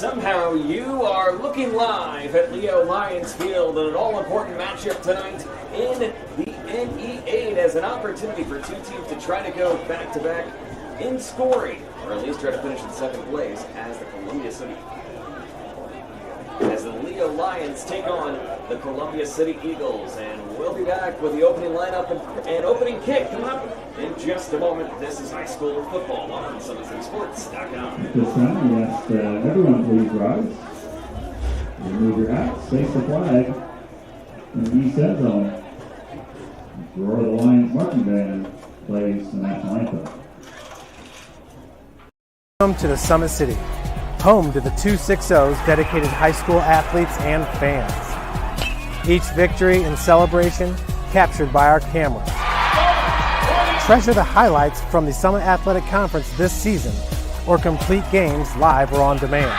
Somehow you are looking live at Leo Lions Field in an all-important matchup tonight in the NE8 as an opportunity for two teams to try to go back-to-back in scoring, or at least try to finish in second place as the Leo Lions take on the Columbia City Eagles. And we'll be back with the opening lineup and opening kick coming up in just a moment. This is high school football on SummitCitySports.com. This time, we ask everyone please rise. Remove your hats, face the flag, and be set zone. The Roar of the Lions marching band plays the national anthem. Welcome to the Summit City, home to the 260's dedicated high school athletes and fans. Each victory and celebration captured by our cameras. Treasure the highlights from the Summit Athletic Conference this season, or complete games live or on demand.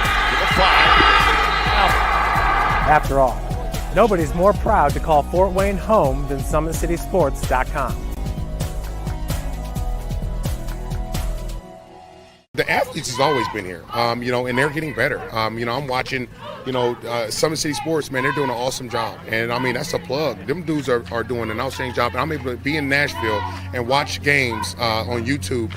After all, nobody's more proud to call Fort Wayne home than SummitCitySports.com. The athletes has always been here, and they're getting better. I'm watching, Summit City Sports, man, they're doing an awesome job. And, that's a plug. Them dudes are doing an outstanding job. And I'm able to be in Nashville and watch games on YouTube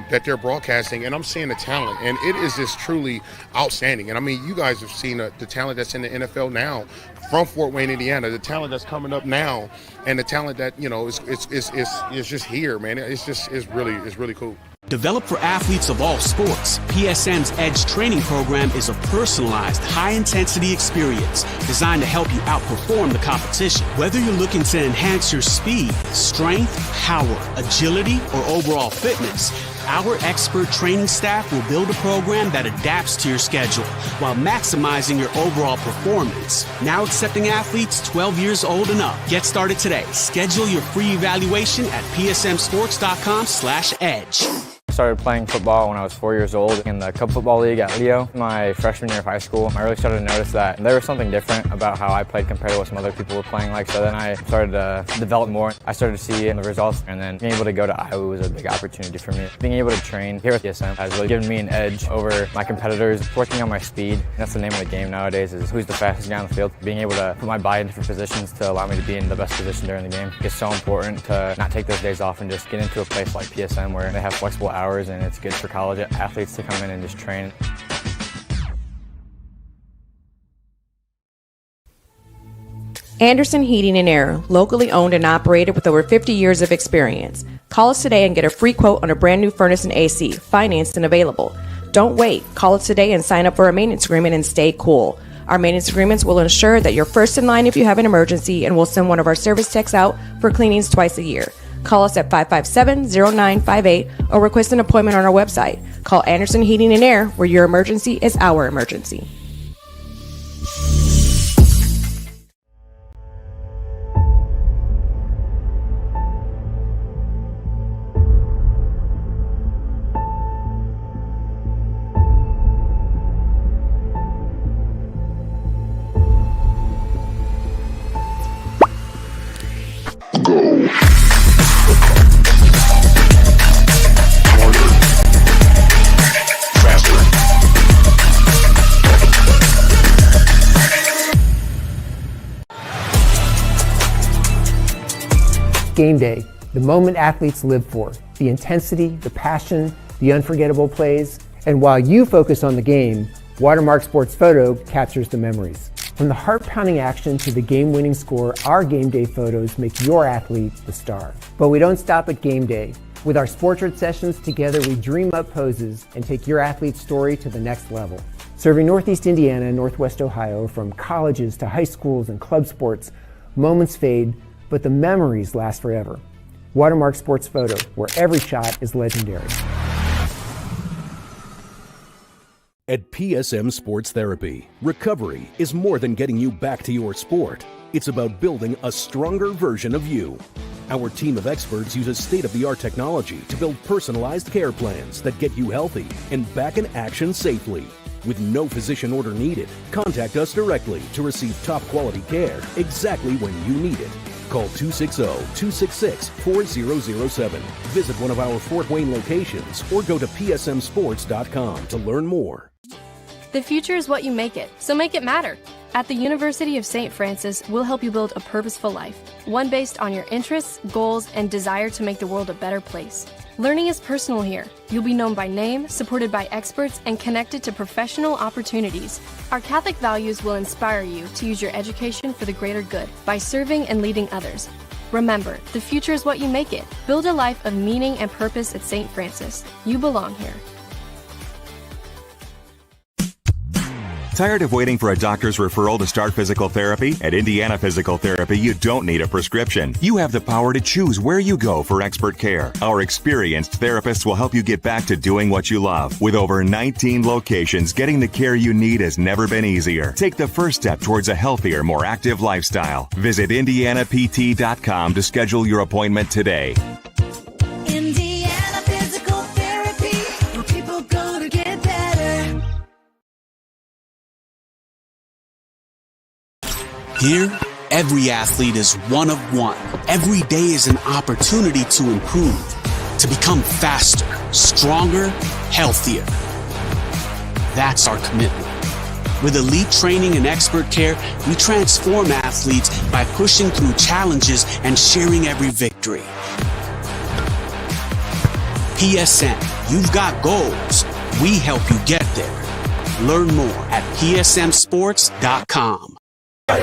that they're broadcasting, and I'm seeing the talent. And it is just truly outstanding. And, you guys have seen the talent that's in the NFL now from Fort Wayne, Indiana, the talent that's coming up now, and the talent that, is just here, man. It's really cool. Developed for athletes of all sports, PSM's Edge training program is a personalized, high-intensity experience designed to help you outperform the competition. Whether you're looking to enhance your speed, strength, power, agility, or overall fitness, our expert training staff will build a program that adapts to your schedule while maximizing your overall performance. Now accepting athletes 12 years old and up. Get started today. Schedule your free evaluation at psmsports.com/edge. I started playing football when I was 4 years old in the Cub Football League at Leo. My freshman year of high school, I really started to notice that there was something different about how I played compared to what some other people were playing like. So then I started to develop more. I started to see the results, and then being able to go to Iowa was a big opportunity for me. Being able to train here at PSM has really given me an edge over my competitors. Working on my speed, that's the name of the game nowadays, is who's the fastest guy on the field. Being able to put my body in different positions to allow me to be in the best position during the game. It's so important to not take those days off and just get into a place like PSM where they have flexible hours, and it's good for college athletes to come in and just train. Anderson Heating and Air, locally owned and operated with over 50 years of experience. Call us today and get a free quote on a brand new furnace and AC, financed and available. Don't wait. Call us today and sign up for a maintenance agreement and stay cool. Our maintenance agreements will ensure that you're first in line if you have an emergency, and we'll send one of our service techs out for cleanings twice a year. Call us at 557-0958 or request an appointment on our website. Call Anderson Heating and Air, where your emergency is our emergency. Game day, the moment athletes live for, the intensity, the passion, the unforgettable plays. And while you focus on the game, Watermark Sports Photo captures the memories. From the heart-pounding action to the game-winning score, our game day photos make your athlete the star. But we don't stop at game day. With our Sportrait sessions together, we dream up poses and take your athlete's story to the next level. Serving Northeast Indiana and Northwest Ohio, from colleges to high schools and club sports, moments fade, but the memories last forever. Watermark Sports Photo, where every shot is legendary. At PSM Sports Therapy, recovery is more than getting you back to your sport. It's about building a stronger version of you. Our team of experts uses state-of-the-art technology to build personalized care plans that get you healthy and back in action safely. With no physician order needed, contact us directly to receive top-quality care exactly when you need it. Call 260-266-4007. Visit one of our Fort Wayne locations or go to psmsports.com to learn more. The future is what you make it, so make it matter. At the University of St. Francis, we'll help you build a purposeful life, one based on your interests, goals, and desire to make the world a better place. Learning is personal here. You'll be known by name, supported by experts, and connected to professional opportunities. Our Catholic values will inspire you to use your education for the greater good by serving and leading others. Remember, the future is what you make it. Build a life of meaning and purpose at St. Francis. You belong here. Tired of waiting for a doctor's referral to start physical therapy? At Indiana Physical Therapy, you don't need a prescription. You have the power to choose where you go for expert care. Our experienced therapists will help you get back to doing what you love. With over 19 locations, getting the care you need has never been easier. Take the first step towards a healthier, more active lifestyle. Visit IndianaPT.com to schedule your appointment today. Indiana Physical Therapy, where people go to get better. Here, every athlete is one of one. Every day is an opportunity to improve, to become faster, stronger, healthier. That's our commitment. With elite training and expert care, we transform athletes by pushing through challenges and sharing every victory. PSN, you've got goals. We help you get there. Learn more at psmsports.com. I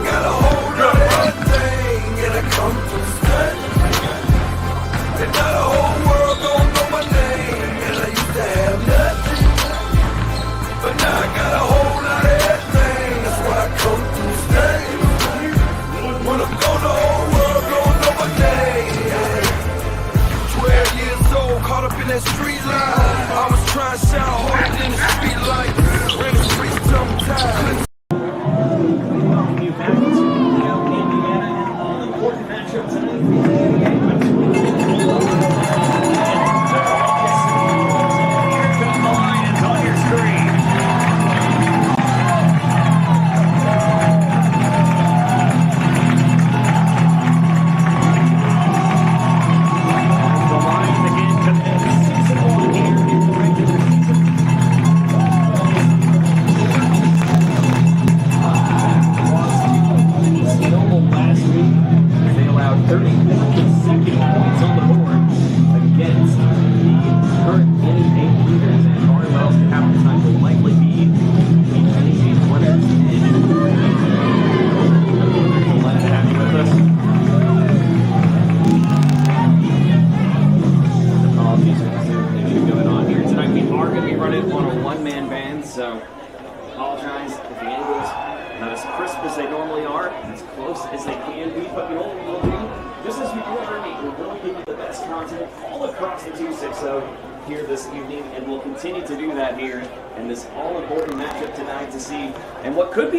got a hold of everything and I come from study. And now the whole world don't know my name. And I used to have nothing, but now I got a whole lot of everything. That's why I come from study. When I'm gone, the whole world don't know my name. 12 years old, caught up in that street life. I was trying to sound harder than the street light. Ran the streets sometimes.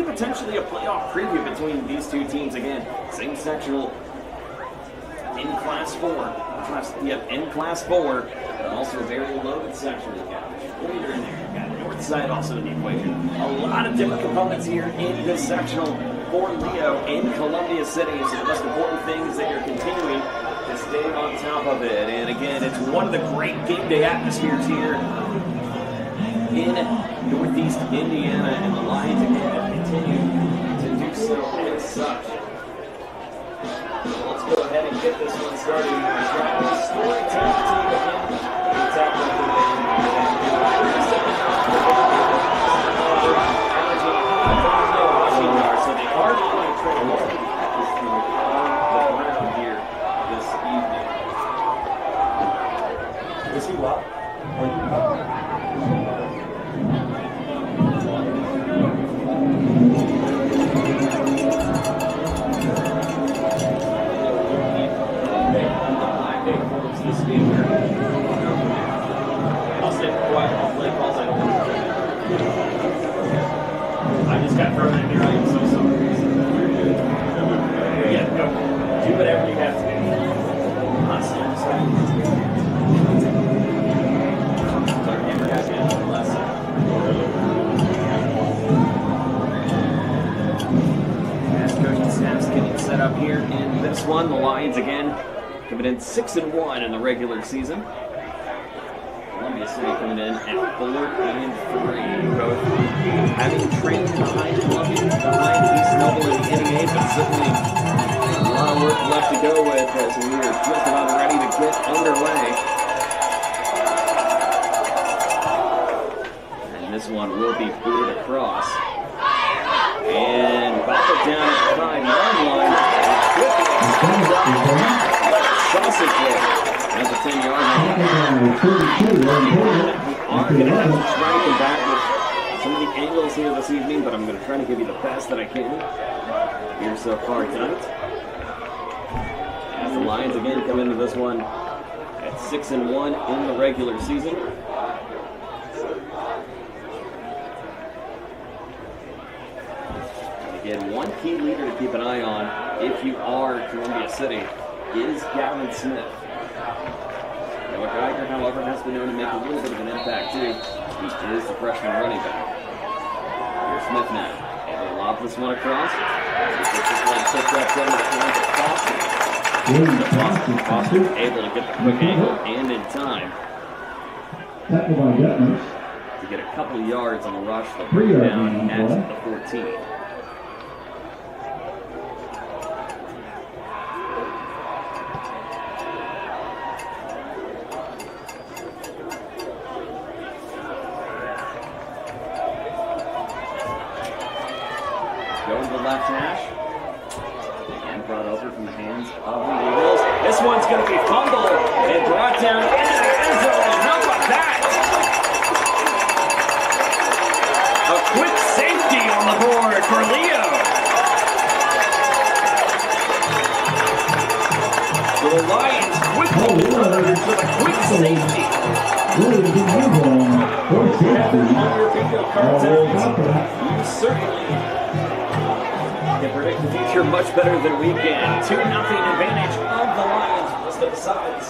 Potentially a playoff preview between these two teams. Again, same sectional in Class 4. In Class 4, and also a very loaded section. You've got Leader in there. You've got North Side also in the equation. A lot of different components here in this sectional for Leo in Columbia City. So the most important thing is that you're continuing to stay on top of it. And again, it's one of the great game day atmospheres here in Northeast Indiana, and the Lions again continue to do so as such. Let's go ahead and get this one started. Travis, storytelling team again. So they are going to try to get this team on the ground here this evening. Is he what? I'll stay quiet. I'll play calls. I just got thrown in here. I am so sorry. Yeah, go. Do whatever you have to do. Never has been the last time. As coaching staff's getting set up here in this one, the Lions again coming in 6-1 in the regular season. Columbia City coming in at 4-3, both having trained behind Columbia, behind East Noble in the NEA, but certainly a lot of work left to go with as we are just about ready to get underway. And this one will be booted across. And pop it down at the 5-yard line. Sausage roll at the 10-yard line. We are going to have to try to come back with some of the angles here this evening, but I'm going to try to give you the best that I can here so far tonight. As the Lions again come into this one at 6-1 in the regular season. Again, one key leader to keep an eye on if you are Columbia City is Gavin Smith. Noah Geiger, however, has been known to make a little bit of an impact too. He is the freshman running back. Here's Smith now. And they lob this one across. Foster able to get the quick angle and in time to get a couple yards on the rush. They'll bring it down at the 14. Going to the left hash. Again brought over from the hands of the Eagles. This one's going to be fumbled and brought down into the end zone. How about that? A quick safety on the board for Leo. So the Lions quickly return to the quick safety. You certainly can predict the future much better than we can. 2-0 advantage of the Lions. Let's step aside.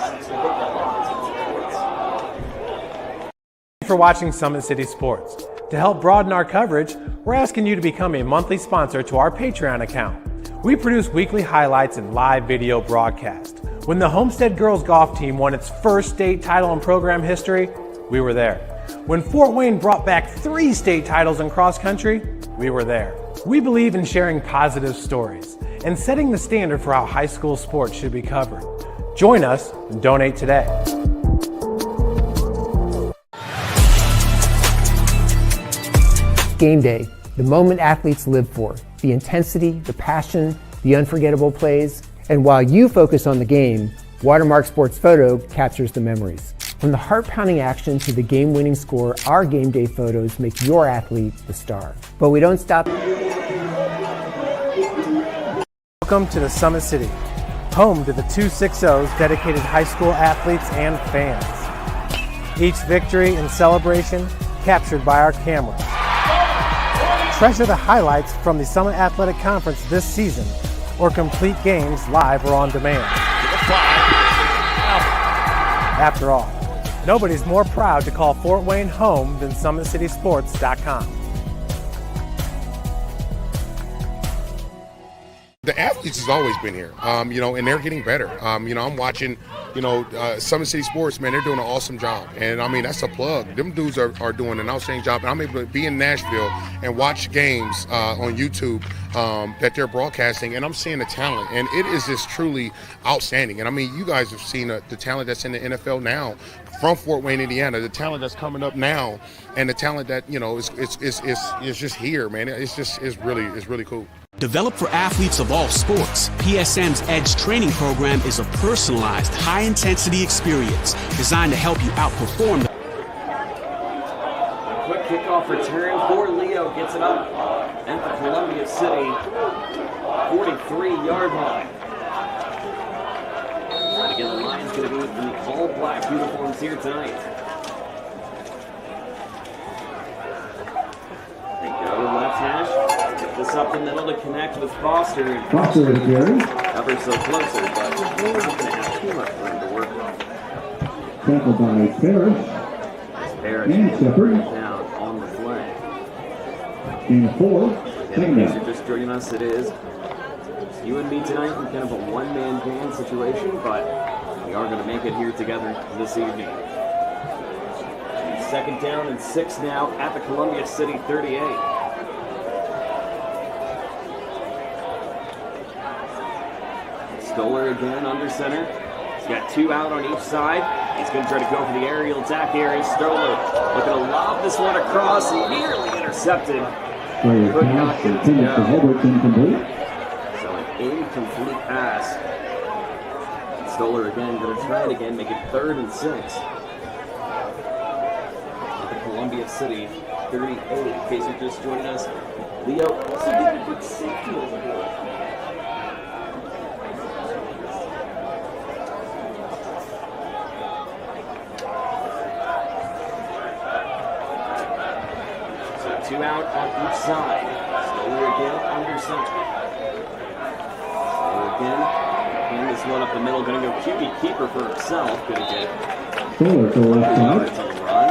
Thanks for watching Summit City Sports. To help broaden our coverage, we're asking you to become a monthly sponsor to our Patreon account. We produce weekly highlights and live video broadcasts. When the Homestead girls golf team won its first state title in program history, we were there. When Fort Wayne brought back 3 state titles in cross country, we were there. We believe in sharing positive stories and setting the standard for how high school sports should be covered. Join us and donate today. Game day, the moment athletes live for, the intensity, the passion, the unforgettable plays. And while you focus on the game, Watermark Sports Photo captures the memories. From the heart-pounding action to the game-winning score, our game day photos make your athlete the star. But we don't stop. Welcome to the Summit City, home to the 260's dedicated high school athletes and fans. Each victory and celebration captured by our cameras. Treasure the highlights from the Summit Athletic Conference this season, or complete games live or on demand. After all, nobody's more proud to call Fort Wayne home than SummitCitySports.com. The athletes has always been here, and they're getting better. I'm watching, Summit City Sports, man, they're doing an awesome job. And, that's a plug. Them dudes are doing an outstanding job. And I'm able to be in Nashville and watch games on YouTube that they're broadcasting, and I'm seeing the talent. And it is just truly outstanding. And, you guys have seen the talent that's in the NFL now from Fort Wayne, Indiana, the talent that's coming up now, and the talent that, is just here, man. It's really cool. Developed for athletes of all sports, PSM's Edge training program is a personalized, high-intensity experience designed to help you outperform. A quick kickoff return for Leo. Gets it up at the Columbia City 43-yard line. And again, the Lions going to be in the all-black uniforms here tonight. They go left hash. Get this up the middle to connect with Foster. Foster is Gary. Ever so closer, but we're not going to have too much room to work with. Tackled by Parrish. Parrish and Shepard. Down on the flag. Game 4. And in case you're just joining us, it is you and me tonight in kind of a one-man band situation, but we are going to make it here together this evening. Second down and 6 now at the Columbia City 38. Stoller again under center. He's got 2 out on each side. He's going to try to go for the aerial attack here. Is Stoller looking to lob this one across, nearly intercepted. Could not get it to go. So an incomplete pass. Stoller again going to try it again, make it 3rd and 6. At the Columbia City 38. In case you're just joining us, Leo also did a quick safety over here. So 2 out on each side. Stoller again under center. Stoller again. And this one up the middle, going to go QB keeper for himself. Going to get Stoller to the left side. on the run.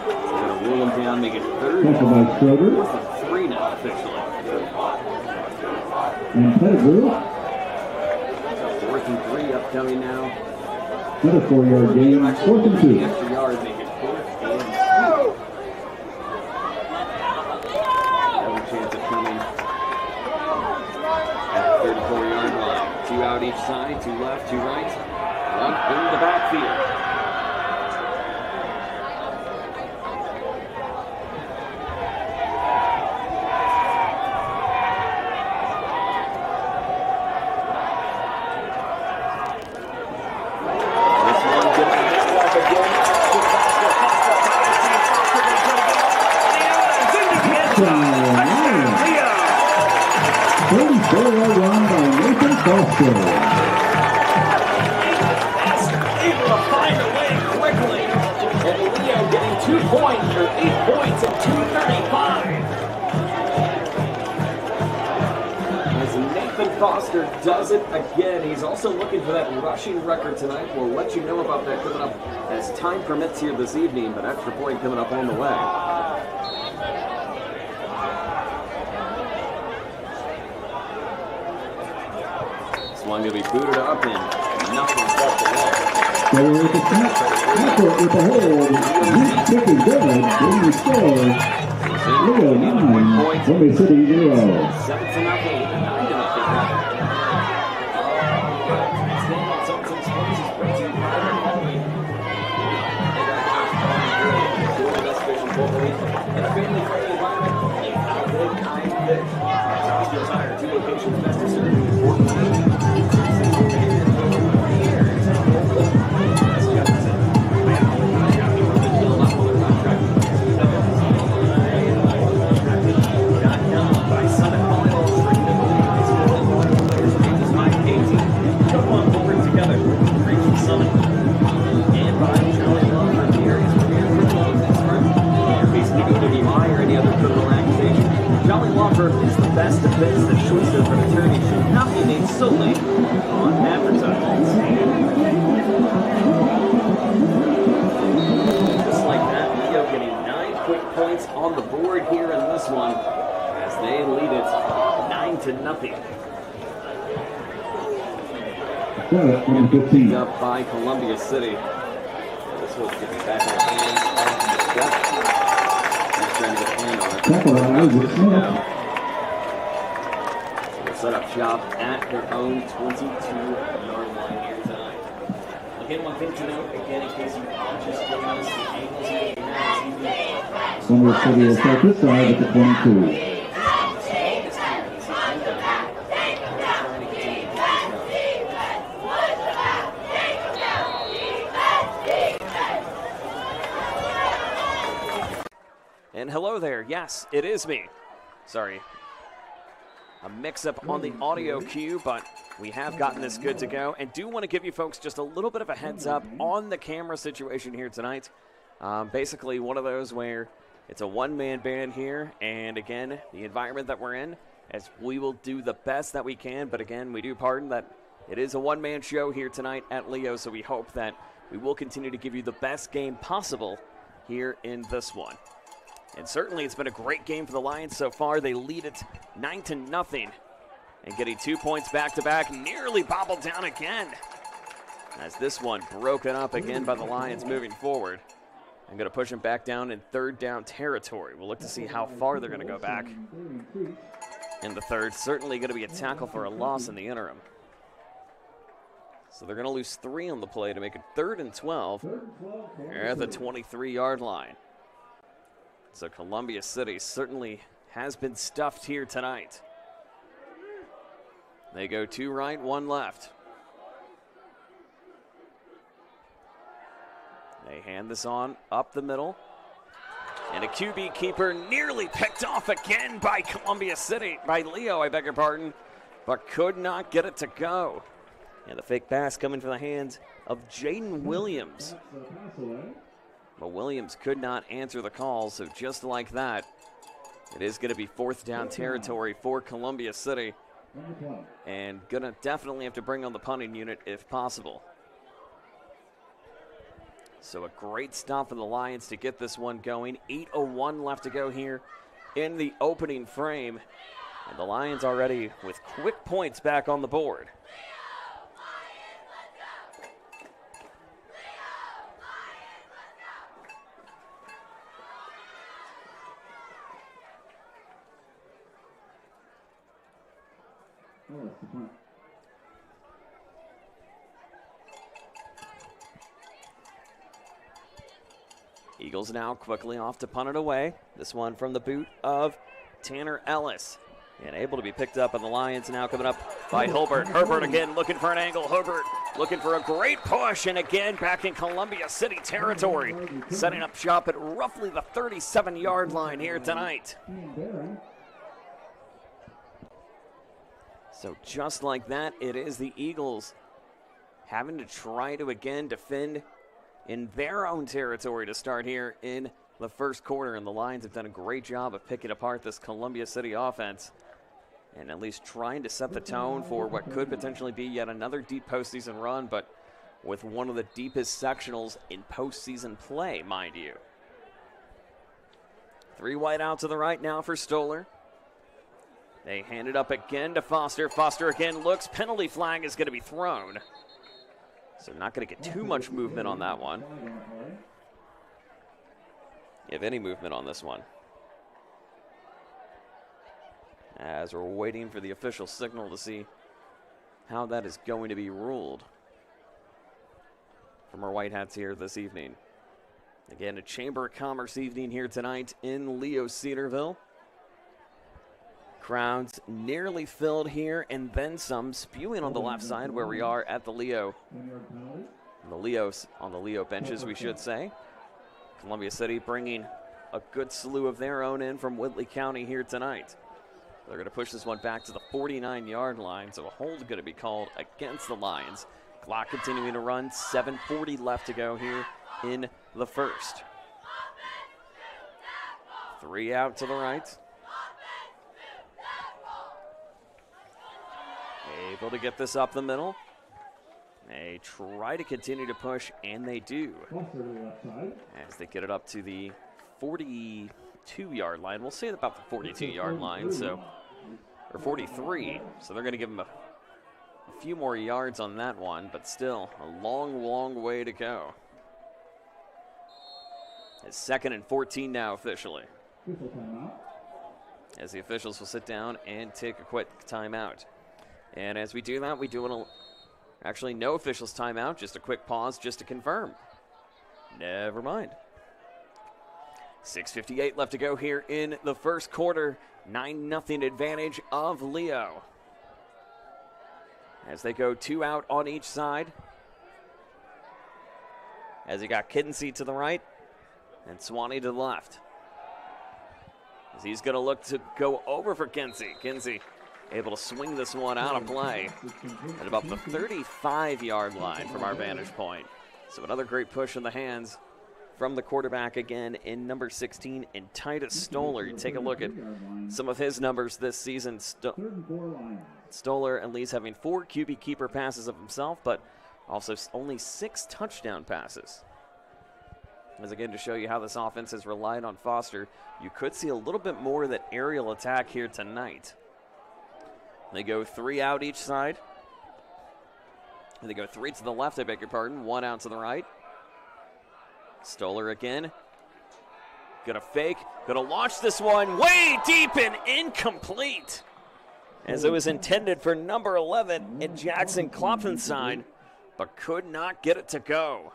So going to rule him down, make it 3rd Tackle by Schroeder. 4th and 3 now officially. And Pettigrew. 4th and 3 upcoming now. Another 4-yard gain. 4th and 2. Extra yard, make it 4th and 2. Another chance of coming at the 34-yard line. 2 out each side, 2 left, 2 right. 1 in the backfield. This one gets a misstep again. Leo. 34-yard run by Nathan Foster. Able to find a way quickly. And Leo getting 2 points, or 8 points at 2:35. As Nathan Foster does it again. He's also looking for that rushing record tonight. We'll let you know about that coming up as time permits here this evening, but extra point coming up on the way. One going to be booted up and nothing but the wall. Stoller with the snap. Tackle with the hold. Deep kick is good. Getting the score. Leo 9. Columbia City 0. 7-0. 9-0. In a family-friendly environment, a good, kind fish. Oscar Tire, 2 locations, best to serve you. 14 is the best defense. The choice of an attorney should not be made solely on advertisements. Just like that, Leo getting 9 quick points on the board here in this one as they lead it 9-0. Picked up by Columbia City. This one's going to be back in the hands of the step. Trying to get a hand on it. Set up shop at their own 22-yard line here tonight. Again, one thing to note, again, in case you are just joining us, the angles here at Columbia City will start this side at the 22. And hello there, yes, it is me. Sorry. A mix-up on the audio cue, but we have gotten this good to go. And do want to give you folks just a little bit of a heads up on the camera situation here tonight. Basically one of those where it's a one-man band here. And again, the environment that we're in, as we will do the best that we can. But again, we do pardon that it is a one-man show here tonight at Leo. So we hope that we will continue to give you the best game possible here in this one. And certainly it's been a great game for the Lions so far. They lead it 9-0 and getting 2 points back-to-back, nearly bobbled down again as this one broken up again by the Lions moving forward. I'm going to push them back down in third down territory. We'll look to see how far they're going to go back in the third. Certainly going to be a tackle for a loss in the interim. So they're going to lose 3 on the play to make it 3rd and 12 at the 23-yard line. So Columbia City certainly has been stuffed here tonight. They go 2 right, 1 left. They hand this on up the middle. And a QB keeper nearly picked off again by Columbia City, by Leo, I beg your pardon, but could not get it to go. And the fake pass coming from the hands of Jaden Williams. But Williams could not answer the call, so just like that, it is going to be 4th down territory for Columbia City. And going to definitely have to bring on the punting unit if possible. So a great stop for the Lions to get this one going. 8:01 left to go here in the opening frame. And the Lions already with quick points back on the board. Eagles now quickly off to punt it away. This one from the boot of Tanner Ellis. And able to be picked up, and the Lions now coming up by Herbert. Herbert again looking for an angle. Herbert looking for a great push, and again back in Columbia City territory. Setting up shop at roughly the 37-yard line here tonight. So just like that, it is the Eagles having to try to again defend in their own territory to start here in the first quarter. And the Lions have done a great job of picking apart this Columbia City offense and at least trying to set the tone for what could potentially be yet another deep postseason run, but with one of the deepest sectionals in postseason play, mind you. 3 wide out to the right now for Stoller. They hand it up again to Foster. Foster again looks. Penalty flag is going to be thrown. So not going to get too much movement on that one. If any movement on this one. As we're waiting for the official signal to see how that is going to be ruled from our White Hats here this evening. Again, a Chamber of Commerce evening here tonight in Leo Cedarville. Crowds nearly filled here, and then some, spewing on the left side where we are at the Leo. On the Leo benches, we should say. Columbia City bringing a good slew of their own in from Whitley County here tonight. They're going to push this one back to the 49-yard line, so a hold's going to be called against the Lions. Clock continuing to run, 7:40 left to go here in the first. 3 out to the right. Able to get this up the middle. They try to continue to push, and they do. As they get it up to the 42-yard line. We'll say about the 42-yard line, or 43. So they're going to give them a few more yards on that one, but still a long, long way to go. It's 2nd and 14 now officially. As the officials will sit down and take a quick timeout. And as we do that, we do actually no officials timeout, just a quick pause just to confirm. Never mind. 6:58 left to go here in the first quarter. 9-0 advantage of Leo. As they go 2 out on each side. As you got Kinsey to the right and Swanee to the left. As he's going to look to go over for Kinsey. Kinsey able to swing this one out of play at about the 35-yard line from our vantage point. So another great push in the hands from the quarterback again in number 16, and Titus Stoller. You take a look at some of his numbers this season. Stoller at least having 4 QB keeper passes of himself, but also only 6 touchdown passes. As again, to show you how this offense has relied on Foster, you could see a little bit more of that aerial attack here tonight. They go 3 out each side. And they go 3 to the left, I beg your pardon. 1 out to the right. Stoller again. Gonna fake, gonna launch this one way deep and incomplete. As it was intended for number 11 in Jackson Klopfenstein, but could not get it to go.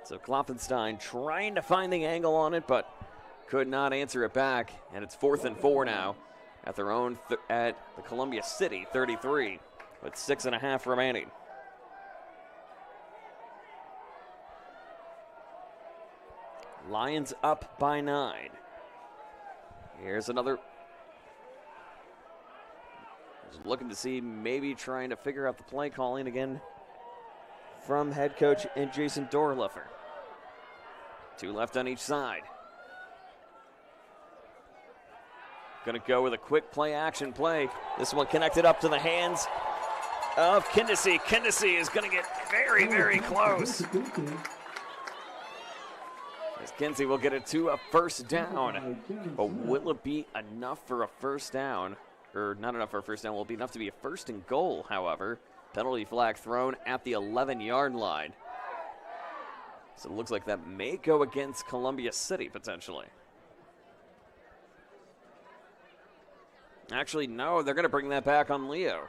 So Klopfenstein trying to find the angle on it, but could not answer it back. And it's 4th and 4 now at their own at the Columbia City 33 with 6.5 remaining. Lions up by 9. Here's another. Just looking to see, maybe trying to figure out the play calling again from head coach and Jason Dorleffer. 2 left on each side. Going to go with a quick play action play. This one connected up to the hands of Kindesy. Kindesy is going to get very, very close. As Kinsey will get it to a first down. But will it be enough for a first down? Or not enough for a first down. Will it be enough to be a 1st and goal, however? Penalty flag thrown at the 11-yard line. So it looks like that may go against Columbia City, potentially. Actually, no, they're going to bring that back on Leo.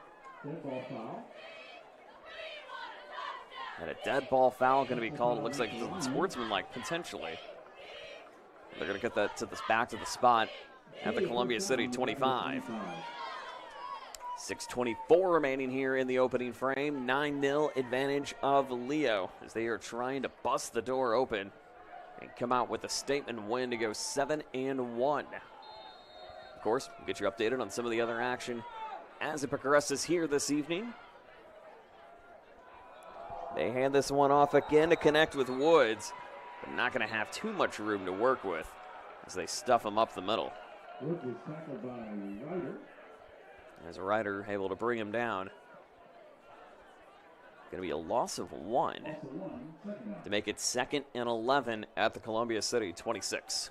And a dead ball foul going to be called. It looks like it's sportsmanlike, potentially. They're going to get that to back to the spot at the Columbia City 25. 6:24 remaining here in the opening frame. 9-0 advantage of Leo as they are trying to bust the door open and come out with a statement win to go 7-1. Of course, we'll get you updated on some of the other action as it progresses here this evening. They hand this one off again to connect with Woods, but not going to have too much room to work with as they stuff him up the middle. Woods is tackled by Ryder. As a Ryder able to bring him down. Going to be a loss of 1 to make it 2nd and 11 at the Columbia City 26.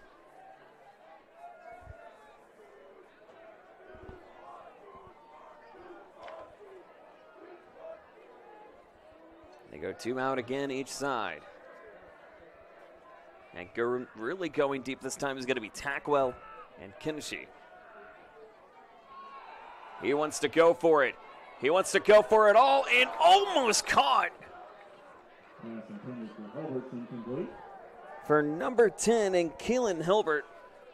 They go 2 out again each side. And really going deep this time is going to be Tackwell and Kinsey. He wants to go for it. He wants to go for it all and almost caught. For number 10 and Keelan Hilbert,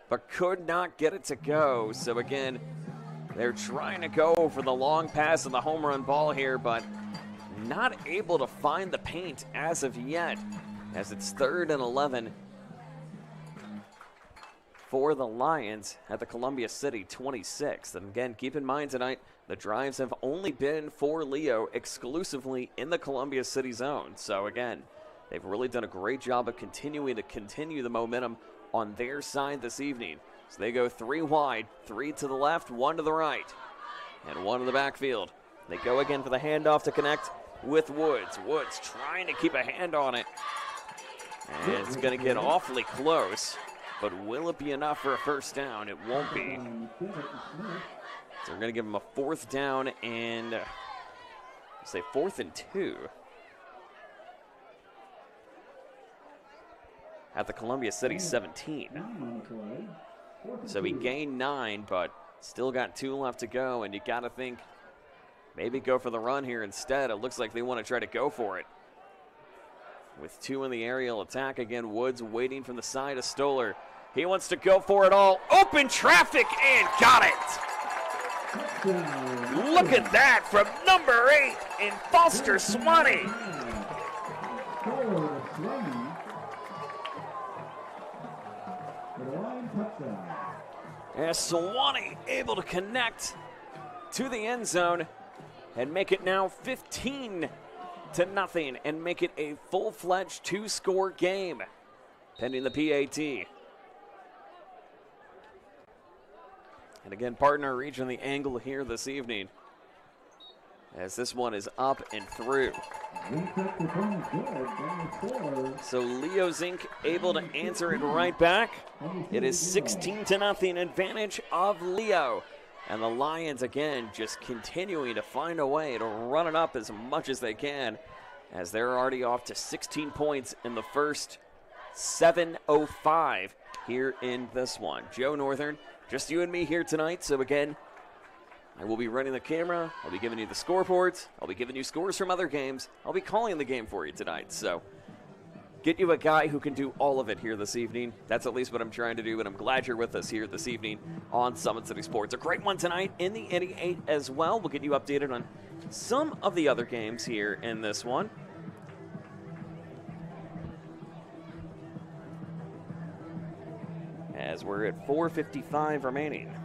but could not get it to go. So again, they're trying to go for the long pass and the home run ball here, but not able to find the paint as of yet, as it's 3rd and 11 for the Lions at the Columbia City 26. And again, keep in mind tonight, the drives have only been for Leo exclusively in the Columbia City zone. So again, they've really done a great job of continuing to continue the momentum on their side this evening. So they go 3 wide, 3 to the left, 1 to the right, and 1 in the backfield. They go again for the handoff to connect with Woods. Woods trying to keep a hand on it. And it's going to get awfully close. But will it be enough for a first down? It won't be. So we're going to give him a 4th down and say 4th and 2. At the Columbia City 17. So he gained 9, but still got 2 left to go. And you got to think, maybe go for the run here instead. It looks like they want to try to go for it. With 2 in the aerial attack again, Woods waiting from the side of Stoller. He wants to go for it all. Open traffic and got it. Look at that from number 8 in Foster Swanee. As Swanee able to connect to the end zone and make it now 15-0 and make it a full-fledged 2-score game pending the PAT. And again, partner reaching the angle here this evening as this one is up and through. So Leo Zink able to answer it right back. It is 16-0 advantage of Leo. And the Lions, again, just continuing to find a way to run it up as much as they can as they're already off to 16 points in the first 7:05 here in this one. Joe Northern, just you and me here tonight. So again, I will be running the camera. I'll be giving you the scoreboards. I'll be giving you scores from other games. I'll be calling the game for you tonight. So get you a guy who can do all of it here this evening. That's at least what I'm trying to do, and I'm glad you're with us here this evening on Summit City Sports. A great one tonight in the NE8 as well. We'll get you updated on some of the other games here in this one. As we're at 4:55 remaining.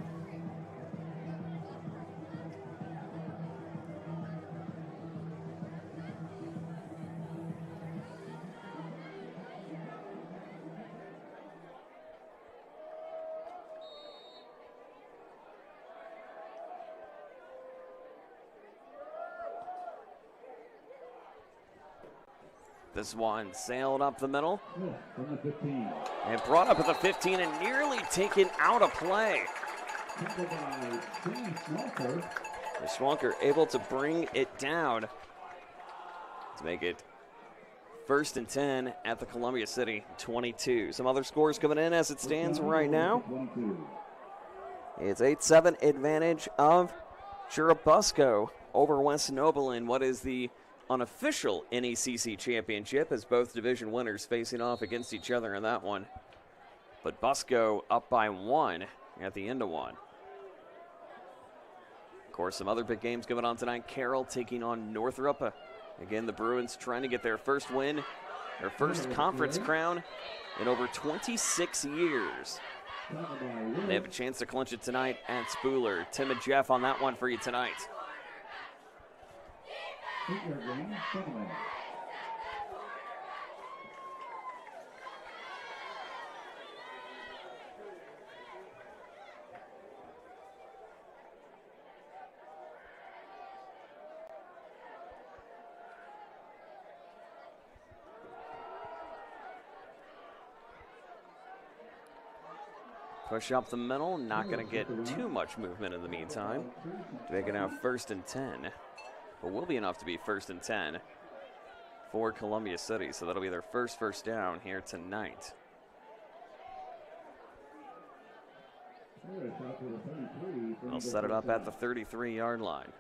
This one sailed up the middle. From the 15. And brought up at the 15 and nearly taken out of play. Schwanker able to bring it down to make it 1st and 10 at the Columbia City 22. Some other scores coming in as it stands right now. It's 8-7 advantage of Churubusco over West Noble in what is the unofficial NECC championship, as both division winners facing off against each other in that one. But Busco up by 1 at the end of one. Of course, some other big games going on tonight. Carroll taking on Northrop. Again, the Bruins trying to get their first win, their first conference crown in over 26 years. They have a chance to clinch it tonight at Spooler. Tim and Jeff on that one for you tonight. Push up the middle, not going to get too much movement in the meantime. To make it now 1st and 10. But will be enough to be 1st and 10 for Columbia City. So that'll be their first down here tonight. They'll set it up at the 33-yard line.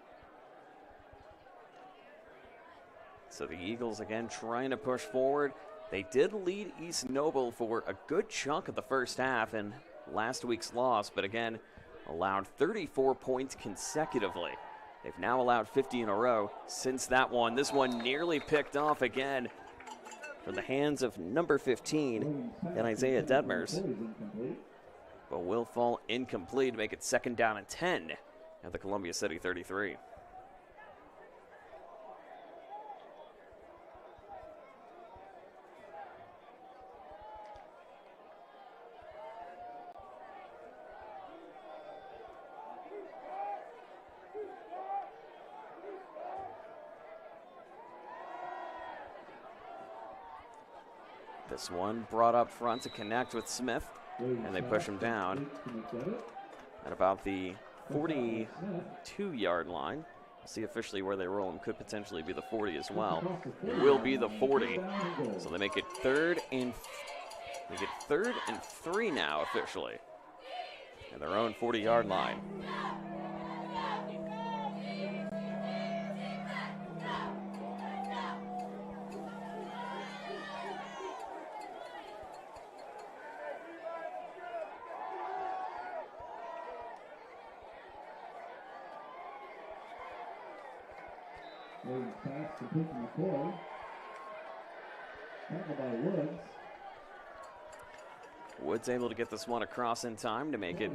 So the Eagles again trying to push forward. They did lead East Noble for a good chunk of the first half in last week's loss, but again, allowed 34 points consecutively. They've now allowed 50 in a row since that one. This one nearly picked off again from the hands of number 15 and Isaiah Detmers, but will fall incomplete to make it 2nd down and 10 at the Columbia City 33. This one brought up front to connect with Smith, and they push him down at about the 42-yard line. We'll see officially where they roll him. Could potentially be the 40 as well. It will be the 40. So they make it 3rd and 3 now officially at their own 40-yard line. Pass to Peyton McCoy. Tackled by Woods. Woods able to get this one across in time to make it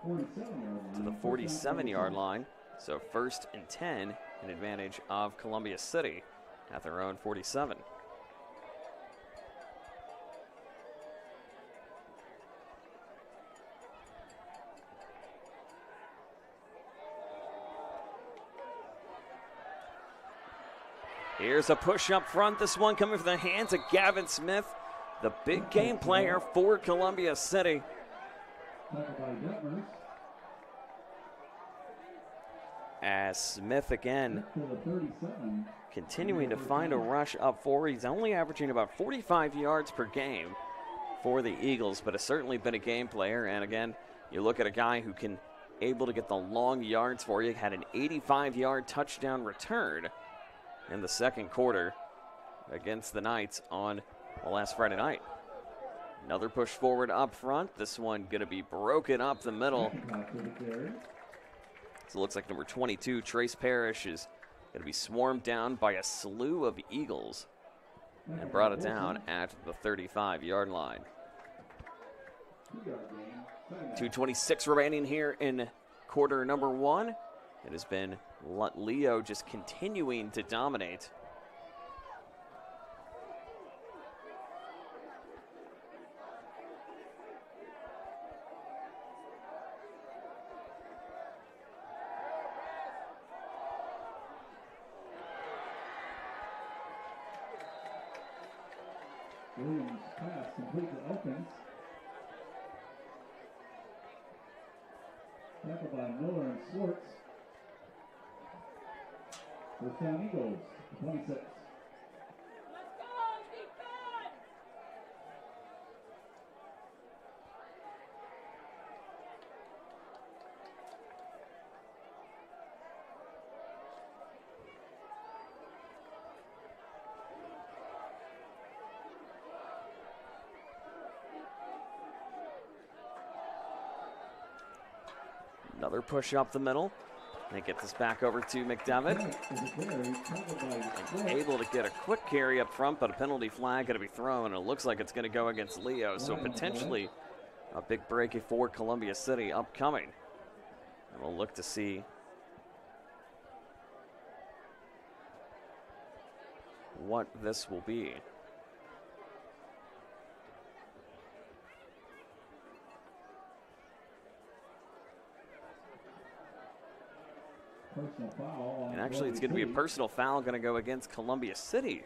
to the 47-yard line. So 1st and 10, an advantage of Columbia City at their own 47. Here's a push up front. This one coming from the hands of Gavin Smith, the big game player for Columbia City. as Smith again To the 37. continuing to find a rush up forward. He's only averaging about 45 yards per game for the Eagles, but has certainly been a game player. And again, you look at a guy who can able to get the long yards for you. Had an 85-yard touchdown return in the second quarter against the Knights on last Friday night. Another push forward up front. This one going to be broken up the middle. So it looks like number 22, Trace Parrish, is going to be swarmed down by a slew of Eagles and brought it down at the 35-yard line. 2:26 remaining here in quarter number one. It has been Leo just continuing to dominate. Williams pass complete to Elkins. Tackled by Miller and Swartz. First down Eagles, 26. Another push up the middle. They get this back over to McDevitt. And able to get a quick carry up front, but a penalty flag going to be thrown, and it looks like it's going to go against Leo. So potentially a big break for Columbia City upcoming. And we'll look to see what this will be. And actually, it's going to be a personal foul going to go against Columbia City.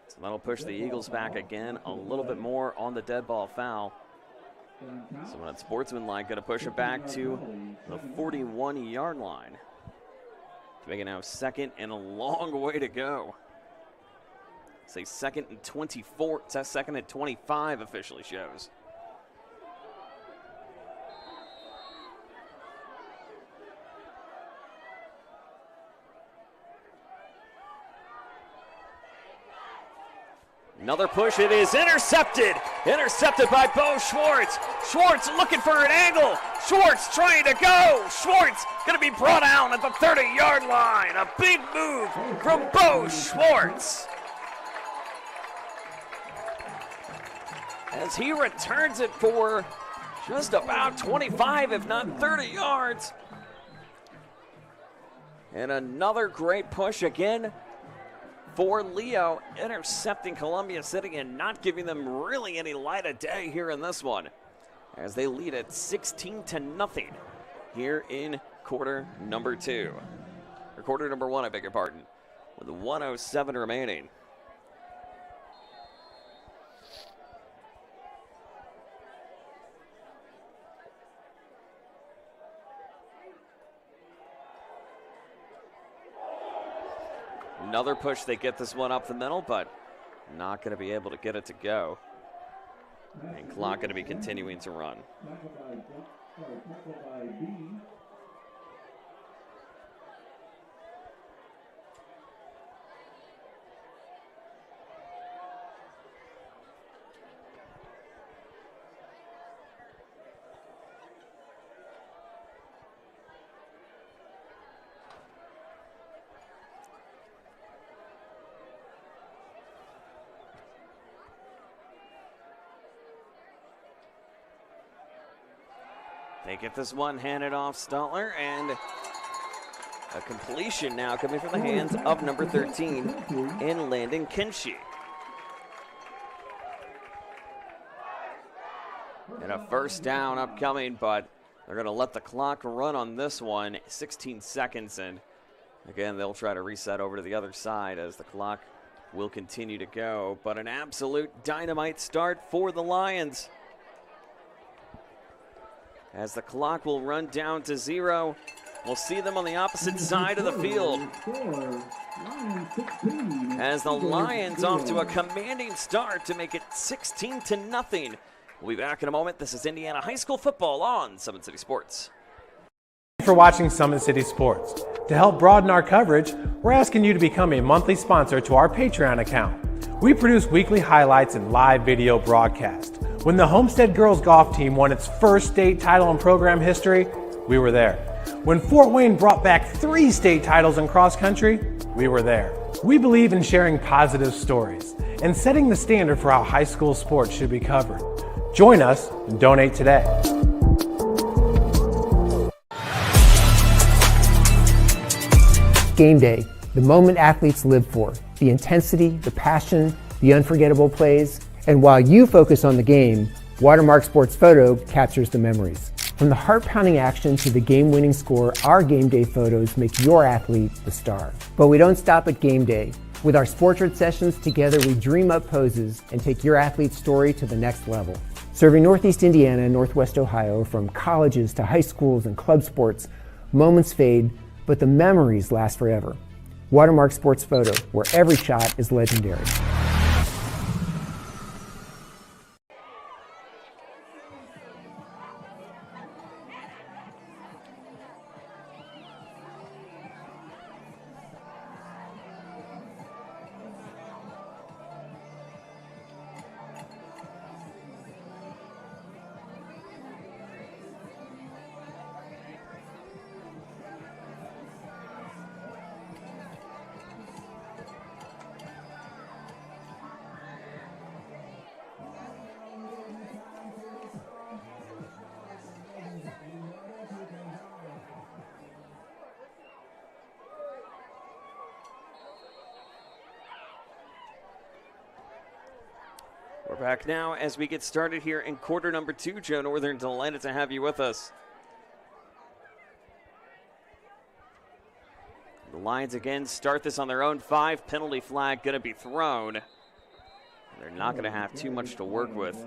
So that'll push the Eagles back again a little bit more on the dead ball foul. So when it's sportsmanlike, going to push it back to the 41-yard line. To make it now second and a long way to go. Say second and 24. It's second and 25 officially shows. Another push, it is intercepted. Intercepted by Bo Schwartz. Schwartz looking for an angle. Schwartz trying to go. Schwartz going to be brought down at the 30-yard line. A big move from Bo Schwartz. As he returns it for just about 25, if not 30 yards. And another great push again for Leo, intercepting Columbia City and not giving them really any light of day here in this one, as they lead at 16-0 here in quarter number two. Or quarter number one, I beg your pardon, with 1:07 remaining. Another push, they get this one up the middle, but not going to be able to get it to go. And clock going to be continuing to run. They get this one handed off Stutler, and a completion now coming from the hands of number 13 in Landon Kinsey. And a first down upcoming, but they're going to let the clock run on this one. 16 seconds, and again, they'll try to reset over to the other side as the clock will continue to go. But an absolute dynamite start for the Lions, as the clock will run down to 0 We'll see them on the opposite side of the field. As the Lions off to a commanding start to make it 16-0. We'll be back in a moment. This is Indiana High School football on Summit City Sports. Thank you for watching Summit City Sports. To help broaden our coverage, we're asking you to become a monthly sponsor to our Patreon account. We produce weekly highlights and live video broadcasts. When the Homestead Girls Golf Team won its first state title in program history, we were there. When Fort Wayne brought back 3 state titles in cross country, we were there. We believe in sharing positive stories and setting the standard for how high school sports should be covered. Join us and donate today. Game day, the moment athletes live for, the intensity, the passion, the unforgettable plays, and while you focus on the game, Watermark Sports Photo captures the memories. From the heart-pounding action to the game-winning score, our game day photos make your athlete the star. But we don't stop at game day. With our Sportrait sessions together, we dream up poses and take your athlete's story to the next level. Serving Northeast Indiana and Northwest Ohio, from colleges to high schools and club sports, moments fade, but the memories last forever. Watermark Sports Photo, where every shot is legendary. We're back now as we get started here in quarter number 2. Joe Northern, delighted to have you with us. The Lions again start this on their own 5. Penalty flag going to be thrown. They're not going to have too much to work with,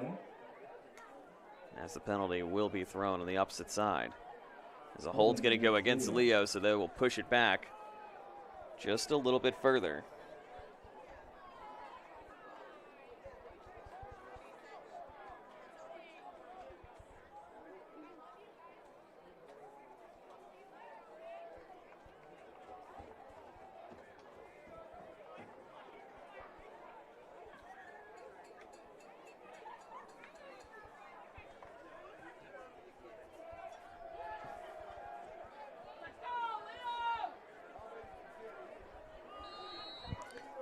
as the penalty will be thrown on the opposite side. As the hold's going to go against Leo, so they will push it back just a little bit further.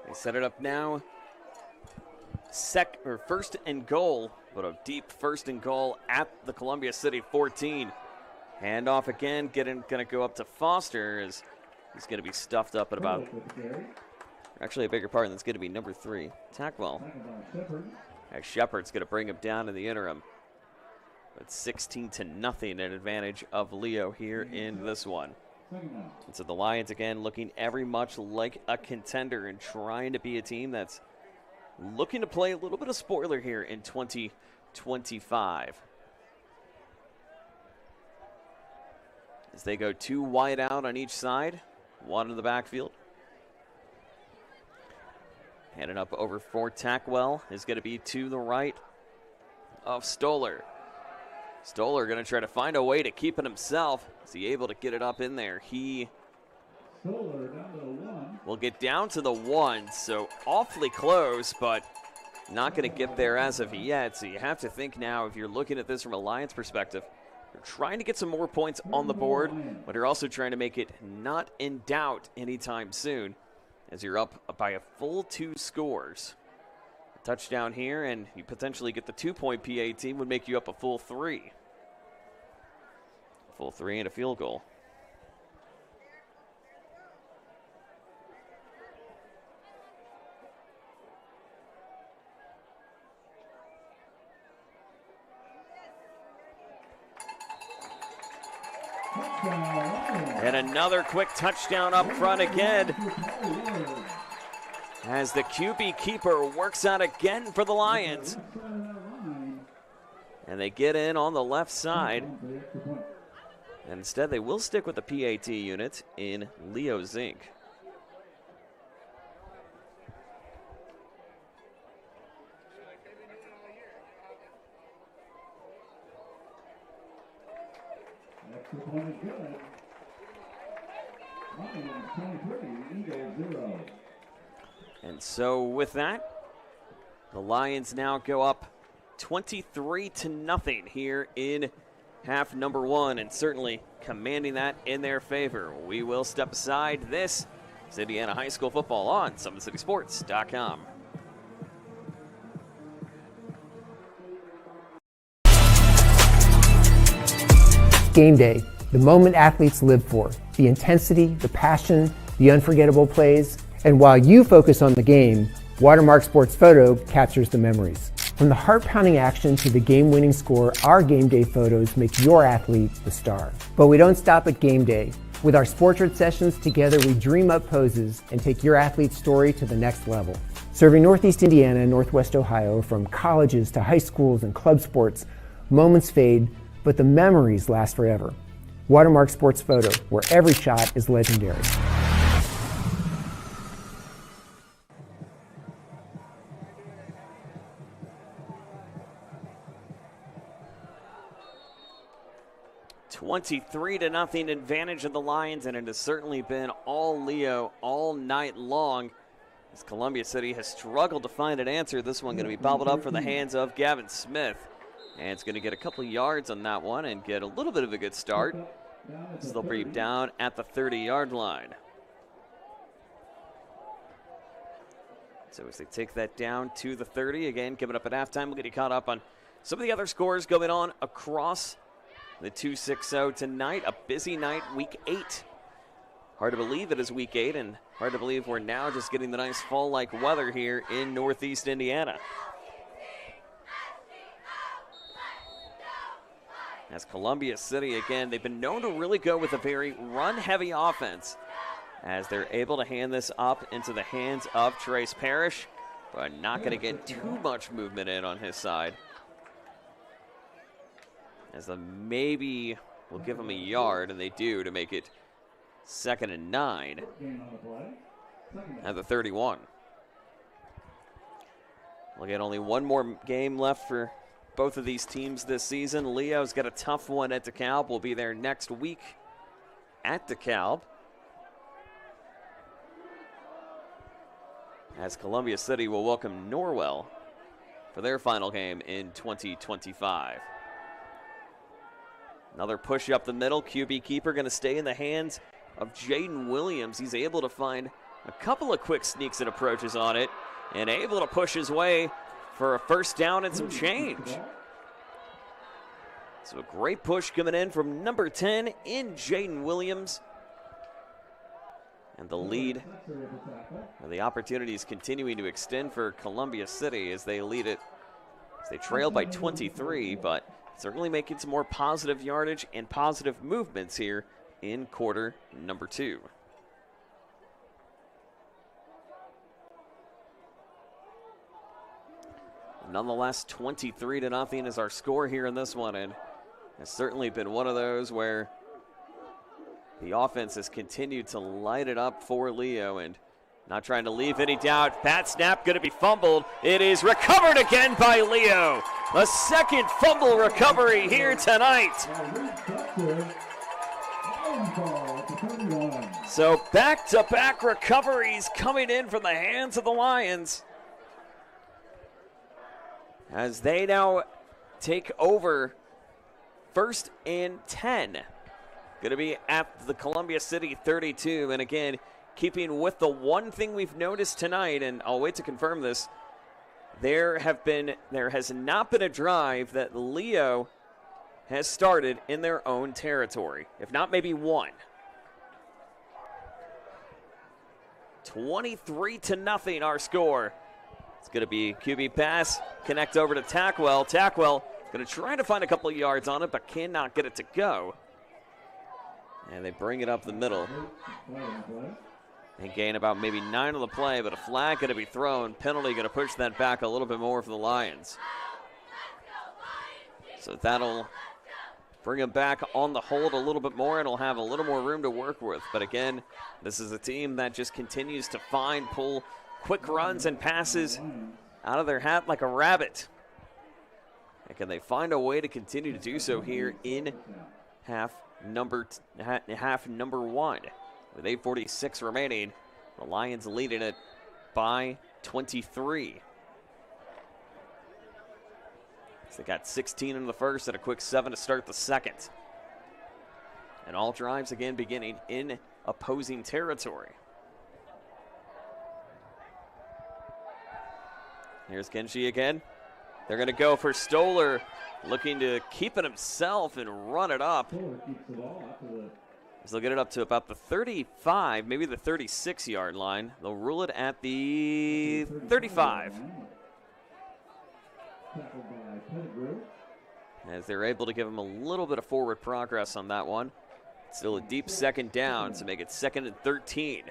They set it up now. First and goal, but a deep first and goal at the Columbia City 14. Handoff again, going to go up to Foster as he's going to be stuffed up at about, actually a bigger part, that's going to be number 3, Tackwell. As Shepard's going to bring him down in the interim. But 16-0, an advantage of Leo here in this one. And so the Lions again looking every much like a contender and trying to be a team that's looking to play a little bit of spoiler here in 2025. As they go 2 wide out on each side, 1 in the backfield. Handing up over for Tackwell is going to be to the right of Stoller. Stoller going to try to find a way to keep it himself. Is he able to get it up in there? He will get down to the 1, so awfully close, but not going to get there as of yet. So you have to think now, if you're looking at this from a Lions perspective, you're trying to get some more points on the board, but you're also trying to make it not in doubt anytime soon, as you're up by a full 2 scores. Touchdown here, and you potentially get the 2-point PAT would make you up a full 3. A full 3 and a field goal. And another quick touchdown up front again, as the QB keeper works out again for the Lions. And they get in on the left side And instead, they will stick with the PAT unit in Leo Zink. Extra point is good. Lions 23, Eagles 0. And so with that, the Lions now go up 23-0 here in half number one, and certainly commanding that in their favor. We will step aside. This is Indiana High School football on SummitCitySports.com. Game day, the moment athletes live for, the intensity, the passion, the unforgettable plays, and while you focus on the game, Watermark Sports Photo captures the memories. From the heart-pounding action to the game-winning score, our game day photos make your athlete the star. But we don't stop at game day. With our Sportrait sessions, together we dream up poses and take your athlete's story to the next level. Serving Northeast Indiana and Northwest Ohio, from colleges to high schools and club sports, moments fade, but the memories last forever. Watermark Sports Photo, where every shot is legendary. $23-0 advantage of the Lions, and it has certainly been all Leo all night long. As Columbia City has struggled to find an answer, this one going to be bobbled up for the hands of Gavin Smith. And it's going to get a couple of yards on that one and get a little bit of a good start. So they'll bring him down at the 30-yard line. So as they take that down to the 30, again, coming up at halftime, we'll get you caught up on some of the other scores going on across the 2-6-0 tonight. A busy night, week 8. Hard to believe it is week 8, and hard to believe we're now just getting the nice fall-like weather here in Northeast Indiana. As Columbia City, again, they've been known to really go with a very run-heavy offense as they're able to hand this up into the hands of Trace Parrish, but not going to get too much movement in on his side. As maybe will give them a yard, and they do, to make it 2nd and 9 at the 31. We'll get only one more game left for both of these teams this season. Leo's got a tough one at DeKalb. We'll be there next week at DeKalb. As Columbia City will welcome Norwell for their final game in 2025. Another push up the middle. QB keeper going to stay in the hands of Jaden Williams. He's able to find a couple of quick sneaks and approaches on it and able to push his way for a first down and some change. So a great push coming in from number 10 in Jaden Williams. And the lead, or the opportunities continuing to extend for Columbia City as they lead it. As they trail by 23, but certainly making some more positive yardage and positive movements here in quarter number 2. Nonetheless, 23-0 is our score here in this one, and it's certainly been one of those where the offense has continued to light it up for Leo, and not trying to leave any doubt. Pat snap going to be fumbled. It is recovered again by Leo. A second fumble recovery here tonight. So back-to-back recoveries coming in from the hands of the Lions, as they now take over 1st and 10. Going to be at the Columbia City 32. And again, keeping with the one thing we've noticed tonight, and I'll wait to confirm this, there has not been a drive that Leo has started in their own territory. If not, maybe one. 23-0 our score. It's going to be QB pass, connect over to Tackwell. Tackwell going to try to find a couple of yards on it, but cannot get it to go. And they bring it up the middle. They gain about maybe 9 on the play, but a flag going to be thrown. Penalty going to push that back a little bit more for the Lions. So that'll bring him back on the hold a little bit more, and he'll have a little more room to work with. But again, this is a team that just continues to pull quick runs and passes out of their hat like a rabbit. And can they find a way to continue to do so here in half number one? With 8:46 remaining, the Lions leading it by 23. So they got 16 in the first and a quick 7 to start the second. And all drives again beginning in opposing territory. Here's Kenshi again. They're going to go for Stoller, looking to keep it himself and run it up. So they'll get it up to about the 35, maybe the 36-yard line. They'll rule it at the 35. As they're able to give him a little bit of forward progress on that one. Still a deep second down to make it 2nd and 13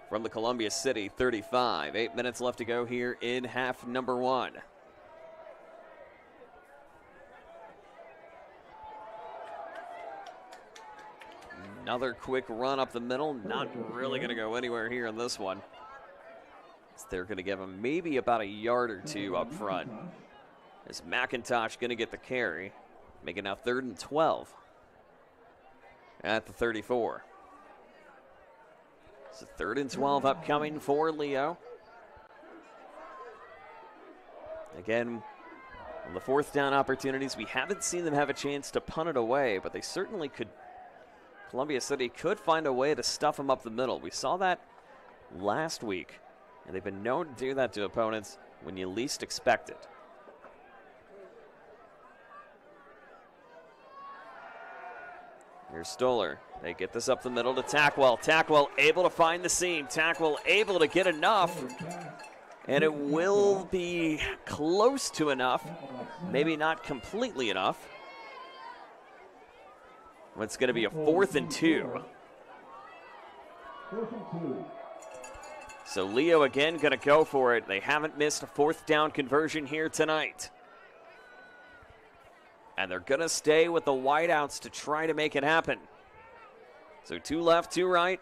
from the Columbia City 35. 8 minutes left to go here in half number one. Another quick run up the middle. Not really going to go anywhere here in this one. So they're going to give him maybe about a yard or two up front. Is McIntosh going to get the carry? Making now 3rd and 12 at the 34. So 3rd and 12 upcoming for Leo. Again, on the 4th down opportunities, we haven't seen them have a chance to punt it away, but they certainly could. Columbia City could find a way to stuff them up the middle. We saw that last week, and they've been known to do that to opponents when you least expect it. Here's Stoller. They get this up the middle to Tackwell. Tackwell able to find the seam. Tackwell able to get enough. And it will be close to enough. Maybe not completely enough. It's going to be a 4th and 2. So Leo again going to go for it. They haven't missed a 4th down conversion here tonight. And they're going to stay with the wideouts to try to make it happen. So 2 left, 2 right.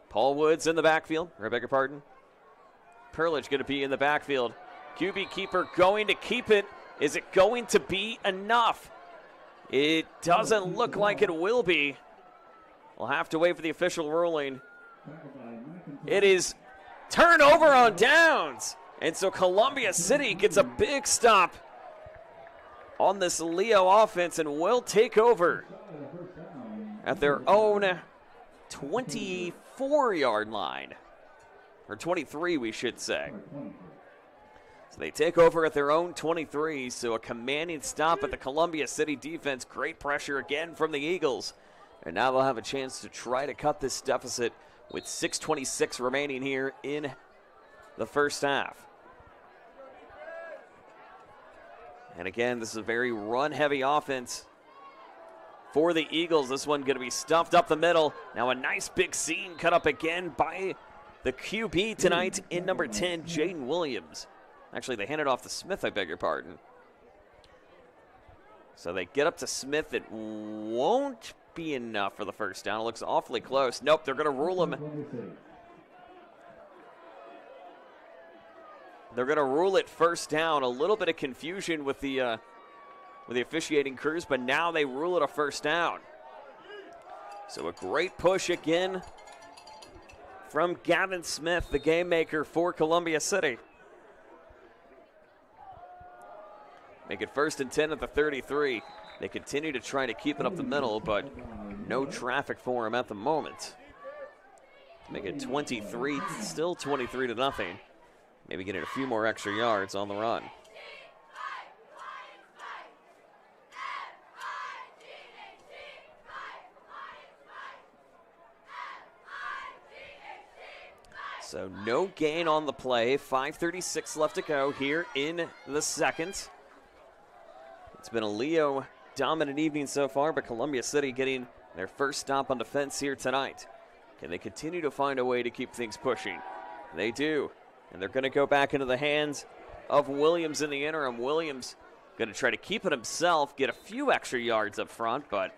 Paul Woods in the backfield. I beg your pardon. Perlich going to be in the backfield. QB keeper going to keep it. Is it going to be enough? It doesn't look like it will be. We'll have to wait for the official ruling. It is turnover on downs. And so Columbia City gets a big stop on this Leo offense and will take over at their own 24-yard line. Or 23, we should say. So they take over at their own 23, so a commanding stop at the Columbia City defense. Great pressure again from the Eagles. And now they'll have a chance to try to cut this deficit with 6:26 remaining here in the first half. And again, this is a very run-heavy offense for the Eagles. This one going to be stuffed up the middle. Now a nice big seam cut up again by the QB tonight in number 10, Jaden Williams. Actually, they handed off to Smith, I beg your pardon. So they get up to Smith. It won't be enough for the first down. It looks awfully close. Nope, they're going to rule him. They're going to rule it first down. A little bit of confusion with the officiating crews, but now they rule it a first down. So a great push again from Gavin Smith, the game maker for Columbia City. Make it 1st and 10 at the 33. They continue to try to keep it up the middle, but no traffic for him at the moment. Make it 23, still 23-0. Maybe getting a few more extra yards on the run. So no gain on the play. 5:36 left to go here in the second. It's been a Leo dominant evening so far, but Columbia City getting their first stop on defense here tonight. Can they continue to find a way to keep things pushing? They do. And they're going to go back into the hands of Williams in the interim. Williams Going to try to keep it himself, get a few extra yards up front, but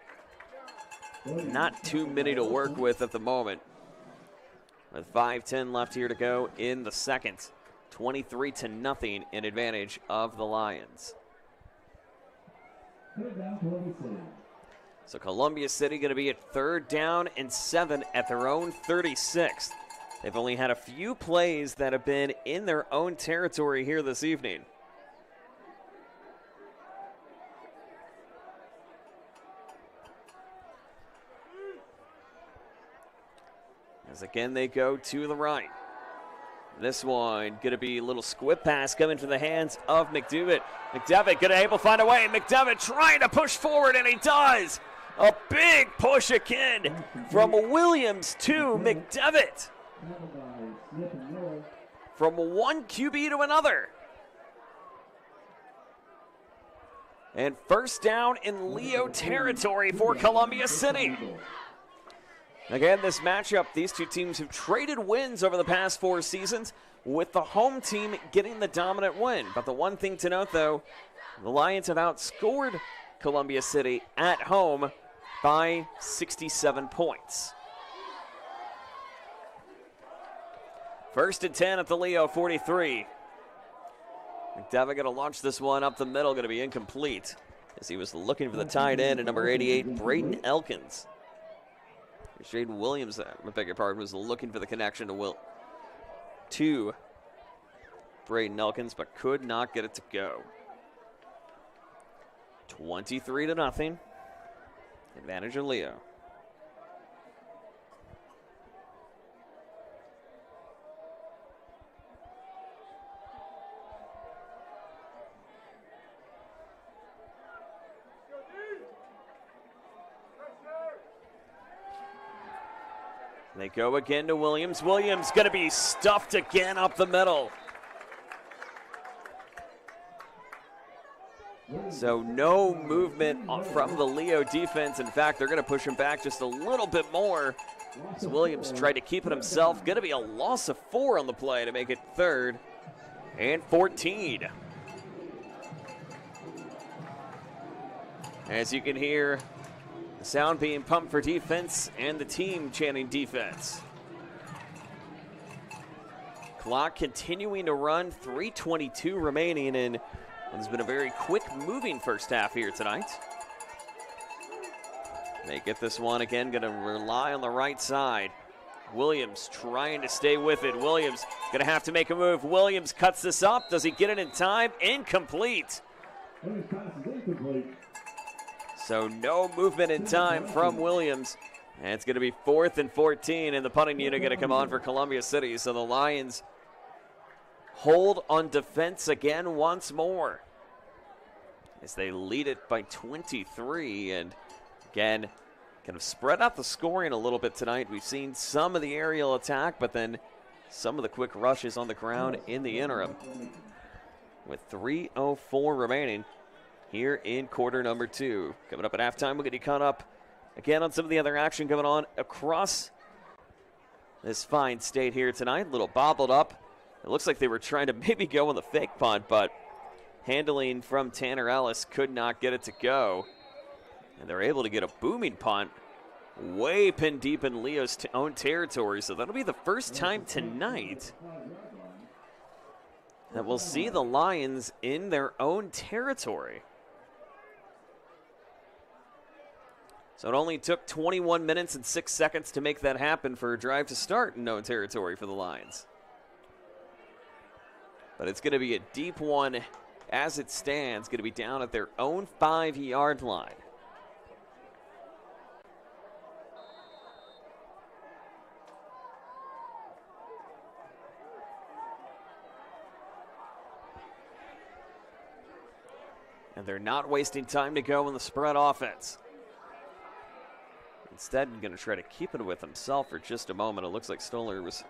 not too many to work with at the moment. With 5:10 left here to go in the second. 23-0 in advantage of the Lions. So Columbia City going to be at 3rd down and 7 at their own 36. They've only had a few plays that have been in their own territory here this evening. As again they go to the right. This one going to be a little squib pass coming to the hands of McDevitt. McDevitt going to able to find a way. McDevitt trying to push forward, and he does. A big push again from Williams to McDevitt. From one QB to another. And first down in Leo territory for Columbia City. Again, this matchup, these two teams have traded wins over the past 4 seasons, with the home team getting the dominant win. But the one thing to note, though, the Lions have outscored Columbia City at home by 67 points. 1st and 10 at the Leo 43. McDevitt going to launch this one up the middle, going to be incomplete, as he was looking for the tight end at number 88, Braden Elkins. Shaden Williams, I beg your pardon, was looking for the connection to Braden Elkins, but could not get it to go. 23-0. Advantage of Leo. They go again to Williams. Williams going to be stuffed again up the middle. So no movement from the Leo defense. In fact, they're going to push him back just a little bit more. So Williams tried to keep it himself. Going to be a loss of 4 on the play to make it 3rd and 14. As you can hear, the sound being pumped for defense and the team chanting defense. Clock continuing to run, 3:22 remaining, and it's been a very quick moving first half here tonight. They get this one again, going to rely on the right side. Williams trying to stay with it. Williams going to have to make a move. Williams cuts this up. Does he get it in time? Incomplete. So no movement in time from Williams. And it's going to be 4th and 14, and the punting unit going to come on for Columbia City. So the Lions hold on defense again once more as they lead it by 23. And again, kind of spread out the scoring a little bit tonight. We've seen some of the aerial attack, but then some of the quick rushes on the ground in the interim. With 3:04 remaining here in quarter number 2. Coming up at halftime, we'll get you caught up again on some of the other action going on across this fine state here tonight. A little bobbled up. It looks like they were trying to maybe go on the fake punt, but handling from Tanner Ellis could not get it to go. And they're able to get a booming punt way pinned deep in Leo's own territory. So that'll be the first time tonight that we'll see the Lions in their own territory. So it only took 21 minutes and 6 seconds to make that happen for a drive to start in own territory for the Lions. But it's going to be a deep one as it stands, going to be down at their own 5-yard line. And they're not wasting time to go in the spread offense. Instead, going to try to keep it with himself for just a moment. It looks like Stoller was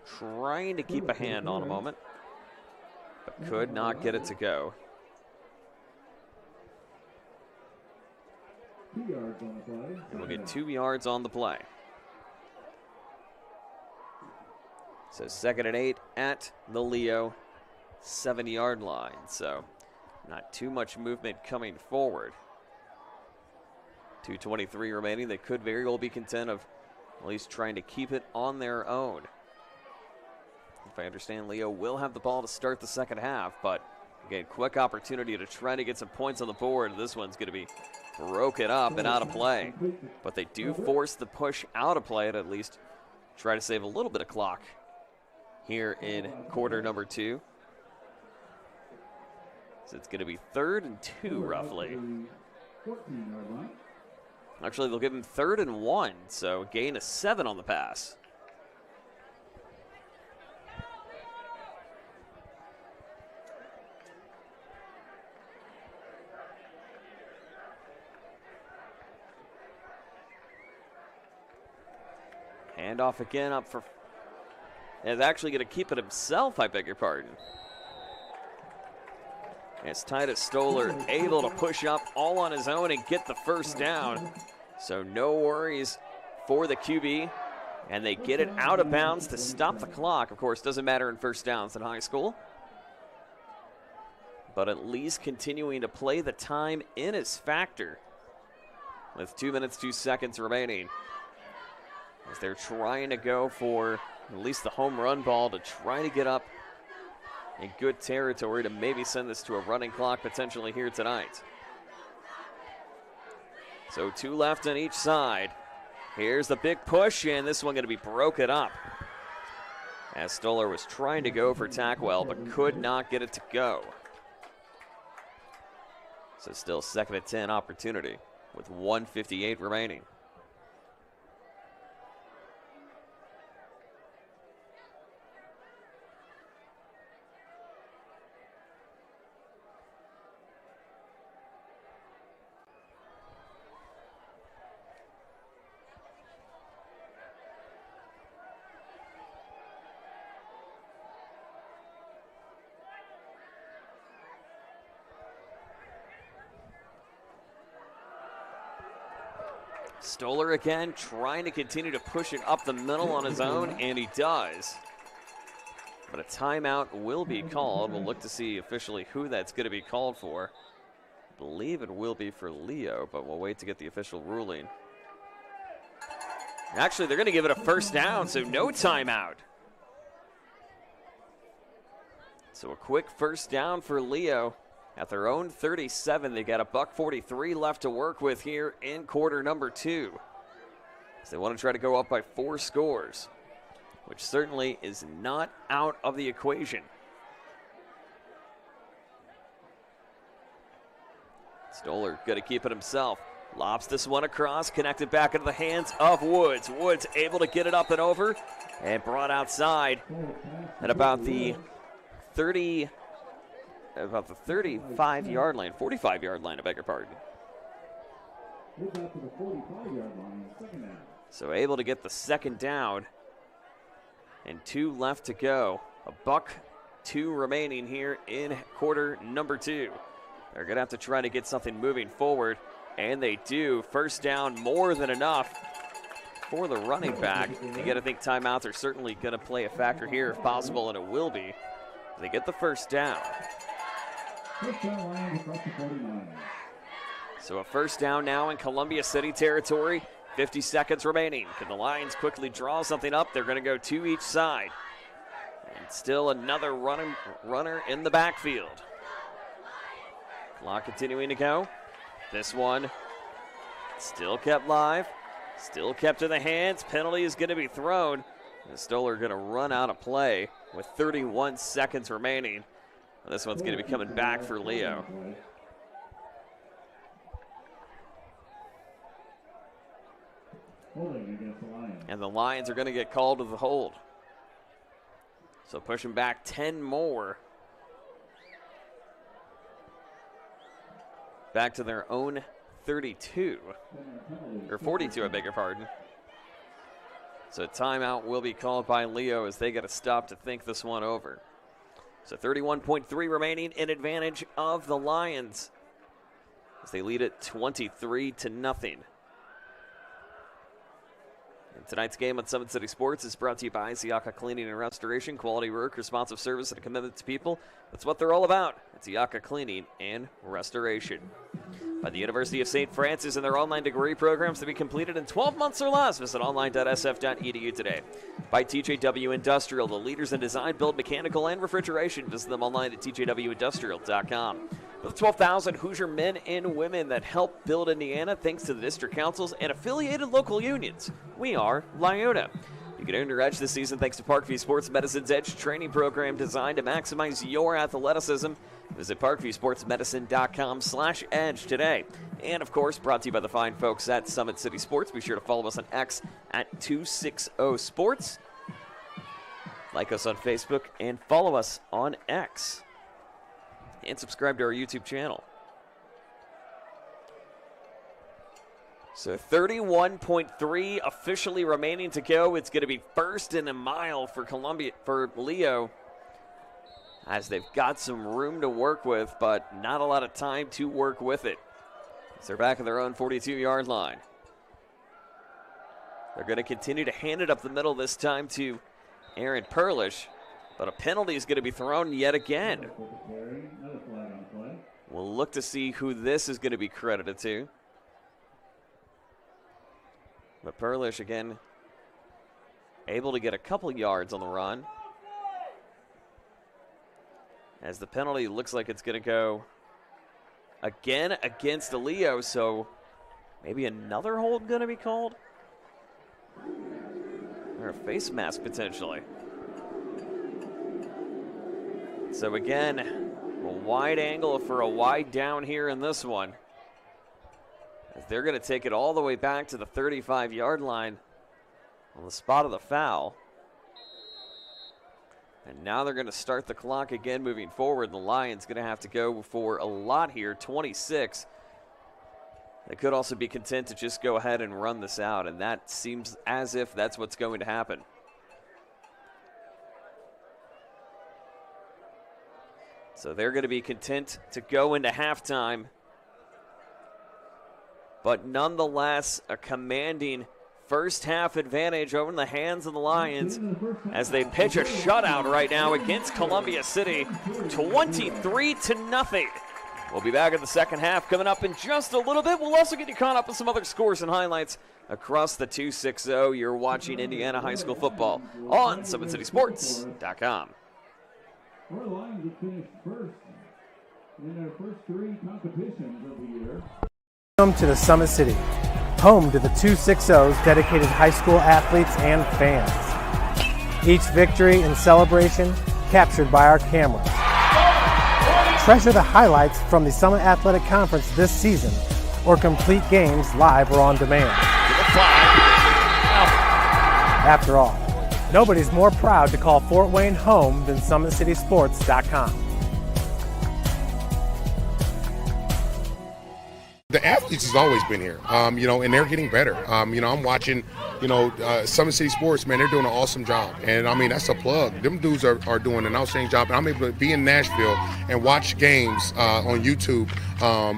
trying to keep a hand on a moment, but could not get it to go. 2 yards on the play. And we'll get 2 yards on the play. So 2nd and 8 at the Leo 7-yard line. So Not too much movement coming forward. 2:23 remaining. They could very well be content of at least trying to keep it on their own. If I understand, Leo will have the ball to start the second half, but again, quick opportunity to try to get some points on the board. This one's going to be broken up and out of play. But they do force the push out of play to at least try to save a little bit of clock here in quarter number 2. So it's going to be 3rd and 2 roughly. Actually, they'll give him 3rd and 1, so a gain of 7 on the pass. Handoff again up for... Is actually going to keep it himself, I beg your pardon. As Titus Stoller able to push up all on his own and get the first down. So no worries for the QB. And they get it out of bounds to stop the clock. Of course, doesn't matter in first downs in high school. But at least continuing to play the time in his factor. With 2 minutes, 2 seconds remaining. As they're trying to go for at least the home run ball to try to get up in good territory to maybe send this to a running clock potentially here tonight. So 2 left on each side. Here's the big push, and this one going to be broken up. As Stoller was trying to go for Tackwell, but could not get it to go. So still 2nd and 10 opportunity with 1:58 remaining. Stoller again trying to continue to push it up the middle on his own, and he does. But a timeout will be called. We'll look to see officially who that's going to be called for. I believe it will be for Leo, but we'll wait to get the official ruling. Actually, they're going to give it a first down, so no timeout. So a quick first down for Leo. At their own 37, they got a $1:43 left to work with here in quarter number 2. So they want to try to go up by 4 scores, which certainly is not out of the equation. Stoller going to keep it himself. Lobs this one across, connected back into the hands of Woods. Woods able to get it up and over and brought outside at about the 35-yard line, 45-yard line, I beg your pardon. So able to get the second down, and 2 left to go. A $1:02 remaining here in quarter number 2. They're going to have to try to get something moving forward, and they do. First down, more than enough for the running back. You got to think timeouts are certainly going to play a factor here if possible, and it will be. They get the first down. So a first down now in Columbia City territory. 50 seconds remaining. Can the Lions quickly draw something up? They're going to go 2 each side. And still another runner in the backfield. Clock continuing to go. This one still kept live. Still kept in the hands. Penalty is going to be thrown. And Stoller going to run out of play with 31 seconds remaining. This one's going to be coming back for Leo. And the Lions are going to get called to the hold. So pushing back 10 more. Back to their own 32. Or 42, I beg your pardon. So timeout will be called by Leo as they got to stop to think this one over. So 31.3 remaining in advantage of the Lions as they lead it 23-0. And tonight's game on Summit City Sports is brought to you by Siaka Cleaning and Restoration. Quality work, responsive service, and a commitment to people. That's what they're all about. It's Siaka Cleaning and Restoration. By the University of St. Francis and their online degree programs to be completed in 12 months or less. Visit online.sf.edu today. By TJW Industrial, the leaders in design, build, mechanical, and refrigeration. Visit them online at tjwindustrial.com. With 12,000 Hoosier men and women that help build Indiana thanks to the district councils and affiliated local unions, we are Lyota. You can earn your edge this season thanks to Parkview Sports Medicine's Edge training program designed to maximize your athleticism. Visit parkviewsportsmedicine.com/edge today. And, of course, brought to you by the fine folks at Summit City Sports. Be sure to follow us on X at 260sports. Like us on Facebook and follow us on X. And subscribe to our YouTube channel. So 31.3 officially remaining to go. It's going to be first and a mile for Leo, as they've got some room to work with, but not a lot of time to work with it. So they're back at their own 42-yard line. They're going to continue to hand it up the middle this time to Aaron Perlish, but a penalty is going to be thrown yet again. We'll look to see who this is going to be credited to. But Perlish, again, able to get a couple yards on the run. As the penalty looks like it's going to go again against Leo, so maybe another hold going to be called? Or a face mask, potentially. So again, a wide angle for a wide down here in this one. As they're going to take it all the way back to the 35-yard line on the spot of the foul. And now they're going to start the clock again moving forward. The Lions going to have to go for a lot here, 26. They could also be content to just go ahead and run this out, and that seems as if that's what's going to happen. So they're going to be content to go into halftime. But nonetheless, a commanding first half advantage over in the hands of the Lions as they pitch a shutout right now against Columbia City, 23-0. We'll be back in the second half coming up in just a little bit. We'll also get you caught up with some other scores and highlights across the 260. You're watching Indiana high school football on SummitCitySports.com. Our Lions have finished first in their first three competitions of the year. Welcome to the Summit City, home to the 260's dedicated high school athletes and fans. Each victory and celebration captured by our cameras. Treasure the highlights from the Summit Athletic Conference this season, or complete games live or on demand. After all, nobody's more proud to call Fort Wayne home than SummitCitySports.com. The athletes has always been here, and they're getting better. I'm watching, Summit City Sports, man, they're doing an awesome job. And, that's a plug. Them dudes are doing an outstanding job. And I'm able to be in Nashville and watch games on YouTube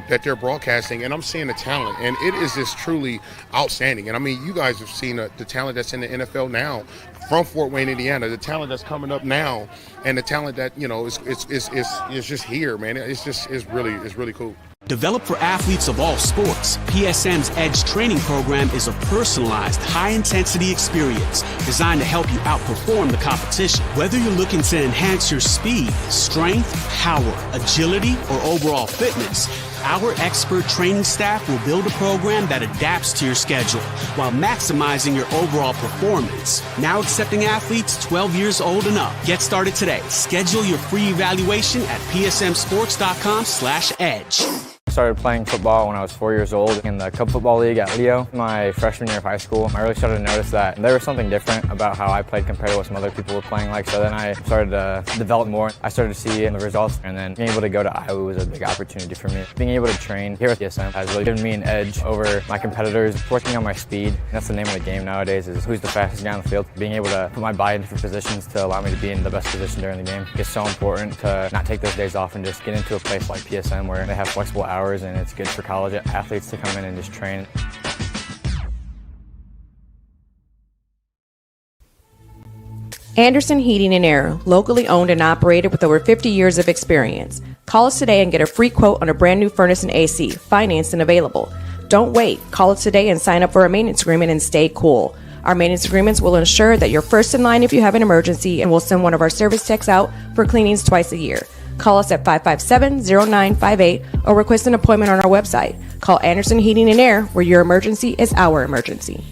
that they're broadcasting, and I'm seeing the talent. And it is just truly outstanding. And, you guys have seen the talent that's in the NFL now from Fort Wayne, Indiana, the talent that's coming up now, and the talent that, is just here, man. It's really cool. Developed for athletes of all sports, PSM's Edge training program is a personalized, high-intensity experience designed to help you outperform the competition. Whether you're looking to enhance your speed, strength, power, agility, or overall fitness, our expert training staff will build a program that adapts to your schedule while maximizing your overall performance. Now accepting athletes 12 years old and up. Get started today. Schedule your free evaluation at psmsports.com/edge. I started playing football when I was 4 years old in the Cup Football League at Leo. My freshman year of high school, I really started to notice that there was something different about how I played compared to what some other people were playing like. So then I started to develop more. I started to see the results, and then being able to go to Iowa was a big opportunity for me. Being able to train here at PSM has really given me an edge over my competitors. Working on my speed, that's the name of the game nowadays, is who's the fastest guy on the field. Being able to put my body in different positions to allow me to be in the best position during the game. It's so important to not take those days off and just get into a place like PSM where they have flexible hours, and it's good for college athletes to come in and just train. Anderson Heating and Air, locally owned and operated with over 50 years of experience. Call us today and get a free quote on a brand new furnace and AC, financed and available. Don't wait. Call us today and sign up for a maintenance agreement and stay cool. Our maintenance agreements will ensure that you're first in line if you have an emergency, and we'll send one of our service techs out for cleanings twice a year. Call us at 557-0958 or request an appointment on our website. Call Anderson Heating and Air, where your emergency is our emergency.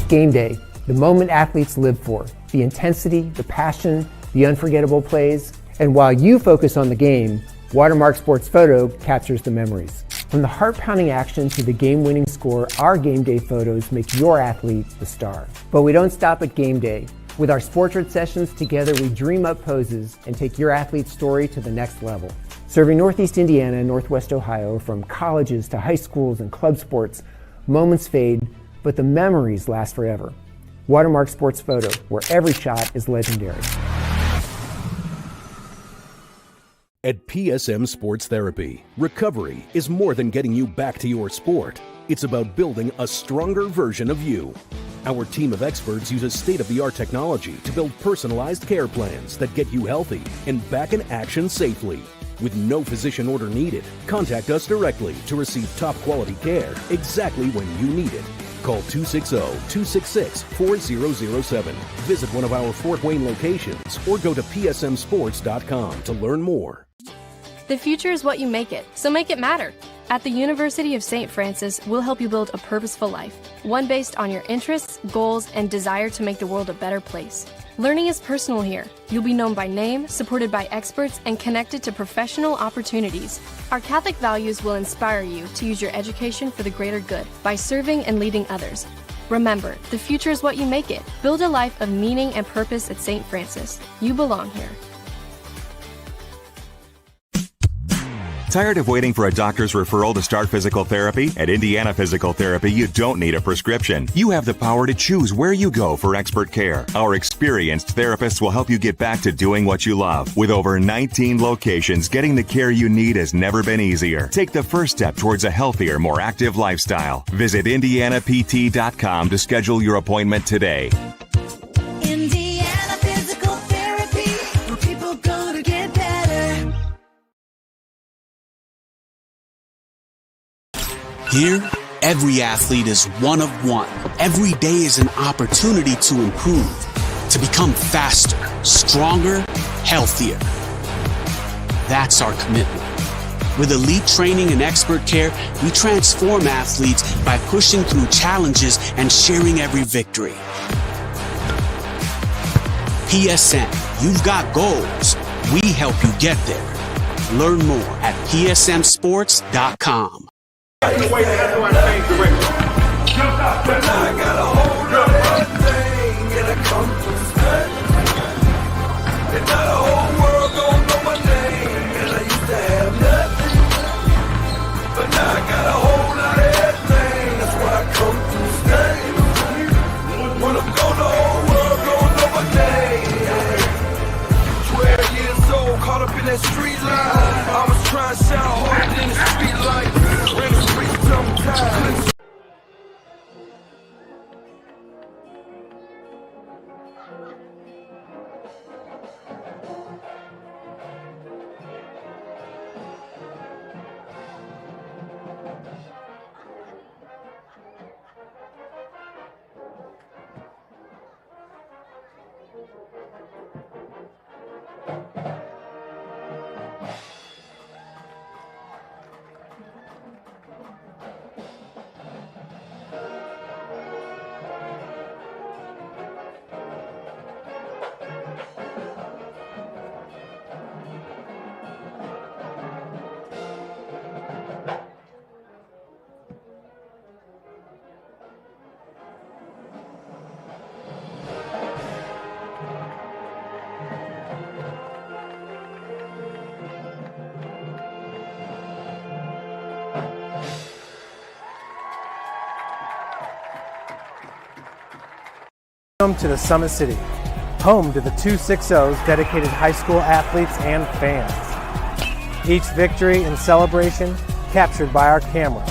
Game day, the moment athletes live for, the intensity, the passion, the unforgettable plays, and while you focus on the game, Watermark Sports Photo captures the memories. From the heart-pounding action to the game-winning score, our game day photos make your athlete the star. But we don't stop at game day. With our Sportrait sessions together, we dream up poses and take your athlete's story to the next level. Serving Northeast Indiana and Northwest Ohio, from colleges to high schools and club sports, moments fade, but the memories last forever. Watermark Sports Photo, where every shot is legendary. At PSM Sports Therapy, recovery is more than getting you back to your sport. It's about building a stronger version of you. Our team of experts uses state-of-the-art technology to build personalized care plans that get you healthy and back in action safely. With no physician order needed, contact us directly to receive top-quality care exactly when you need it. Call 260-266-4007. Visit one of our Fort Wayne locations or go to psmsports.com to learn more. The future is what you make it, so make it matter. At the University of St. Francis, we'll help you build a purposeful life, one based on your interests, goals, and desire to make the world a better place. Learning is personal here. You'll be known by name, supported by experts, and connected to professional opportunities. Our Catholic values will inspire you to use your education for the greater good by serving and leading others. Remember, the future is what you make it. Build a life of meaning and purpose at St. Francis. You belong here. Tired of waiting for a doctor's referral to start physical therapy? At Indiana Physical Therapy, you don't need a prescription. You have the power to choose where you go for expert care. Our experienced therapists will help you get back to doing what you love. With over 19 locations, getting the care you need has never been easier. Take the first step towards a healthier, more active lifestyle. Visit IndianaPT.com to schedule your appointment today. Indiana Physical Therapy, where people go to get better. Here, every athlete is one of one. Every day is an opportunity to improve, to become faster, stronger, healthier. That's our commitment. With elite training and expert care, we transform athletes by pushing through challenges and sharing every victory. PSN, you've got goals. We help you get there. Learn more at psmsports.com. But now I got a whole lot of everything and I come from nothing. And now the whole world gon' know my name, and I used to have nothing. But now I got a whole lot of everything, that's why I come from nothing. When I'm gone, the whole world gon' know my name. 12 years old, caught up in that street life. I was trying to shout harder than the street light. Ring the street sometimes. Welcome to the Summit City, home to the 260's dedicated high school athletes and fans. Each victory and celebration captured by our cameras.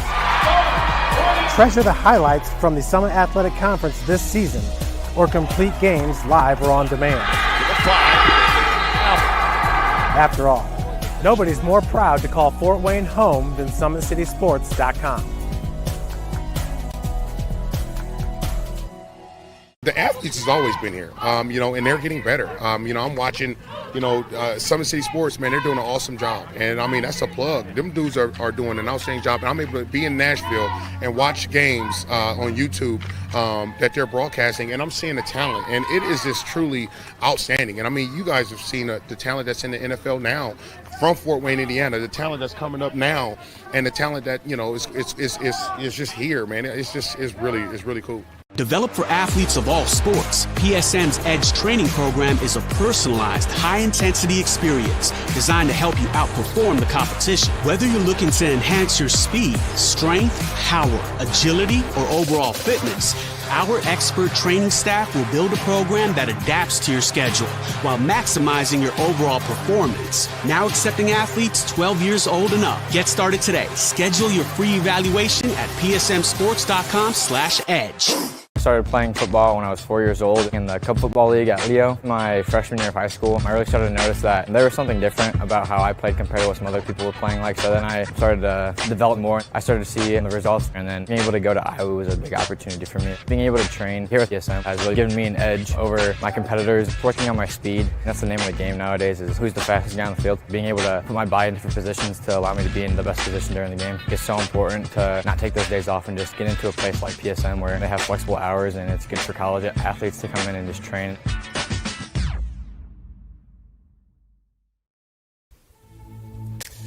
Treasure the highlights from the Summit Athletic Conference this season, or complete games live or on demand. After all, nobody's more proud to call Fort Wayne home than SummitCitySports.com. The athletes has always been here, and they're getting better. I'm watching, Summit City Sports, man, they're doing an awesome job. And, that's a plug. Them dudes are doing an outstanding job. And I'm able to be in Nashville and watch games on YouTube that they're broadcasting, and I'm seeing the talent. And it is just truly outstanding. And, you guys have seen the talent that's in the NFL now from Fort Wayne, Indiana, the talent that's coming up now, and the talent that, is just here, man. It's really cool. Developed for athletes of all sports, PSM's Edge training program is a personalized, high-intensity experience designed to help you outperform the competition. Whether you're looking to enhance your speed, strength, power, agility, or overall fitness, our expert training staff will build a program that adapts to your schedule while maximizing your overall performance. Now accepting athletes 12 years old and up. Get started today. Schedule your free evaluation at psmsports.com/edge. I started playing football when I was 4 years old in the Cup Football League at Leo. My freshman year of high school, I really started to notice that there was something different about how I played compared to what some other people were playing like. So then I started to develop more. I started to see the results, and then being able to go to Iowa was a big opportunity for me. Being able to train here at PSM has really given me an edge over my competitors. Working on my speed, that's the name of the game nowadays, is who's the fastest guy on the field. Being able to put my body in different positions to allow me to be in the best position during the game. It's so important to not take those days off and just get into a place like PSM where they have flexible hours, and it's good for college athletes to come in and just train.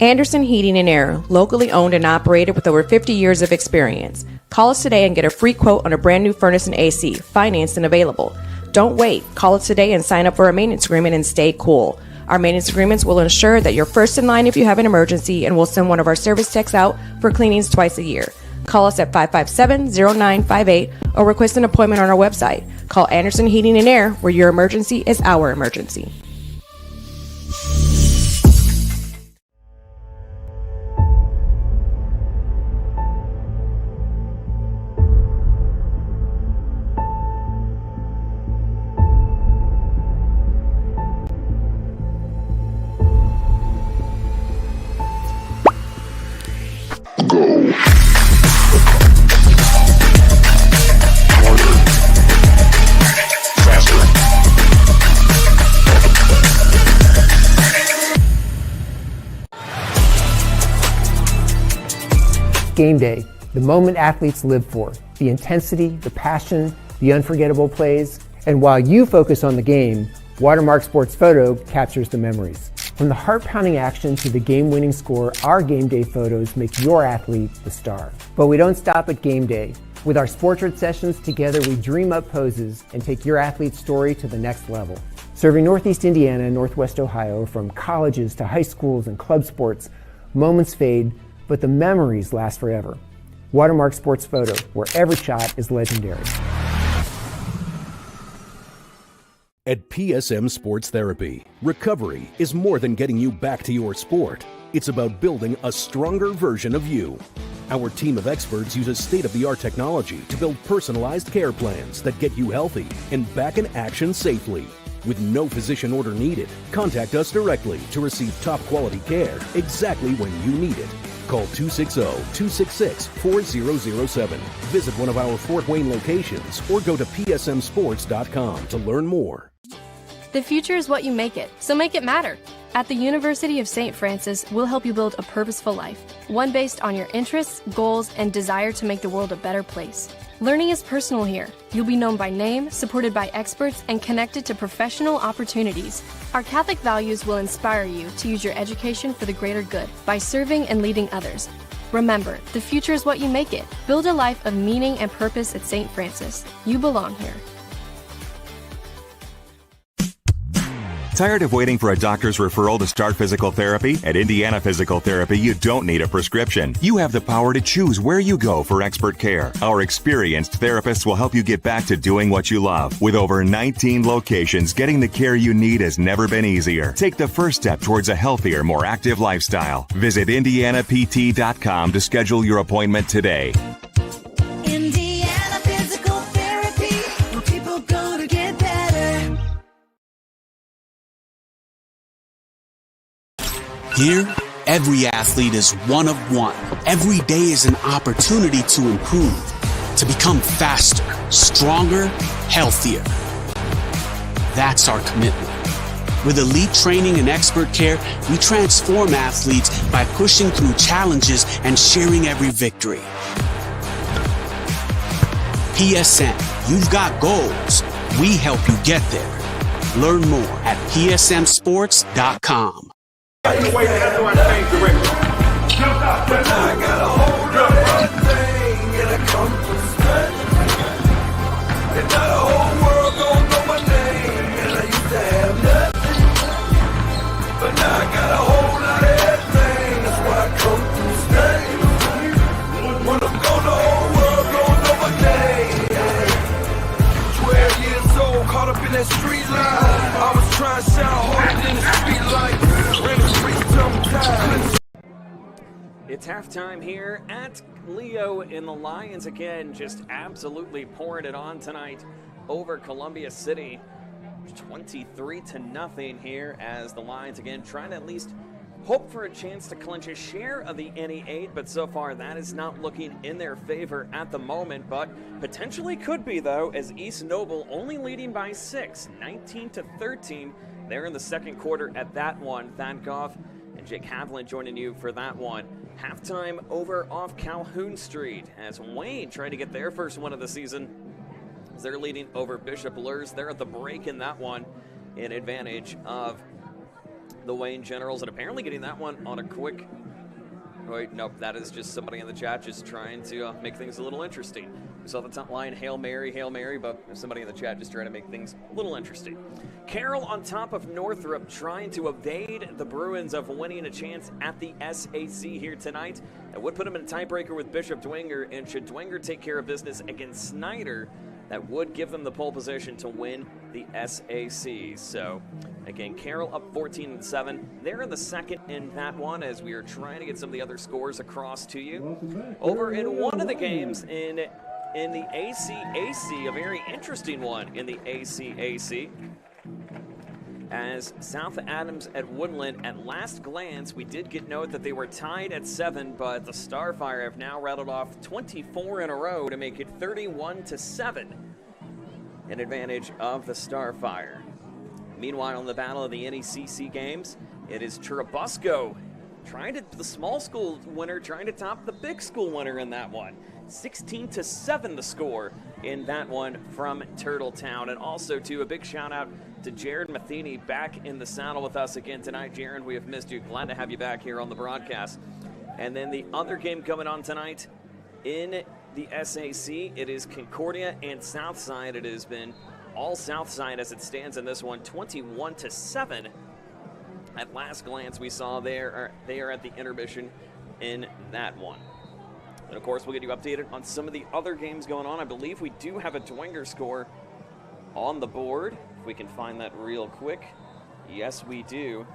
Anderson Heating and Air, locally owned and operated with over 50 years of experience. Call us today and get a free quote on a brand new furnace and AC, financed and available. Don't wait. Call us today and sign up for a maintenance agreement and stay cool. Our maintenance agreements will ensure that you're first in line if you have an emergency, and we'll send one of our service techs out for cleanings twice a year. Call us at 557-0958 or request an appointment on our website. Call Anderson Heating and Air, where your emergency is our emergency. Game day, the moment athletes live for, the intensity, the passion, the unforgettable plays. And while you focus on the game, Watermark Sports Photo captures the memories. From the heart-pounding action to the game-winning score, our game day photos make your athlete the star. But we don't stop at game day. With our Sportrait sessions together, we dream up poses and take your athlete's story to the next level. Serving Northeast Indiana and Northwest Ohio, from colleges to high schools and club sports, moments fade, but the memories last forever. Watermark Sports Photo, where every shot is legendary. At PSM Sports Therapy, recovery is more than getting you back to your sport. It's about building a stronger version of you. Our team of experts uses state-of-the-art technology to build personalized care plans that get you healthy and back in action safely. With no physician order needed, contact us directly to receive top-quality care exactly when you need it. Call 260-266-4007. Visit one of our Fort Wayne locations or go to psmsports.com to learn more. The future is what you make it, so make it matter. At the University of St. Francis, we'll help you build a purposeful life, one based on your interests, goals, and desire to make the world a better place. Learning is personal here. You'll be known by name, supported by experts, and connected to professional opportunities. Our Catholic values will inspire you to use your education for the greater good by serving and leading others. Remember, the future is what you make it. Build a life of meaning and purpose at St. Francis. You belong here. Tired of waiting for a doctor's referral to start physical therapy? At Indiana Physical Therapy, you don't need a prescription. You have the power to choose where you go for expert care. Our experienced therapists will help you get back to doing what you love. With over 19 locations, getting the care you need has never been easier. Take the first step towards a healthier, more active lifestyle. Visit IndianaPT.com to schedule your appointment today. Indiana Physical Therapy, where people go to get better. Here, every athlete is one of one. Every day is an opportunity to improve, to become faster, stronger, healthier. That's our commitment. With elite training and expert care, we transform athletes by pushing through challenges and sharing every victory. PSN, you've got goals. We help you get there. Learn more at psmsports.com. I got a hold of everything and I come from nothing. And now the whole world gon' know my name. And I used to have nothing, but now I got a whole lot of everything. That's why I come from nothing. When I'm gone, the whole world gon' know my name. 12 years old, caught up in that street life. I was trying to shout harder than the street light. Ran the streets till I'm tired. It's halftime here at Leo, in the Lions again just absolutely pouring it on tonight over Columbia City. 23-0 here as the Lions again trying to at least hope for a chance to clinch a share of the NE8, but so far that is not looking in their favor at the moment, but potentially could be though, as East Noble only leading by 6, 19-13. They're in the second quarter at that one. Thad Goff and Jake Havlin joining you for that one. Halftime over off Calhoun Street as Wayne trying to get their first win of the season. They're leading over Bishop Lurs. They're at the break in that one in advantage of the Wayne Generals, and apparently getting that one on a quick... Wait, nope, that is just somebody in the chat just trying to make things a little interesting. We saw the top line, Hail Mary, but there's somebody in the chat just trying to make things a little interesting. Carroll on top of Northrop trying to evade the Bruins of winning a chance at the SAC here tonight. That would put them in a tiebreaker with Bishop Dwenger, and should Dwenger take care of business against Snyder, that would give them the pole position to win the SAC. So, again, Carroll up 14-7. They're in the second in that one as we are trying to get some of the other scores across to you. Over in one of the games in the ACAC, a very interesting one in the ACAC, as South Adams at Woodland, at last glance, we did get note that they were tied at 7, but the Starfire have now rattled off 24 in a row to make it 31-7 in advantage of the Starfire. Meanwhile, in the battle of the NECC games, it is Churubusco the small school winner trying to top the big school winner in that one. 16-7 the score in that one from Turtletown. And also, too, a big shout out to Jared Matheny back in the saddle with us again tonight. Jared, we have missed you. Glad to have you back here on the broadcast. And then the other game coming on tonight in the SAC, it is Concordia and Southside. It has been all Southside as it stands in this one, 21-7. At last glance, we saw they are at the intermission in that one. And, of course, we'll get you updated on some of the other games going on. I believe we do have a Dwenger score on the board. If we can find that real quick. Yes, we do.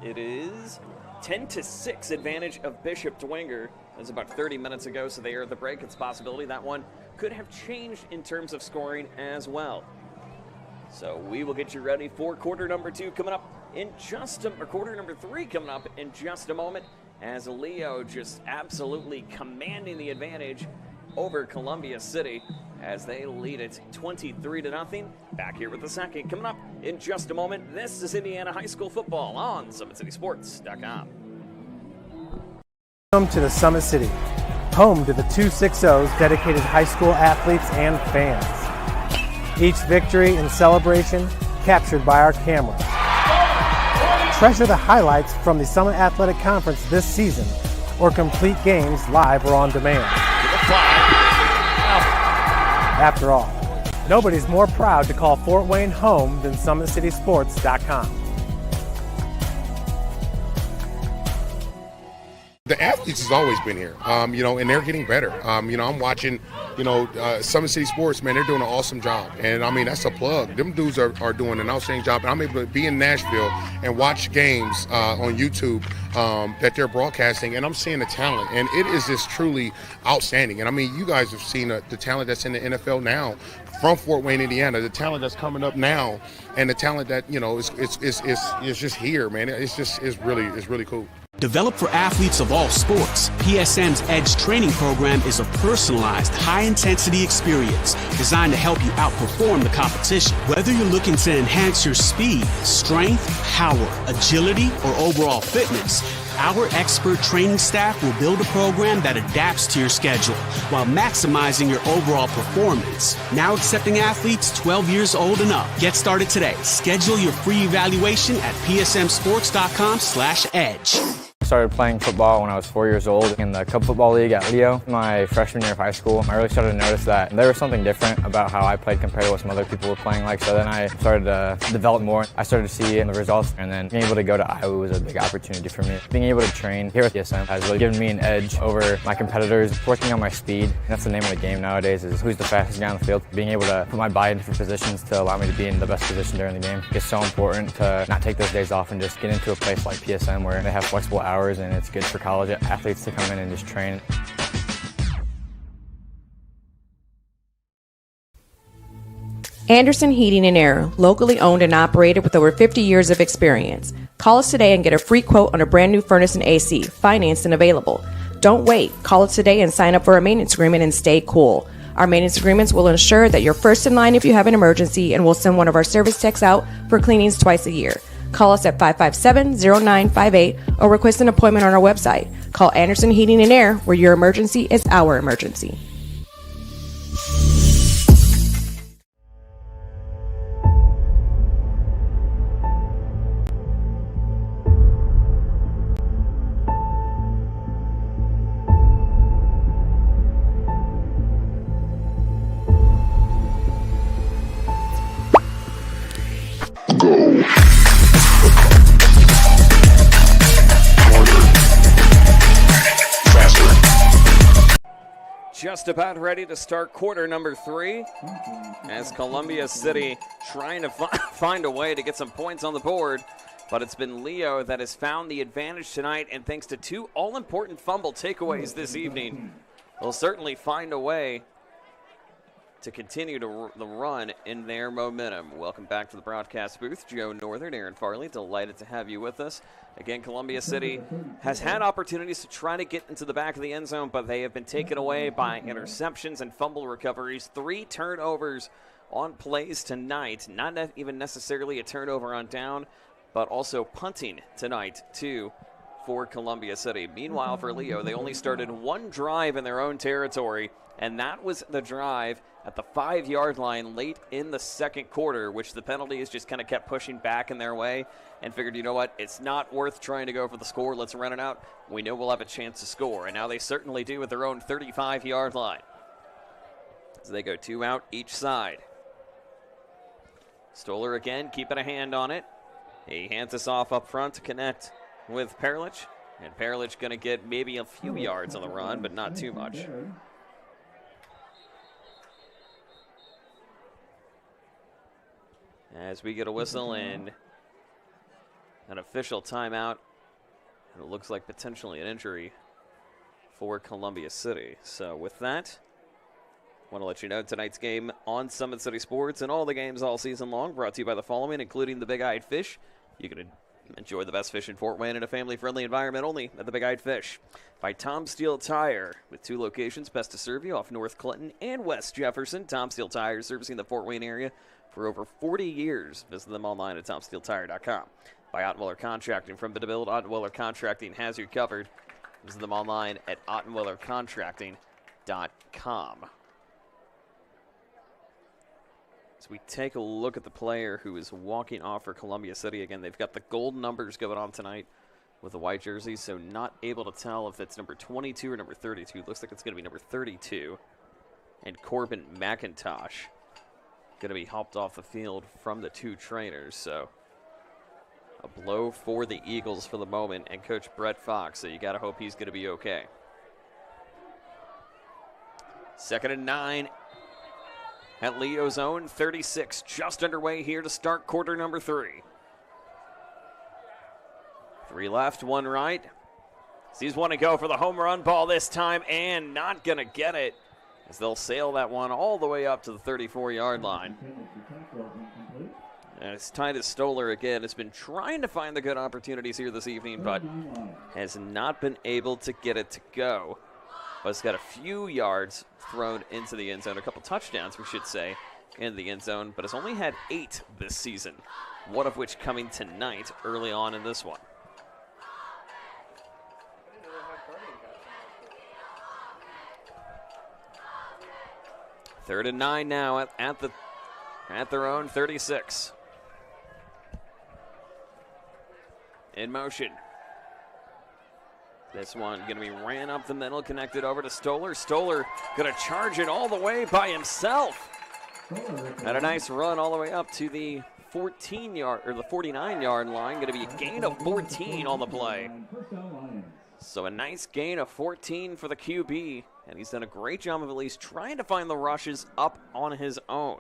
It is 10-6 advantage of Bishop Dwenger. That was about 30 minutes ago, so they are at the break. It's a possibility that one could have changed in terms of scoring as well. So we will get you ready for quarter number 2 coming up in quarter number 3 coming up in just a moment, as Leo just absolutely commanding the advantage over Columbia City as they lead it 23-0. Back here with the second coming up in just a moment. This is Indiana High School football on SummitCitySports.com. Welcome to the Summit City, home to the 260's dedicated high school athletes and fans. Each victory and celebration captured by our camera. Treasure the highlights from the Summit Athletic Conference this season, or complete games live or on demand. After all, nobody's more proud to call Fort Wayne home than SummitCitySports.com. The athletes has always been here, and they're getting better. I'm watching, Summit City Sports, man, they're doing an awesome job. And, that's a plug. Them dudes are doing an outstanding job. And I'm able to be in Nashville and watch games on YouTube that they're broadcasting, and I'm seeing the talent. And it is just truly outstanding. And, you guys have seen the talent that's in the NFL now from Fort Wayne, Indiana, the talent that's coming up now, and the talent that, is just here, man. It's really cool. Developed for athletes of all sports, PSM's Edge training program is a personalized, high-intensity experience designed to help you outperform the competition. Whether you're looking to enhance your speed, strength, power, agility, or overall fitness, our expert training staff will build a program that adapts to your schedule while maximizing your overall performance. Now accepting athletes 12 years old and up. Get started today. Schedule your free evaluation at psmsports.com/edge. I started playing football when I was 4 years old in the Cup Football League at Leo. My freshman year of high school, I really started to notice that there was something different about how I played compared to what some other people were playing like. So then I started to develop more. I started to see the results, and then being able to go to Iowa was a big opportunity for me. Being able to train here at PSM has really given me an edge over my competitors. Working on my speed, and that's the name of the game nowadays, is who's the fastest guy on the field. Being able to put my body in different positions to allow me to be in the best position during the game is so important to not take those days off and just get into a place like PSM where they have flexible hours, and it's good for college athletes to come in and just train. Anderson Heating and Air, locally owned and operated with over 50 years of experience. Call us today and get a free quote on a brand new furnace and AC, financed and available. Don't wait. Call us today and sign up for a maintenance agreement and stay cool. Our maintenance agreements will ensure that you're first in line if you have an emergency, and we'll send one of our service techs out for cleanings twice a year. Call us at 557-0958 or request an appointment on our website. Call Anderson Heating and Air, where your emergency is our emergency. Just about ready to start quarter number 3 as Columbia City trying to find a way to get some points on the board, but it's been Leo that has found the advantage tonight, and thanks to 2 all-important fumble takeaways this evening, they'll certainly find a way to continue to the run in their momentum. Welcome back to the broadcast booth. Joe Northern, Aaron Farley, delighted to have you with us. Again, Columbia City has had opportunities to try to get into the back of the end zone, but they have been taken away by interceptions and fumble recoveries. 3 turnovers on plays tonight. Not even necessarily a turnover on down, but also punting tonight, too, for Columbia City. Meanwhile, for Leo, they only started 1 drive in their own territory, and that was the drive at the 5-yard line late in the second quarter, which the penalties just kind of kept pushing back in their way, and figured, you know what, it's not worth trying to go for the score. Let's run it out. We know we'll have a chance to score, and now they certainly do at their own 35-yard line. So they go 2 out each side. Stoller again, keeping a hand on it. He hands us off up front to connect with Perlich, and Perlich going to get maybe a few yards on the run, but not too much. As we get a whistle and an official timeout, and it looks like potentially an injury for Columbia City. So with that, I want to let you know tonight's game on Summit City Sports and all the games all season long brought to you by the following, including the Big Eyed Fish. You can enjoy the best fish in Fort Wayne in a family-friendly environment only at the Big Eyed Fish. By Tom Steele Tire, with 2 locations best to serve you off North Clinton and West Jefferson. Tom Steele Tire, servicing the Fort Wayne area for over 40 years. Visit them online at TomSteeleTire.com. By Ottenwiller Contracting, from bid to build, Ottenwiller Contracting has you covered. Visit them online at OttenwillerContracting.com. As we take a look at the player who is walking off for Columbia City, again, they've got the gold numbers going on tonight with the white jersey, so not able to tell if it's number 22 or number 32. Looks like it's going to be number 32. And Corbin McIntosh going to be helped off the field from the 2 trainers. So A blow for the Eagles for the moment and Coach Brett Fox, so you got to hope he's going to be okay. 2nd and 9 at Leo's own 36, just underway here to start quarter number 3. 3 left, 1 right. Sees one to go for the home run ball this time, and not going to get it, as they'll sail that one all the way up to the 34-yard line. And it's Titus Stoller again. Has been trying to find the good opportunities here this evening, but has not been able to get it to go. But it's got a few yards thrown into the end zone, a couple touchdowns, we should say, in the end zone, but has only had 8 this season, one of which coming tonight early on in this one. Third and 9 now at their own 36. In motion. This one going to be ran up the middle, connected over to Stoller. Stoller going to charge it all the way by himself. Had a nice run all the way up to the 14-yard or the 49-yard line. Going to be a gain of 14 on the play. So a nice gain of 14 for the QB, and he's done a great job of at least trying to find the rushes up on his own.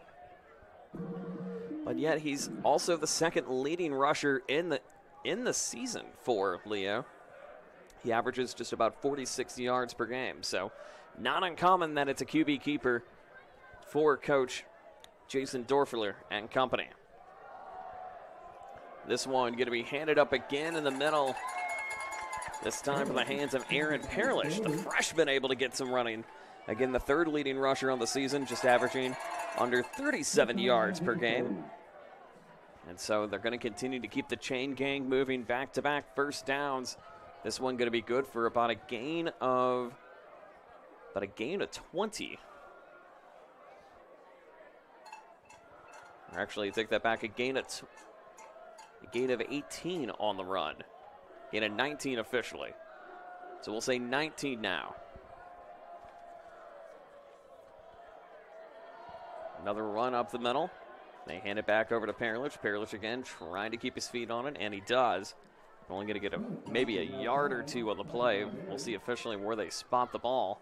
But yet he's also the second leading rusher in the season for Leo. He averages just about 46 yards per game, so not uncommon that it's a QB keeper for Coach Jason Dorfler and company. This one going to be handed up again in the middle. This time from the hands of Aaron Perlish, the freshman, able to get some running. Again, the third leading rusher on the season, just averaging under 37 yards per game. And so they're going to continue to keep the chain gang moving, back-to-back first downs. This one going to be good for about a gain of 20. Or actually, take that back, a gain of 18 on the run. Gain of 19 officially. So we'll say 19 now. Another run up the middle. They hand it back over to Perlich. Perlich again trying to keep his feet on it, and he does. Only going to get maybe a yard or two on the play. We'll see officially where they spot the ball,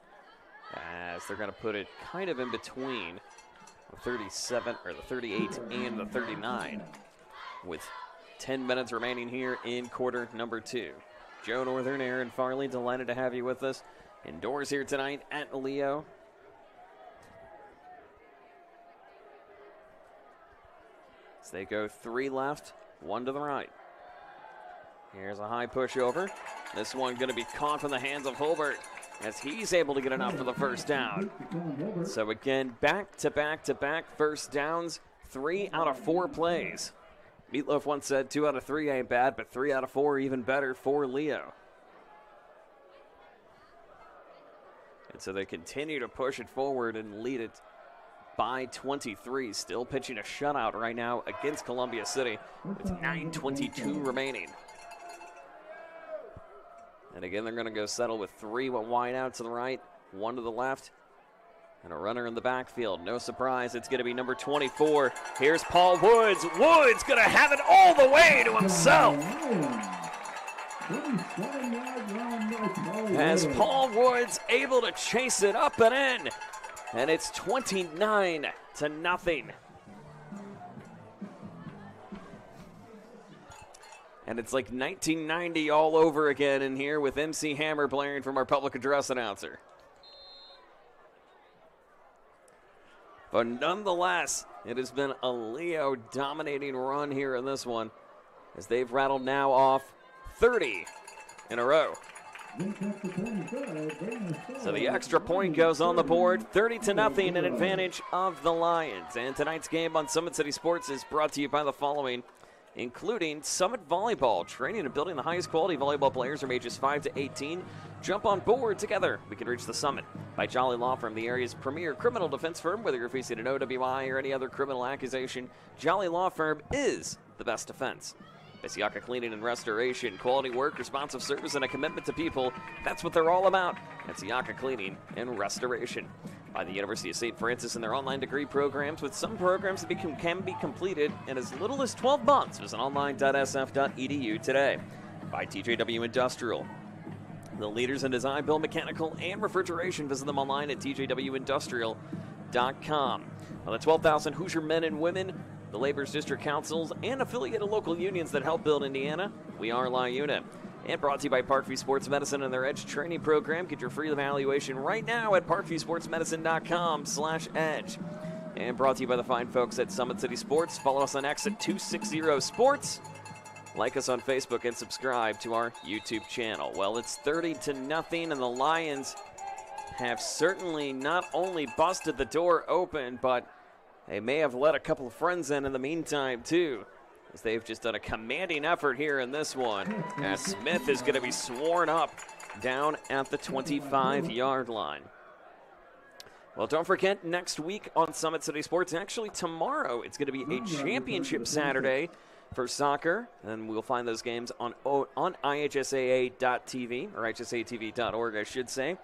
as they're going to put it kind of in between the 37 or the 38 and the 39, with 10 minutes remaining here in quarter number 2. Joe Northern, Aaron Farley, delighted to have you with us indoors here tonight at Leo. As they go 3 left, 1 to the right. Here's a high push over. This one going to be caught from the hands of Hulbert, as he's able to get enough for the first down. So again, back-to-back first downs, 3 out of 4 plays. Meatloaf once said 2 out of 3 ain't bad, but 3 out of 4 even better for Leo. And so they continue to push it forward and lead it by 23. Still pitching a shutout right now against Columbia City with 9:22 remaining. And again, they're going to go settle with 3 wide out to the right, 1 to the left, and a runner in the backfield. No surprise, it's going to be number 24. Here's Paul Woods. Woods going to have it all the way to himself. As Paul Woods able to chase it up and in. And it's 29-0. And it's like 1990 all over again in here with MC Hammer blaring from our public address announcer. But nonetheless, it has been a Leo dominating run here in this one, as they've rattled now off 30 in a row. So the extra point goes on the board, 30-0 in advantage of the Lions. And tonight's game on Summit City Sports is brought to you by the following, including Summit Volleyball, training and building the highest quality volleyball players from ages 5 to 18. Jump on board together. We can reach the summit. By Jolly Law Firm, the area's premier criminal defense firm. Whether you're facing an OWI or any other criminal accusation, Jolly Law Firm is the best defense. By Siaka Cleaning and Restoration, quality work, responsive service, and a commitment to people. That's what they're all about at Siaka Cleaning and Restoration. by the University of St. Francis in their online degree programs, with some programs that can be completed in as little as 12 months. Visit online.sf.edu today. By TJW Industrial, the leaders in design, build, mechanical, and refrigeration. Visit them online at tjwindustrial.com. Well, the 12,000 Hoosier men and women, the labor's district councils, and affiliated local unions that help build Indiana, we are LIUNA. And brought to you by Parkview Sports Medicine and their EDGE training program. Get your free evaluation right now at parkviewsportsmedicine.com/edge. And brought to you by the fine folks at Summit City Sports. Follow us on X at 260 Sports. Like us on Facebook and subscribe to our YouTube channel. Well, it's 30-0, and the Lions have certainly not only busted the door open, but they may have let a couple of friends in the meantime, too, as they've just done a commanding effort here in this one, as Smith is going to be sworn up down at the 25-yard line. Well, don't forget, next week on Summit City Sports, actually tomorrow, it's going to be a championship Saturday for soccer, and we'll find those games on IHSAA.tv, or IHSATV.org, I should say,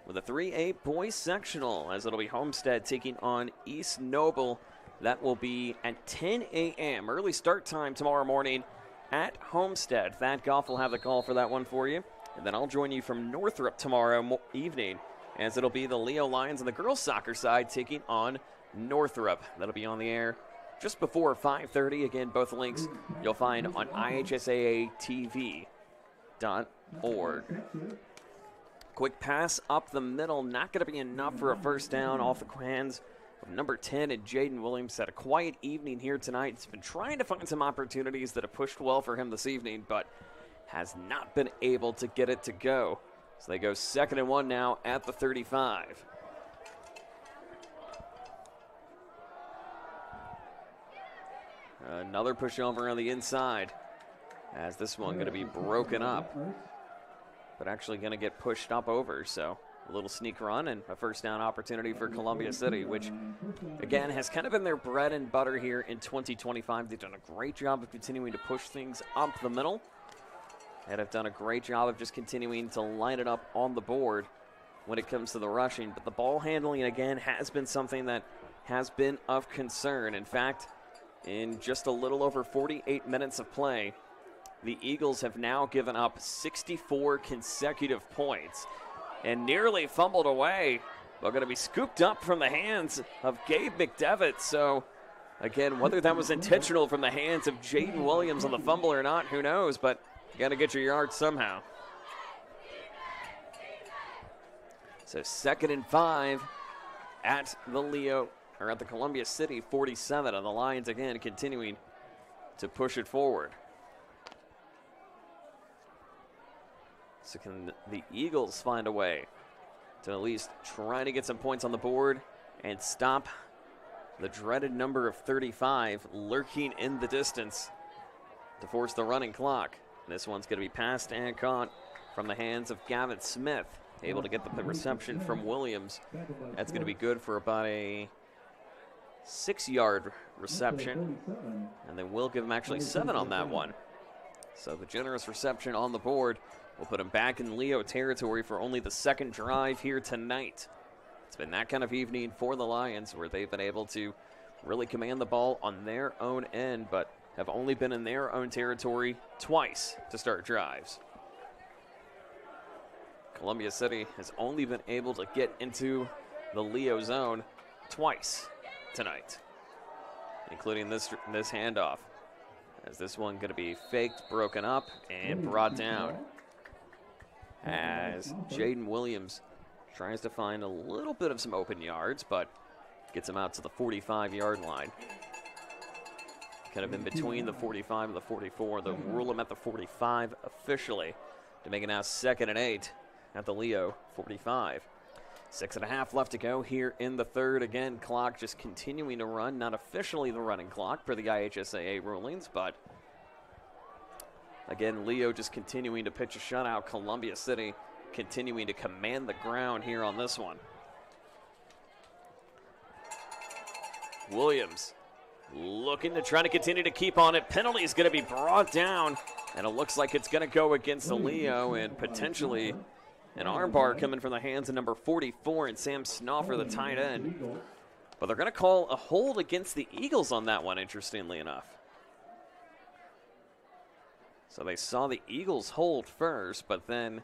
with a 3A boys sectional, as it'll be Homestead taking on East Noble. That will be at 10 a.m. Early start time tomorrow morning at Homestead. Thad Goff will have the call for that one for you. And then I'll join you from Northrop tomorrow evening, as it'll be the Leo Lions on the girls' soccer side taking on Northrop. That'll be on the air just before 5:30. Again, both links you'll find on IHSAATV.org. Quick pass up the middle, not going to be enough for a first down off the hands of number 10, and Jaden Williams had a quiet evening here tonight. He's been trying to find some opportunities that have pushed well for him this evening, but has not been able to get it to go. So they go 2nd and 1 now at the 35. Another pushover on the inside, as this one going to be broken up, but actually going to get pushed up over. So a little sneak run and a first down opportunity for Columbia City, which, again, has kind of been their bread and butter here in 2025. They've done a great job of continuing to push things up the middle, and have done a great job of just continuing to line it up on the board when it comes to the rushing. But the ball handling, again, has been something that has been of concern. In fact, in just a little over 48 minutes of play, the Eagles have now given up 64 consecutive points and nearly fumbled away. They're going to be scooped up from the hands of Gabe McDevitt. So, again, whether that was intentional from the hands of Jaden Williams on the fumble or not, who knows, but you got to get your yards somehow. So 2nd and 5 at the Columbia City 47, and the Lions again continuing to push it forward. So can the Eagles find a way to at least try to get some points on the board and stop the dreaded number of 35 lurking in the distance to force the running clock? This one's going to be passed and caught from the hands of Gavin Smith, able to get the reception from Williams. That's going to be good for about a 6-yard reception, and then we'll give him actually 7 on that one. So the generous reception on the board will put him back in Leo territory for only the 2nd drive here tonight. It's been that kind of evening for the Lions, where they've been able to really command the ball on their own end, but have only been in their own territory twice to start drives. Columbia City has only been able to get into the Leo zone twice tonight, including this handoff, as this one going to be faked, broken up, and brought down, as Jaden Williams tries to find a little bit of some open yards, but gets him out to the 45-yard line. Kind of in between the 45 and the 44. They'll rule him at the 45 officially to make it now 2nd and 8 at the Leo 45. 6.5 left to go here in the 3rd. Again, clock just continuing to run. Not officially the running clock per the IHSAA rulings, but again, Leo just continuing to pitch a shutout. Columbia City continuing to command the ground here on this one. Williams looking to try to continue to keep on it. Penalty is going to be brought down, and it looks like it's going to go against the Leo, and potentially An armbar coming from the hands of number 44 and Sam Snoffer, the tight end. But they're going to call a hold against the Eagles on that one, interestingly enough. So they saw the Eagles hold first, but then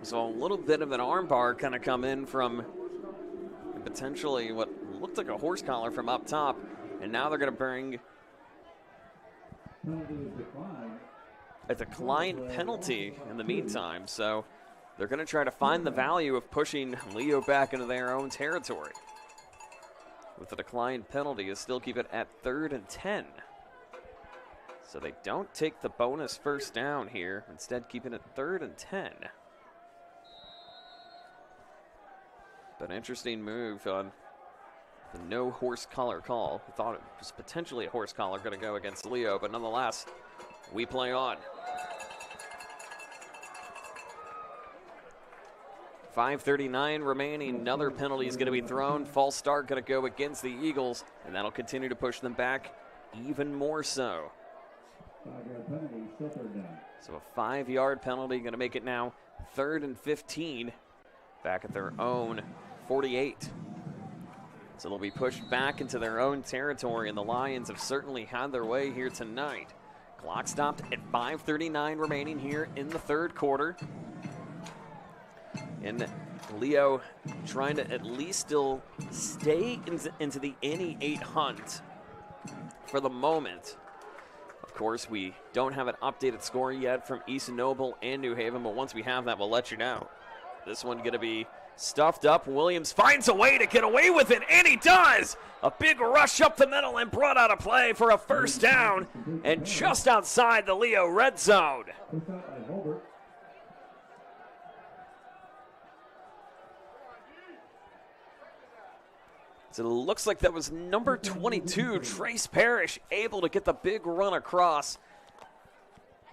saw a little bit of an armbar kind of come in from potentially what looked like a horse collar from up top. And now they're going to bring a declined penalty in the meantime. So they're going to try to find the value of pushing Leo back into their own territory. With the declined penalty, is still keep it at 3rd and 10. So they don't take the bonus first down here, instead keeping it 3rd and 10. But an interesting move on the no horse collar call. I thought it was potentially a horse collar going to go against Leo, but nonetheless, we play on. 5:39 remaining. Another penalty is going to be thrown. False start going to go against the Eagles, and that'll continue to push them back even more so. 5-yard penalty, still 3rd down. So a 5-yard penalty going to make it now 3rd and 15 back at their own 48. So they'll be pushed back into their own territory, and the Lions have certainly had their way here tonight. Clock stopped at 5:39 remaining here in the 3rd quarter. And Leo trying to at least still stay into the NE8 hunt for the moment. Of course, we don't have an updated score yet from East Noble and New Haven, but once we have that, we'll let you know. This one going to be stuffed up. Williams finds a way to get away with it, and he does! A big rush up the middle and brought out a play for a first down, and just outside the Leo red zone. So it looks like that was number 22, Trace Parrish, able to get the big run across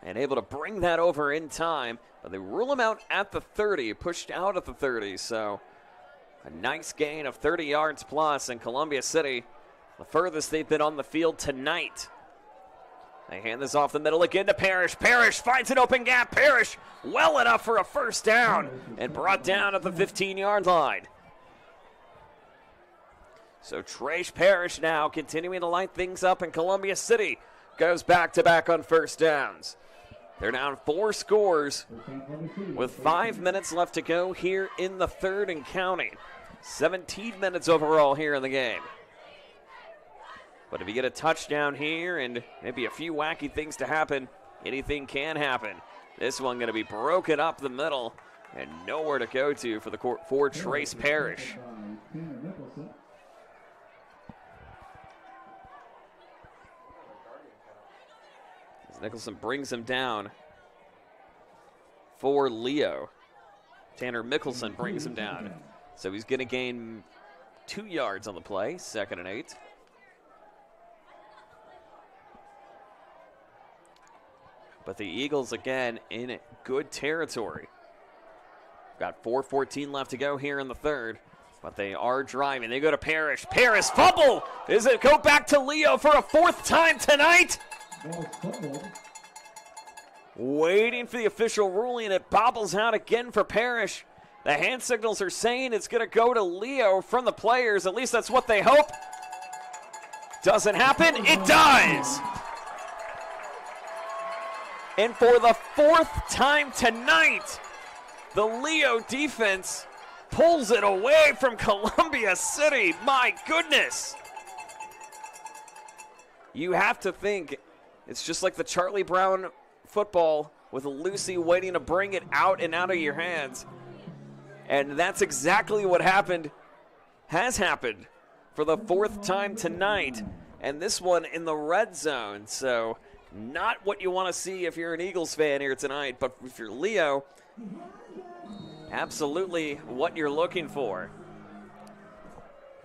and able to bring that over in time. But they rule him out at the 30, pushed out at the 30. So a nice gain of 30 yards plus in Columbia City, the furthest they've been on the field tonight. They hand this off the middle again to Parrish. Parrish finds an open gap. Parrish well enough for a first down and brought down at the 15-yard line. So Trace Parrish now continuing to light things up, in Columbia City goes back-to-back on first downs. They're down 4 scores with 5 minutes left to go here in the 3rd and counting. 17 minutes overall here in the game. But if you get a touchdown here and maybe a few wacky things to happen, anything can happen. This one going to be broken up the middle and nowhere to go to for Trace Parrish. Nicholson brings him down for Leo. Tanner Mickelson brings him down. So he's going to gain 2 yards on the play, 2nd and 8. But the Eagles, again, in good territory. Got 4:14 left to go here in the 3rd. But they are driving. They go to Parrish. Parrish, fumble! Does it go back to Leo for a 4th time tonight? Waiting for the official ruling. It bobbles out again for Parrish. The hand signals are saying it's going to go to Leo from the players. At least that's what they hope. Doesn't happen. It does. And for the 4th time tonight, the Leo defense pulls it away from Columbia City. My goodness. You have to think it's just like the Charlie Brown football with Lucy waiting to bring it out and out of your hands. And that's exactly what has happened for the 4th time tonight. And this one in the red zone. So not what you want to see if you're an Eagles fan here tonight. But if you're Leo, absolutely what you're looking for.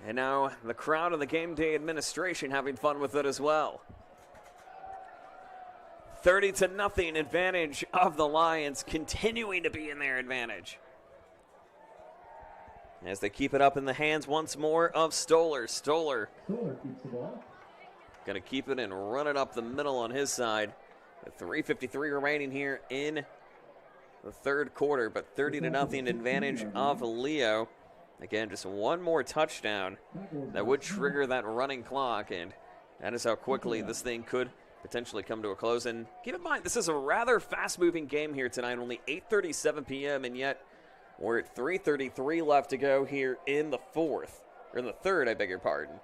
And now the crowd and the game day administration having fun with it as well. 30-0 advantage of the Lions, continuing to be in their advantage. As they keep it up in the hands once more of Stoller. Stoller keeps the ball. Going to keep it and run it up the middle on his side. With 3:53 remaining here in the third quarter, but 30-0 advantage of Leo. Again, just one more touchdown that would trigger that running clock, and that is how quickly this thing could potentially come to a close. And keep in mind, this is a rather fast-moving game here tonight, only 8:37 p.m., and yet we're at 3:33 left to go here in the third, I beg your pardon.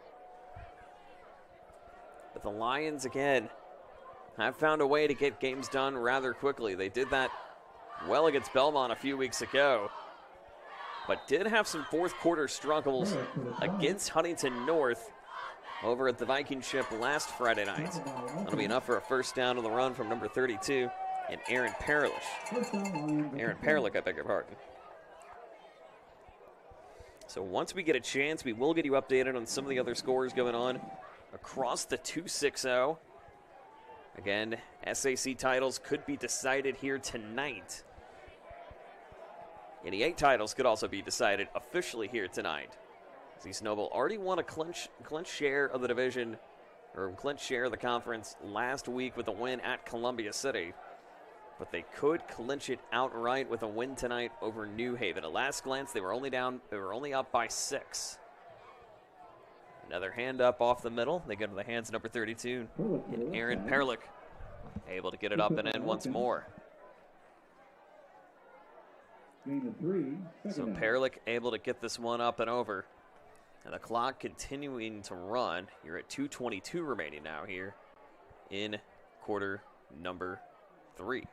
But the Lions, again, have found a way to get games done rather quickly. They did that well against Belmont a few weeks ago, but did have some fourth quarter struggles against Huntington North over at the Viking ship last Friday night. That'll be enough for a first down on the run from number 32 and Aaron Perlich, I beg your pardon. So once we get a chance, we will get you updated on some of the other scores going on across the 2-6-0. Again, SAC titles could be decided here tonight. NE8 titles could also be decided officially here tonight. East Noble already won a clinch share of the division, or clinch share of the conference last week with a win at Columbia City. But they could clinch it outright with a win tonight over New Haven. At last glance, they were only up by 6. Another hand up off the middle. They go to the hands of number 32, and Aaron Perlich able to get it up and in once more. So Perlich able to get this one up and over. And the clock continuing to run. You're at 2:22 remaining now here in quarter number 3.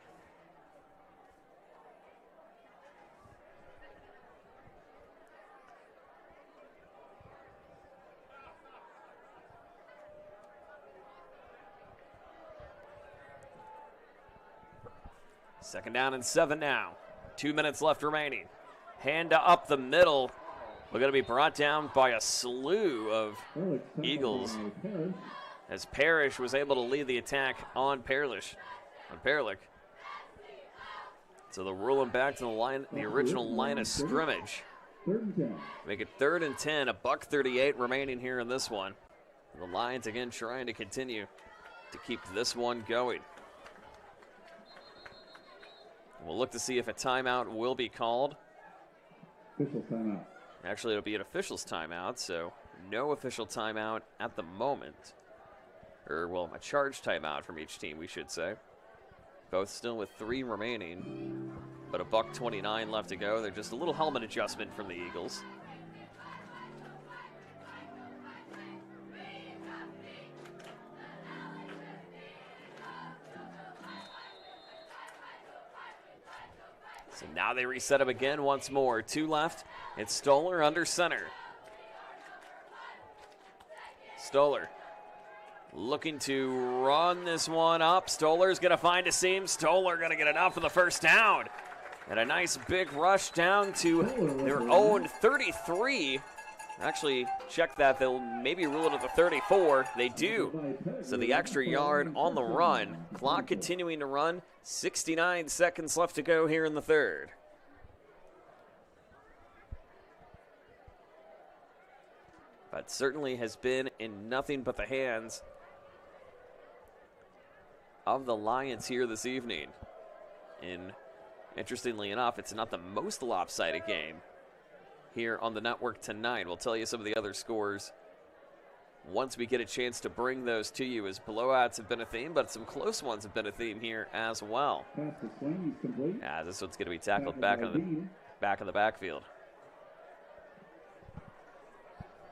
Second down and 7 now. 2 minutes left remaining. Hand up the middle. We're going to be brought down by a slew of Eagles as Parrish was able to lead the attack on Perlich. So they'll roll him back to the original line of scrimmage. Make it 3rd and 10, $1:38 remaining here in this one. And the Lions again trying to continue to keep this one going. We'll look to see if a timeout will be called. Official timeout. Actually, it'll be an official's timeout, so no official timeout at the moment. Or, well, a charged timeout from each team, we should say. Both still with 3 remaining, but $1:29 left to go. They're just a little helmet adjustment from the Eagles. So now they reset him again once more. 2 left. It's Stoller under center. Stoller looking to run this one up. Stoller's going to find a seam. Stoller going to get enough for the first down. And a nice big rush down to their own 33. Actually, check that. They'll maybe rule it at the 34. They do. So the extra yard on the run. Clock continuing to run. 69 seconds left to go here in the third. But certainly has been in nothing but the hands of the Lions here this evening. And interestingly enough, it's not the most lopsided game here on the network tonight. We'll tell you some of the other scores once we get a chance to bring those to you, as blowouts have been a theme, but some close ones have been a theme here as well. This one's going to be tackled back in the backfield.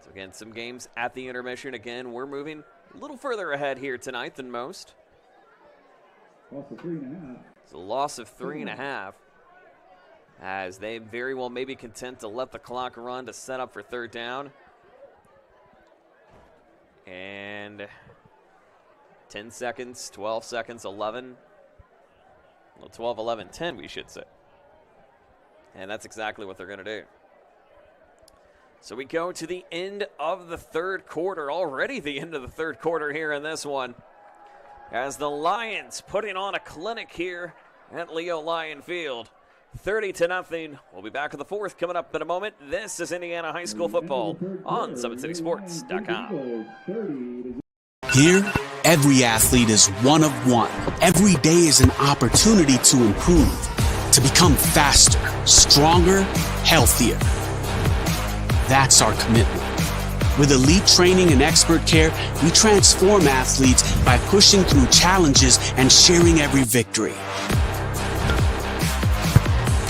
So again, some games at the intermission. Again, we're moving a little further ahead here tonight than most. Loss of 3.5. It's a loss of 3.5. As they very well may be content to let the clock run to set up for third down. And 10 seconds, 12 seconds, 11. Well, 12, 11, 10, we should say. And that's exactly what they're going to do. So we go to the end of the third quarter. Already the end of the third quarter here in this one. As the Lions putting on a clinic here at Leo Lyon Field. 30-0. We'll be back with the fourth coming up in a moment. This is Indiana High School football on SummitCitySports.com. Here, every athlete is one of one. Every day is an opportunity to improve. to become faster, stronger, healthier. That's our commitment. With elite training and expert care, we transform athletes by pushing through challenges and sharing every victory.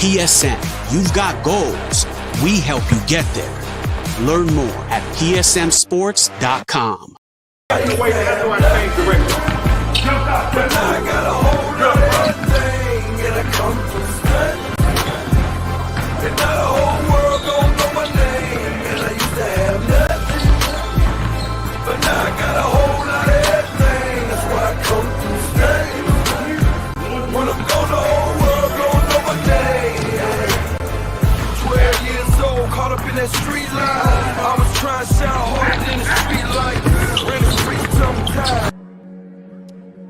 PSN, you've got goals. We help you get there. Learn more at psmsports.com. Street life. I was trying to shout harder than the street light.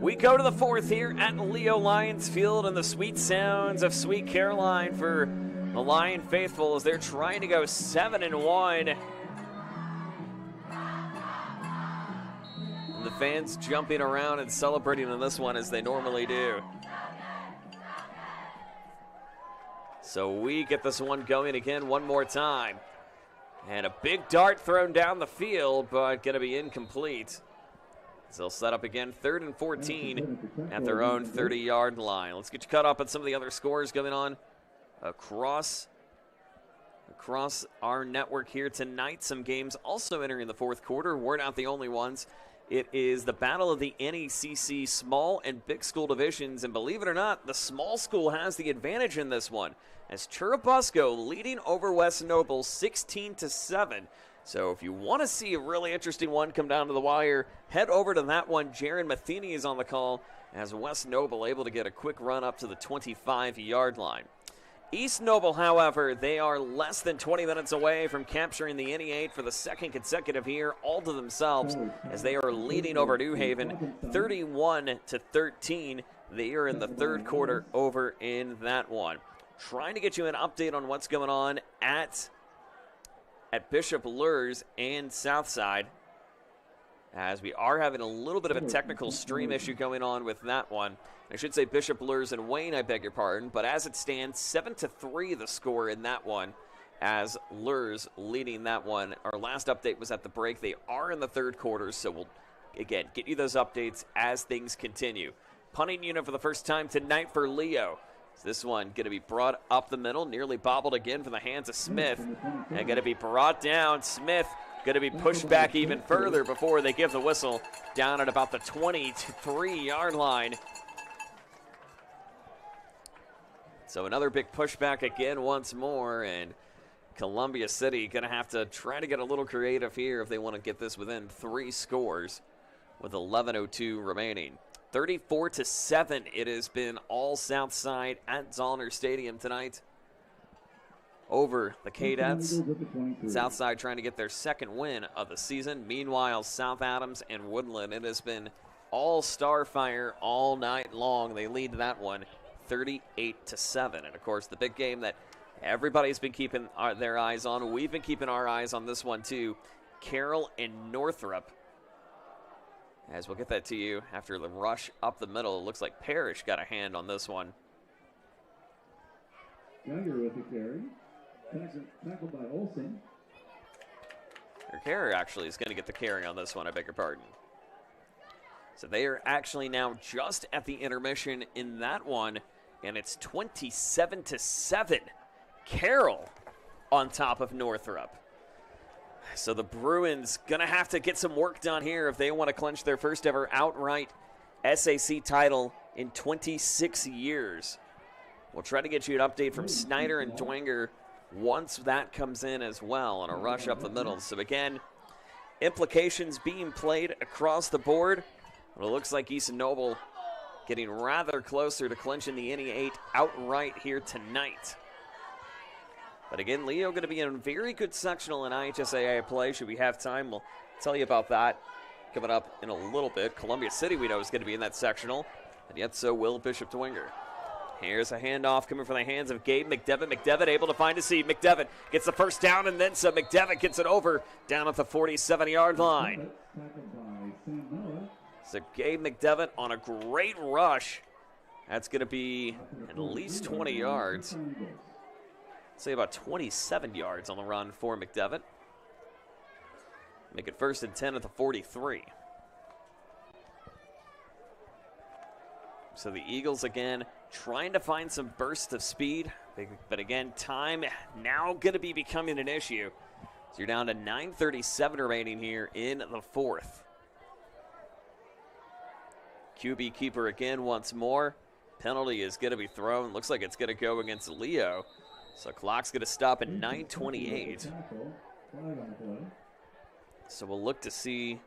We go to the fourth here at Leo Lions Field and the sweet sounds of Sweet Caroline for the Lion faithful as they're trying to go 7-1. And the fans jumping around and celebrating on this one as they normally do. So we get this one going again one more time. And a big dart thrown down the field, but going to be incomplete. So they'll set up again, 3rd and 14 at their own 30-yard line. Let's get you caught up on some of the other scores going on across our network here tonight. Some games also entering the fourth quarter. We're not the only ones. It is the battle of the NECC small and big school divisions, and believe it or not, the small school has the advantage in this one, as Churubusco leading over West Noble 16-7. So if you want to see a really interesting one come down to the wire, head over to that one. Jaron Matheny is on the call, as West Noble able to get a quick run up to the 25-yard line. East Noble, however, they are less than 20 minutes away from capturing the NE8 for the second consecutive year, all to themselves, as they are leading over New Haven 31-13. They are in the third quarter over in that one. Trying to get you an update on what's going on at Bishop Luers and Southside, as we are having a little bit of a technical stream issue going on with that one. I should say Bishop Luers and Wayne, I beg your pardon, but as it stands, 7-3 the score in that one, as Luers leading that one. Our last update was at the break. They are in the third quarter, so we'll, again, get you those updates as things continue. Punting unit for the first time tonight for Leo. This one going to be brought up the middle, nearly bobbled again from the hands of Smith, and going to be brought down. Smith going to be pushed back even further before they give the whistle, down at about the 23-yard line. So another big pushback again once more, and Columbia City going to have to try to get a little creative here if they want to get this within 3 scores with 11:02 remaining. 34-7 it has been all Southside at Zollner Stadium tonight over the Cadets. Southside trying to get their second win of the season. Meanwhile, South Adams and Woodland, it has been all Starfire all night long. They lead that one 38-7. And of course, the big game that everybody's been keeping their eyes on, we've been keeping our eyes on this one too, Carroll and Northrop. As we'll get that to you after the rush up the middle. It looks like Parrish got a hand on this one. Younger with the carry. Tackled by Olsen. Or Carrier actually is going to get the carry on this one, I beg your pardon. So they are actually now just at the intermission in that one, and it's 27-7. Carroll on top of Northrop. So the Bruins going to have to get some work done here if they want to clinch their first ever outright SAC title in 26 years. We'll try to get you an update from Snyder and Dwenger once that comes in as well on a rush up the middle. So again, implications being played across the board. But it looks like East Noble getting rather closer to clinching the NE8 outright here tonight. But again, Leo going to be in a very good sectional in IHSAA play. Should we have time, we'll tell you about that coming up in a little bit. Columbia City, we know, is going to be in that sectional, and yet so will Bishop Dwenger. Here's a handoff coming from the hands of Gabe McDevitt. McDevitt able to find a seat. McDevitt gets the first down, and then some. McDevitt gets it over down at the 47-yard line. So Gabe McDevitt on a great rush That's going to be at least 20 yards. Say about 27 yards on the run for McDevitt. Make it 1st and 10 at the 43. So the Eagles again trying to find some bursts of speed, but again, time now going to be becoming an issue. So you're down to 9:37 remaining here in the 4th. QB keeper again once more. Penalty is going to be thrown. Looks like it's going to go against Leo. So clock's going to stop at 9:28. So we'll look to see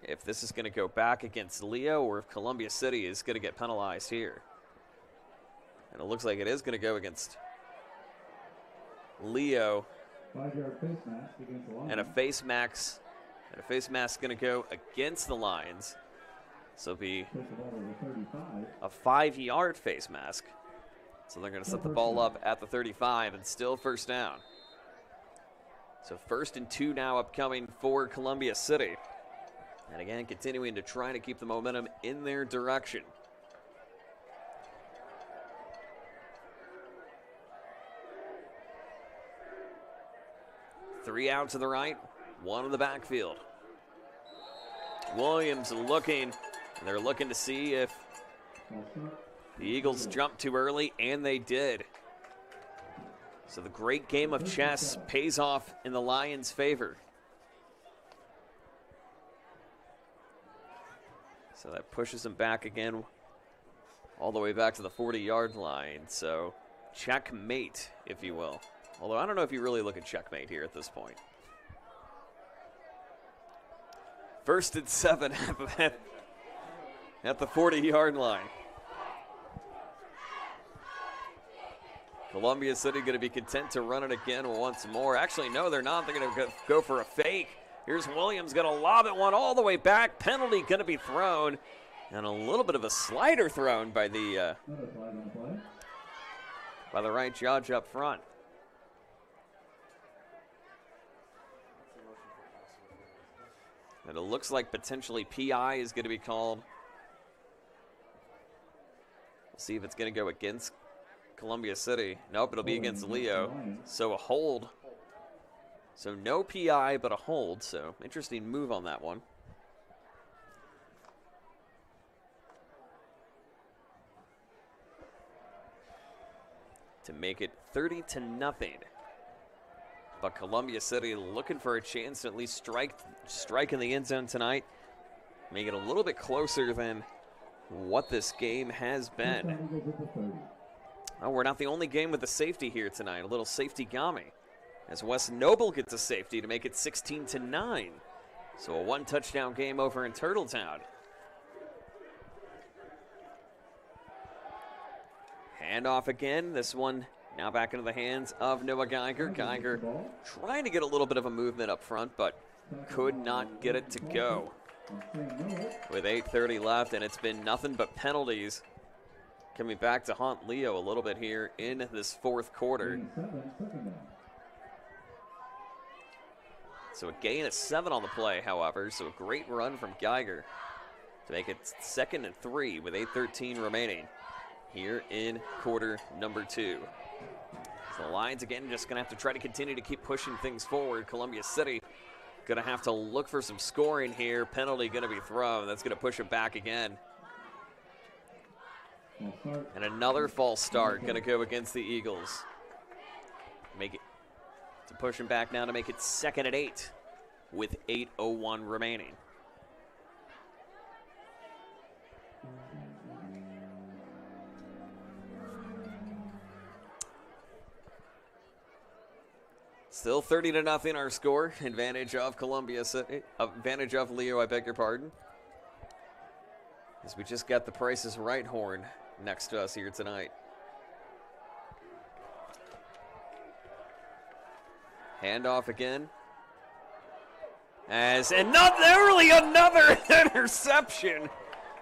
if this is going to go back against Leo or if Columbia City is going to get penalized here. And it looks like it is going to go against Leo. 5-yard face mask against the Lions. And a face mask going to go against the Lions. So it'll be a 5-yard face mask. So they're going to set the ball up at the 35 and still 1st down. So 1st and 2 now upcoming for Columbia City. And again, continuing to try to keep the momentum in their direction. Three out to the right, one in the backfield. Williams looking, and they're looking to see if the Eagles jumped too early, and they did. So the great game of chess pays off in the Lions' favor. So that pushes them back again, all the way back to the 40-yard line. So checkmate, if you will. Although I don't know if you really look at checkmate here at this point. 1st and 7 at the 40-yard line. Columbia City going to be content to run it again once more. Actually, no, they're not. They're going to go for a fake. Here's Williams going to lob it one all the way back. Penalty going to be thrown. And a little bit of a slider thrown by the right judge up front. And it looks like potentially PI is going to be called. We'll see if it's going to go against Columbia City. Nope, it'll be against Leo. So a hold. So no PI, but a hold. So interesting move on that one. To make it 30-0. But Columbia City looking for a chance to at least strike in the end zone tonight. Make it a little bit closer than what this game has been. Oh, we're not the only game with a safety here tonight. A little safety gami. As Wes Noble gets a safety to make it 16-9. So a 1-touchdown game over in Turtletown. Handoff again. This one now back into the hands of Noah Geiger. Geiger trying to get a little bit of a movement up front, but could not get it to go. With 8:30 left, and it's been nothing but penalties coming back to haunt Leo a little bit here in this 4th quarter. So a gain of 7 on the play, however, so a great run from Geiger to make it 2nd and 3 with 8:13 remaining here in quarter number 2. So the Lions, again, just going to have to try to continue to keep pushing things forward. Columbia City going to have to look for some scoring here. Penalty going to be thrown. That's going to push it back again. And another false start going to go against the Eagles. Make it to push him back now to make it 2nd and 8 with 8:01 remaining. Still 30-0 our score. Advantage of Columbia City. Advantage of Leo, I beg your pardon. As we just got the Price is Right horn next to us here tonight. Handoff again. And not nearly another interception.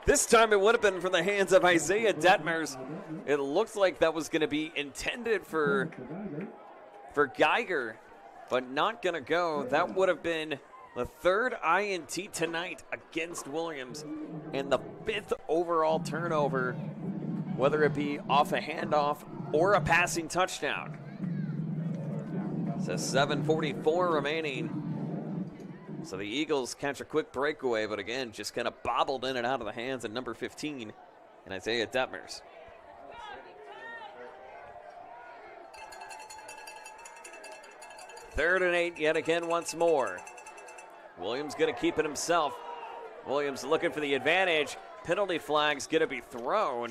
This time it would have been from the hands of Isaiah Detmers. It looked like that was going to be intended for Geiger, but not going to go. That would have been the 3rd INT tonight against Williams and the 5th overall turnover whether it be off a handoff or a passing touchdown. So 7:44 remaining. So the Eagles catch a quick breakaway, but again, just kind of bobbled in and out of the hands of number 15 and Isaiah Detmers. Third and 8 yet again once more. Williams going to keep it himself. Williams looking for the advantage. Penalty flag's going to be thrown.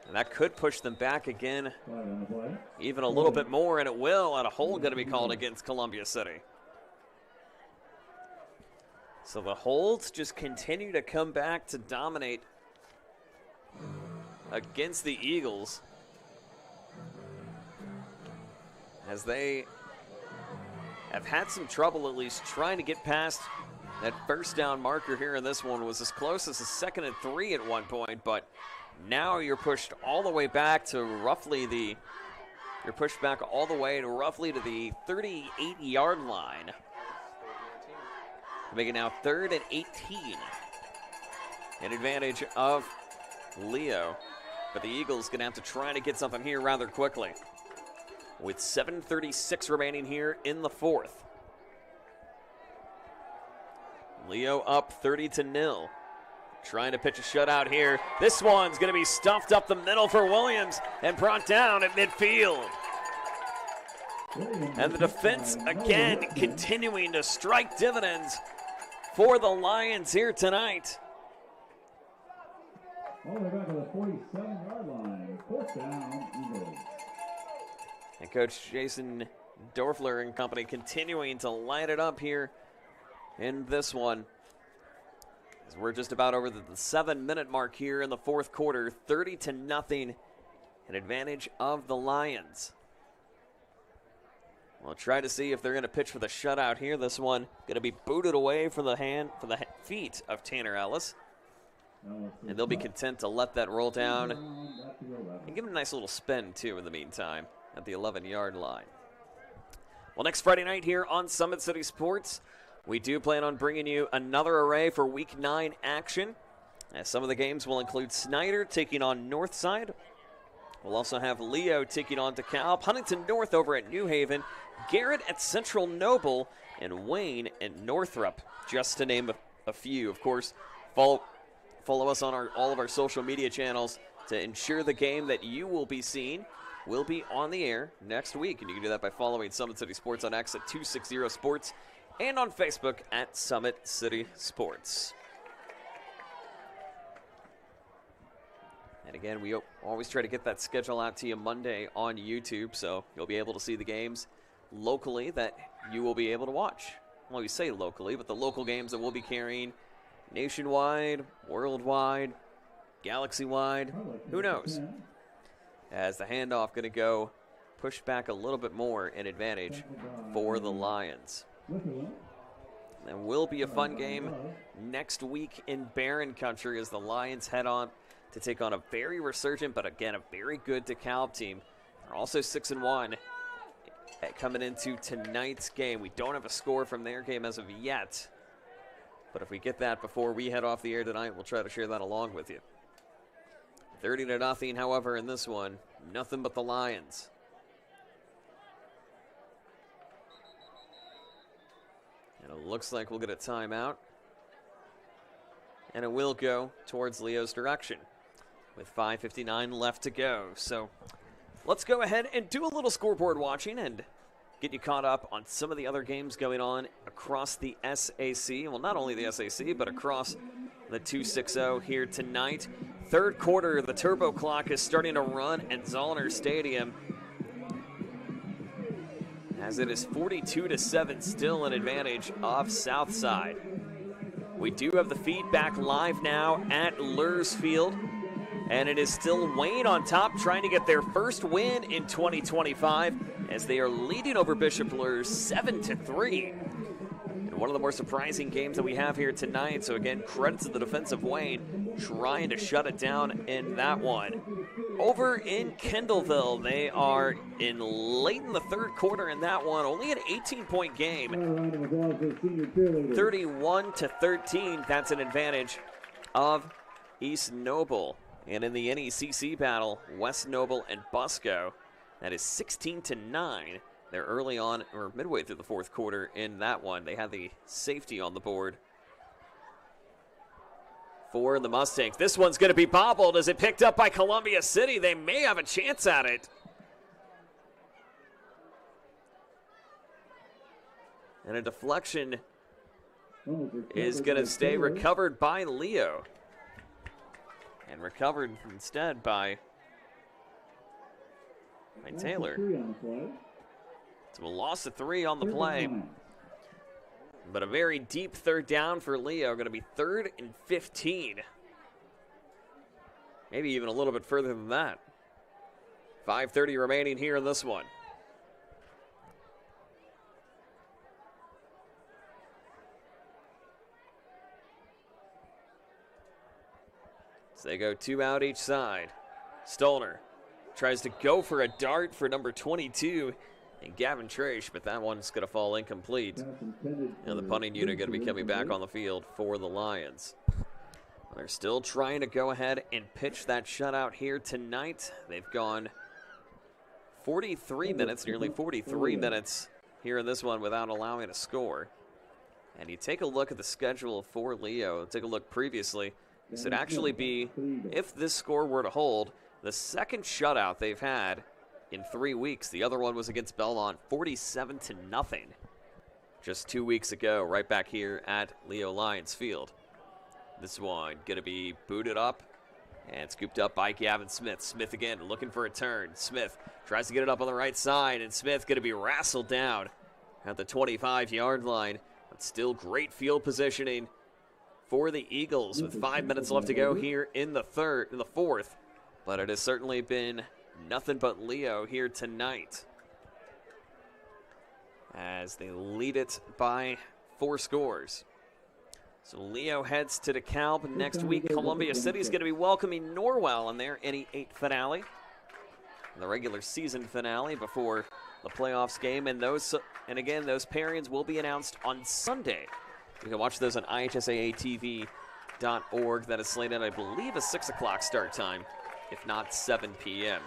And that could push them back again even a little bit more, and it will, and a hold going to be called against Columbia City. So the holds just continue to come back to dominate against the Eagles as they have had some trouble at least trying to get past that first down marker here in this one. Was as close as a 2nd and 3 at one point, but now you're pushed all the way back to roughly the 38-yard line. Make it now 3rd and 18. An advantage of Leo. But the Eagles going to have to try to get something here rather quickly. With 7:36 remaining here in the fourth. Leo up 30-0. Trying to pitch a shutout here. This one's going to be stuffed up the middle for Williams and brought down at midfield. And the defense again continuing to strike dividends for the Lions here tonight. All the way back to the 47-yard line. 4th down, Eagles. And Coach Jason Dorfler and company continuing to light it up here in this one. As we're just about over the 7-minute mark here in the fourth quarter. 30-0, an advantage of the Lions. We'll try to see if they're going to pitch for the shutout here. This one going to be booted away from the feet of Tanner Ellis. And they'll be content to let that roll down and give it a nice little spin, too, in the meantime, at the 11-yard line. Well, next Friday night here on Summit City Sports, we do plan on bringing you another array for Week 9 action. As some of the games will include Snyder taking on Northside. We'll also have Leo taking on DeKalb, Huntington North over at New Haven, Garrett at Central Noble, and Wayne at Northrop, just to name a few. Of course, follow us on all of our social media channels to ensure the game that you will be seeing will be on the air next week. And you can do that by following Summit City Sports on X at 260 Sports and on Facebook at Summit City Sports. And again, we always try to get that schedule out to you Monday on YouTube, so you'll be able to see the games locally that you will be able to watch. Well, we say locally, but the local games that we'll be carrying nationwide, worldwide, galaxy-wide, who knows? As the handoff going to go pushed back a little bit more in advantage for the Lions. And will be a fun game next week in Barron Country as the Lions head on to take on a very resurgent, but again, a very good DeKalb team. They're also 6-1 coming into tonight's game. We don't have a score from their game as of yet, but if we get that before we head off the air tonight, we'll try to share that along with you. 30-0, however, in this one, nothing but the Lions. And it looks like we'll get a timeout. And it will go towards Leo's direction with 5:59 left to go. So let's go ahead and do a little scoreboard watching and get you caught up on some of the other games going on across the SAC. Well, not only the SAC, but across the 260 here tonight. Third quarter, the turbo clock is starting to run at Zollner Stadium, as it is 42-7, still an advantage of Southside. We do have the feedback live now at Lurs Field, and it is still Wayne on top, trying to get their first win in 2025, as they are leading over Bishop Lurs 7-3. And one of the more surprising games that we have here tonight. So again, credit to the defensive Wayne trying to shut it down in that one. Over in Kendallville, they are late in the third quarter in that one. Only an 18-point game. 31-13. That's an advantage of East Noble. And in the NECC battle, West Noble and Busco, that is 16-9. They're early on, or midway through the fourth quarter in that one. They had the safety on the board for the Mustangs. This one's going to be bobbled as it picked up by Columbia City. They may have a chance at it. And a deflection is going to stay recovered by Leo. And recovered instead by Taylor. So a loss of 3 on the play. But a very deep third down for Leo. Going to be 3rd and 15. Maybe even a little bit further than that. 5:30 remaining here in this one. So they go 2 out each side. Stolner tries to go for a dart for number 22 and Gavin Trash, but that one's going to fall incomplete. And the punting unit going to be coming back on the field for the Lions. They're still trying to go ahead and pitch that shutout here tonight. They've gone 43 minutes, nearly 43 minutes here in this one without allowing a score. And you take a look at the schedule for Leo, take a look previously. This would actually be, if this score were to hold, the second shutout they've had in 3 weeks. The other one was against Belmont, 47-0, just 2 weeks ago, right back here at Leo Lions Field. This one going to be booted up and scooped up by Gavin Smith. Smith again looking for a turn. Smith tries to get it up on the right side, and Smith going to be wrestled down at the 25-yard line. But still great field positioning for the Eagles with 5 minutes left to go here in the fourth. But it has certainly been nothing but Leo here tonight as they lead it by 4 scores. So Leo heads to DeKalb next week. Columbia City is going to be welcoming Norwell in their NE8 finale, the regular season finale before the playoffs game. And those pairings will be announced on Sunday. You can watch those on ihsaatv.org. That is slated, I believe, a 6 o'clock start time, if not 7 p.m.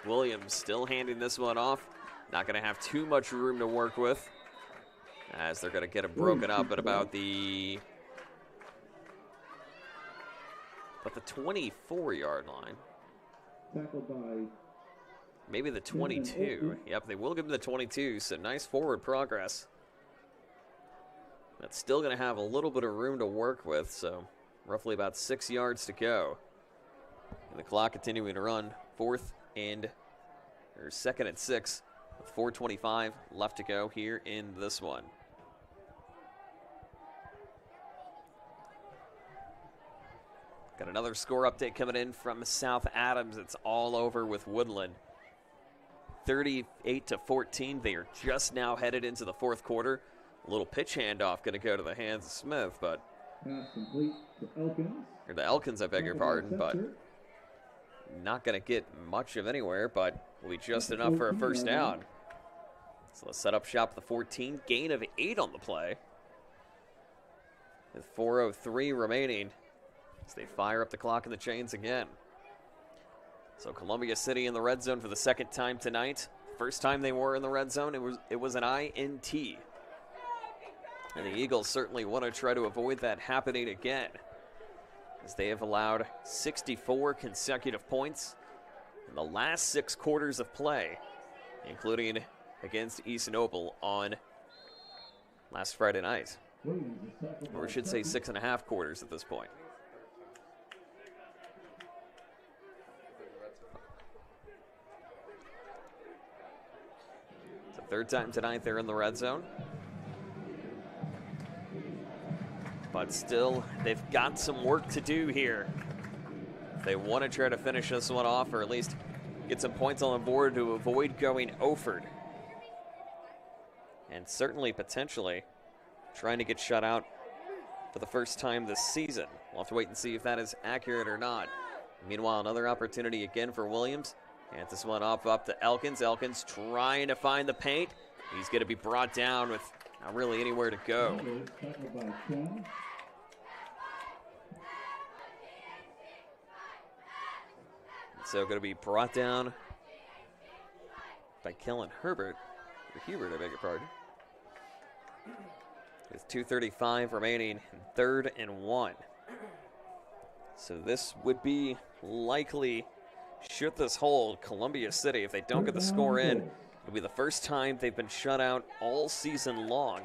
Williams still handing this one off. Not going to have too much room to work with, as they're going to get it broken up at about the 24-yard line. Maybe the 22. Yep, they will give him the 22, so nice forward progress. That's still going to have a little bit of room to work with, so roughly about 6 yards to go. And the clock continuing to run. 2nd and 6 with 4:25 left to go here in this one. Got another score update coming in from South Adams. It's all over with Woodland. 38-14. They are just now headed into the fourth quarter. A little pitch handoff going to go to the hands of Smith, but or the Elkins, I beg your pardon, but not going to get much of anywhere, but will be just enough for a first down. So let's set up shop at the 14. Gain of 8 on the play, with 4:03 remaining as they fire up the clock and the chains again. So Columbia City in the red zone for the second time tonight. First time they were in the red zone, it was an INT. And the Eagles certainly want to try to avoid that happening again, as they have allowed 64 consecutive points in the last 6 quarters of play, including against East Noble on last Friday night. Or we should say 6.5 quarters at this point. It's the third time tonight they're in the red zone. But still, they've got some work to do here. They want to try to finish this one off, or at least get some points on the board to avoid going Oford. And certainly, potentially, trying to get shut out for the first time this season. We'll have to wait and see if that is accurate or not. Meanwhile, another opportunity again for Williams. And this one up to Elkins. Elkins trying to find the paint. He's going to be brought down with not really anywhere to go. So going to be brought down by Kellen Hubert, I beg your pardon. With 2:35 remaining, 3rd and 1. So this would be likely, should this hold, Columbia City, if they don't get the score in, it'll be the first time they've been shut out all season long.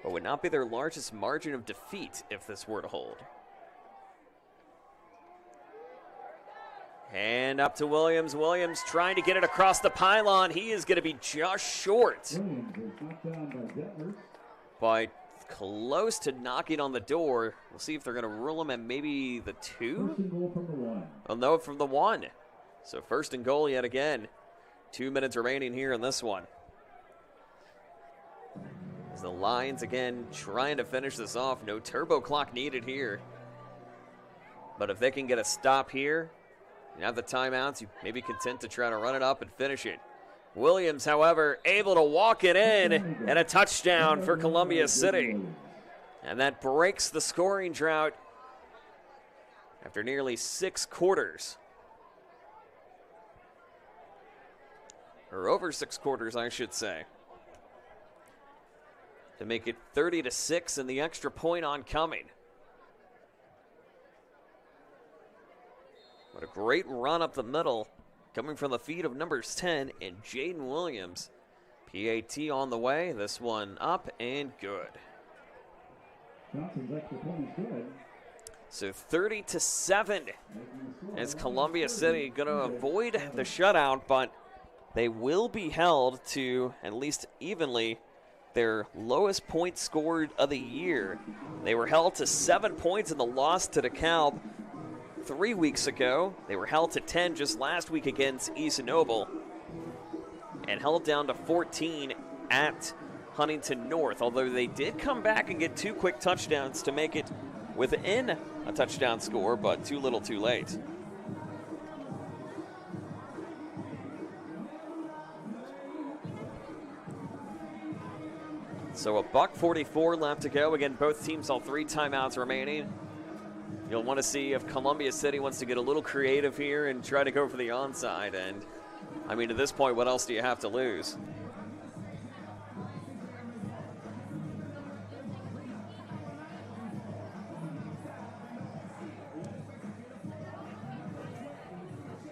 But would not be their largest margin of defeat if this were to hold. And up to Williams. Williams trying to get it across the pylon. He is going to be just short. But close to knocking on the door. We'll see if they're going to rule him at maybe the 2. Oh, no, from the 1. So 1st and goal yet again. 2 minutes remaining here in this one. As the Lions again trying to finish this off. No turbo clock needed here. But if they can get a stop here, you have the timeouts, you may be content to try to run it up and finish it. Williams, however, able to walk it in, and a touchdown for Columbia City. And that breaks the scoring drought after nearly 6 quarters. Or over 6 quarters, I should say. To make it 30-6 and the extra point oncoming. What a great run up the middle, coming from the feet of numbers 10 and Jaden Williams. PAT on the way. This one up and good. So 30-7 as Columbia City going to avoid the shutout, but they will be held to at least evenly their lowest point scored of the year. They were held to 7 points in the loss to DeKalb 3 weeks ago. They were held to 10 just last week against East Noble and held down to 14 at Huntington North, although they did come back and get 2 quick touchdowns to make it within a touchdown score, but too little too late. So $1:44 left to go. Again, both teams all 3 timeouts remaining. You'll want to see if Columbia City wants to get a little creative here and try to go for the onside. And, I mean, at this point, what else do you have to lose?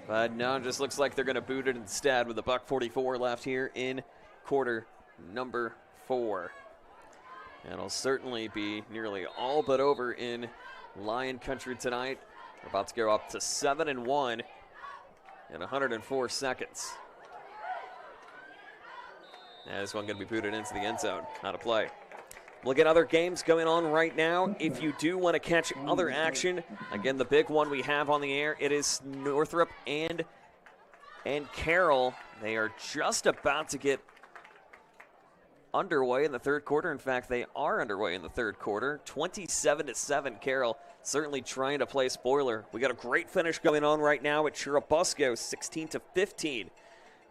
But no, it just looks like they're going to boot it instead with $1:44 left here in quarter number 4. And it'll certainly be nearly all but over in Lion Country tonight. We're about to go up to 7-1 in 104 seconds. And this one going to be booted into the end zone. Not a play. Look at other games going on right now. If you do want to catch other action, again, the big one we have on the air, it is Northrop and Carroll. They are just about to get underway in the 3rd quarter. In fact, they are underway in the 3rd quarter. 27-7, Carroll certainly trying to play spoiler. We got a great finish going on right now at Churubusco, 16-15,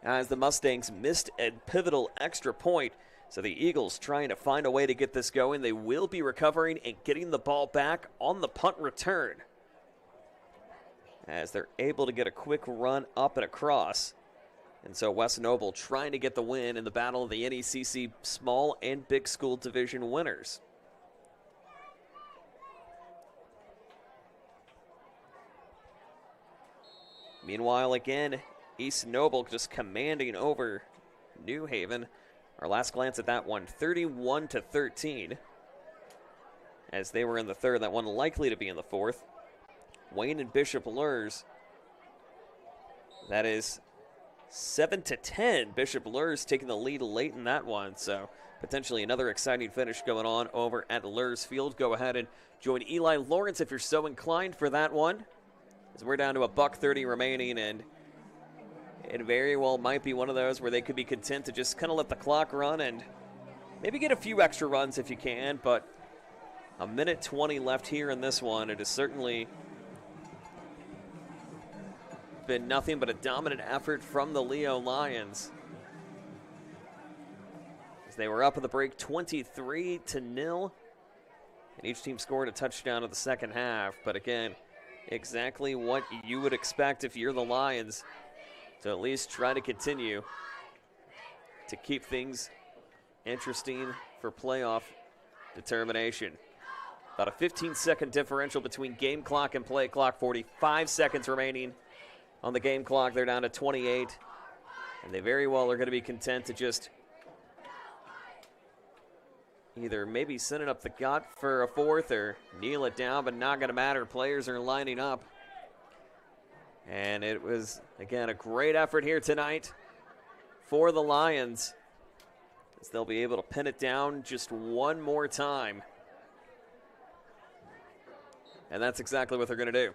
as the Mustangs missed a pivotal extra point. So the Eagles trying to find a way to get this going. They will be recovering and getting the ball back on the punt return, as they're able to get a quick run up and across. And so West Noble trying to get the win in the battle of the NECC small and big school division winners. Meanwhile, again, East Noble just commanding over New Haven. Our last glance at that one, 31-13. As they were in the 3rd, that one likely to be in the 4th. Wayne and Bishop Lurs. That is 7-10. Bishop Lurs taking the lead late in that one, so potentially another exciting finish going on over at Lurs Field. Go ahead and join Eli Lawrence if you're so inclined for that one, as we're down to $1:30 remaining, and it very well might be one of those where they could be content to just kind of let the clock run and maybe get a few extra runs if you can, but 1:20 left here in this one. It is certainly been nothing but a dominant effort from the Leo Lions, as they were up at the break 23-0, and each team scored a touchdown in the second half. But again, exactly what you would expect if you're the Lions, to at least try to continue to keep things interesting for playoff determination. About a 15-second differential between game clock and play clock. 45 seconds remaining on the game clock. They're down to 28, and they very well are going to be content to just either maybe send it up the gut for a fourth or kneel it down, but not going to matter. Players are lining up. And it was, again, a great effort here tonight for the Lions, as they'll be able to pin it down just one more time. And that's exactly what they're going to do.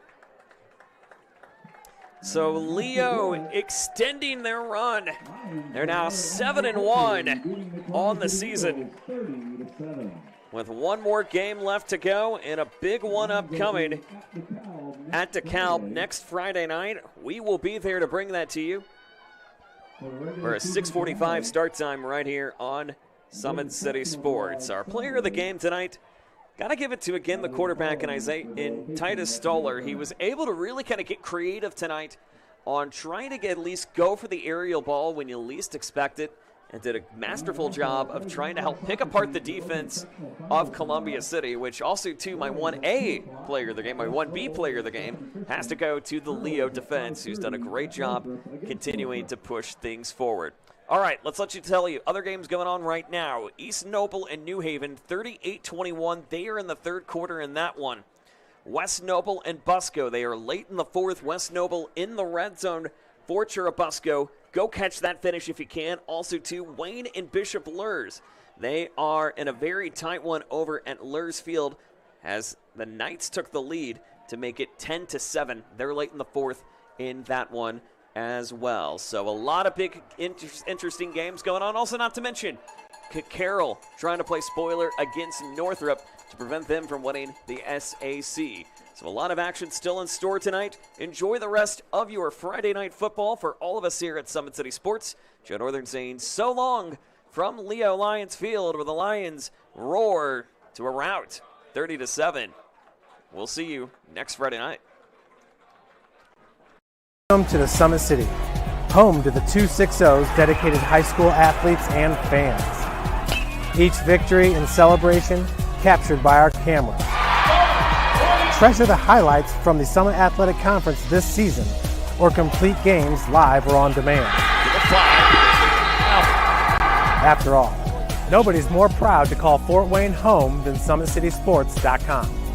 So Leo extending their run. They're now 7-1 on the season, with one more game left to go and a big one upcoming at DeKalb next Friday night. We will be there to bring that to you for a 6:45 start time right here on Summit City Sports. Our player of the game tonight, got to give it to, again, the quarterback in Titus Stoller. He was able to really kind of get creative tonight on trying to at least go for the aerial ball when you least expect it, and did a masterful job of trying to help pick apart the defense of Columbia City, which also, too, my 1A player of the game, my 1B player of the game, has to go to the Leo defense, who's done a great job continuing to push things forward. All right, let's let you tell you other games going on right now. East Noble and New Haven, 38-21. They are in the third quarter in that one. West Noble and Busco, they are late in the fourth. West Noble in the red zone for Churubusco. Go catch that finish if you can. Also, too, Wayne and Bishop Lurs. They are in a very tight one over at Lurs Field, as the Knights took the lead to make it 10-7. They're late in the fourth in that one as well. So a lot of big, interesting games going on. Also, not to mention, Carroll trying to play spoiler against Northrop to prevent them from winning the SAC. So a lot of action still in store tonight. Enjoy the rest of your Friday night football. For all of us here at Summit City Sports, Joe Northern saying so long from Leo Lions Field, where the Lions roar to a rout, 30-7. We'll see you next Friday night. Welcome to the Summit City, home to the 260's dedicated high school athletes and fans. Each victory and celebration captured by our cameras. Treasure the highlights from the Summit Athletic Conference this season, or complete games live or on demand. After all, nobody's more proud to call Fort Wayne home than SummitCitySports.com.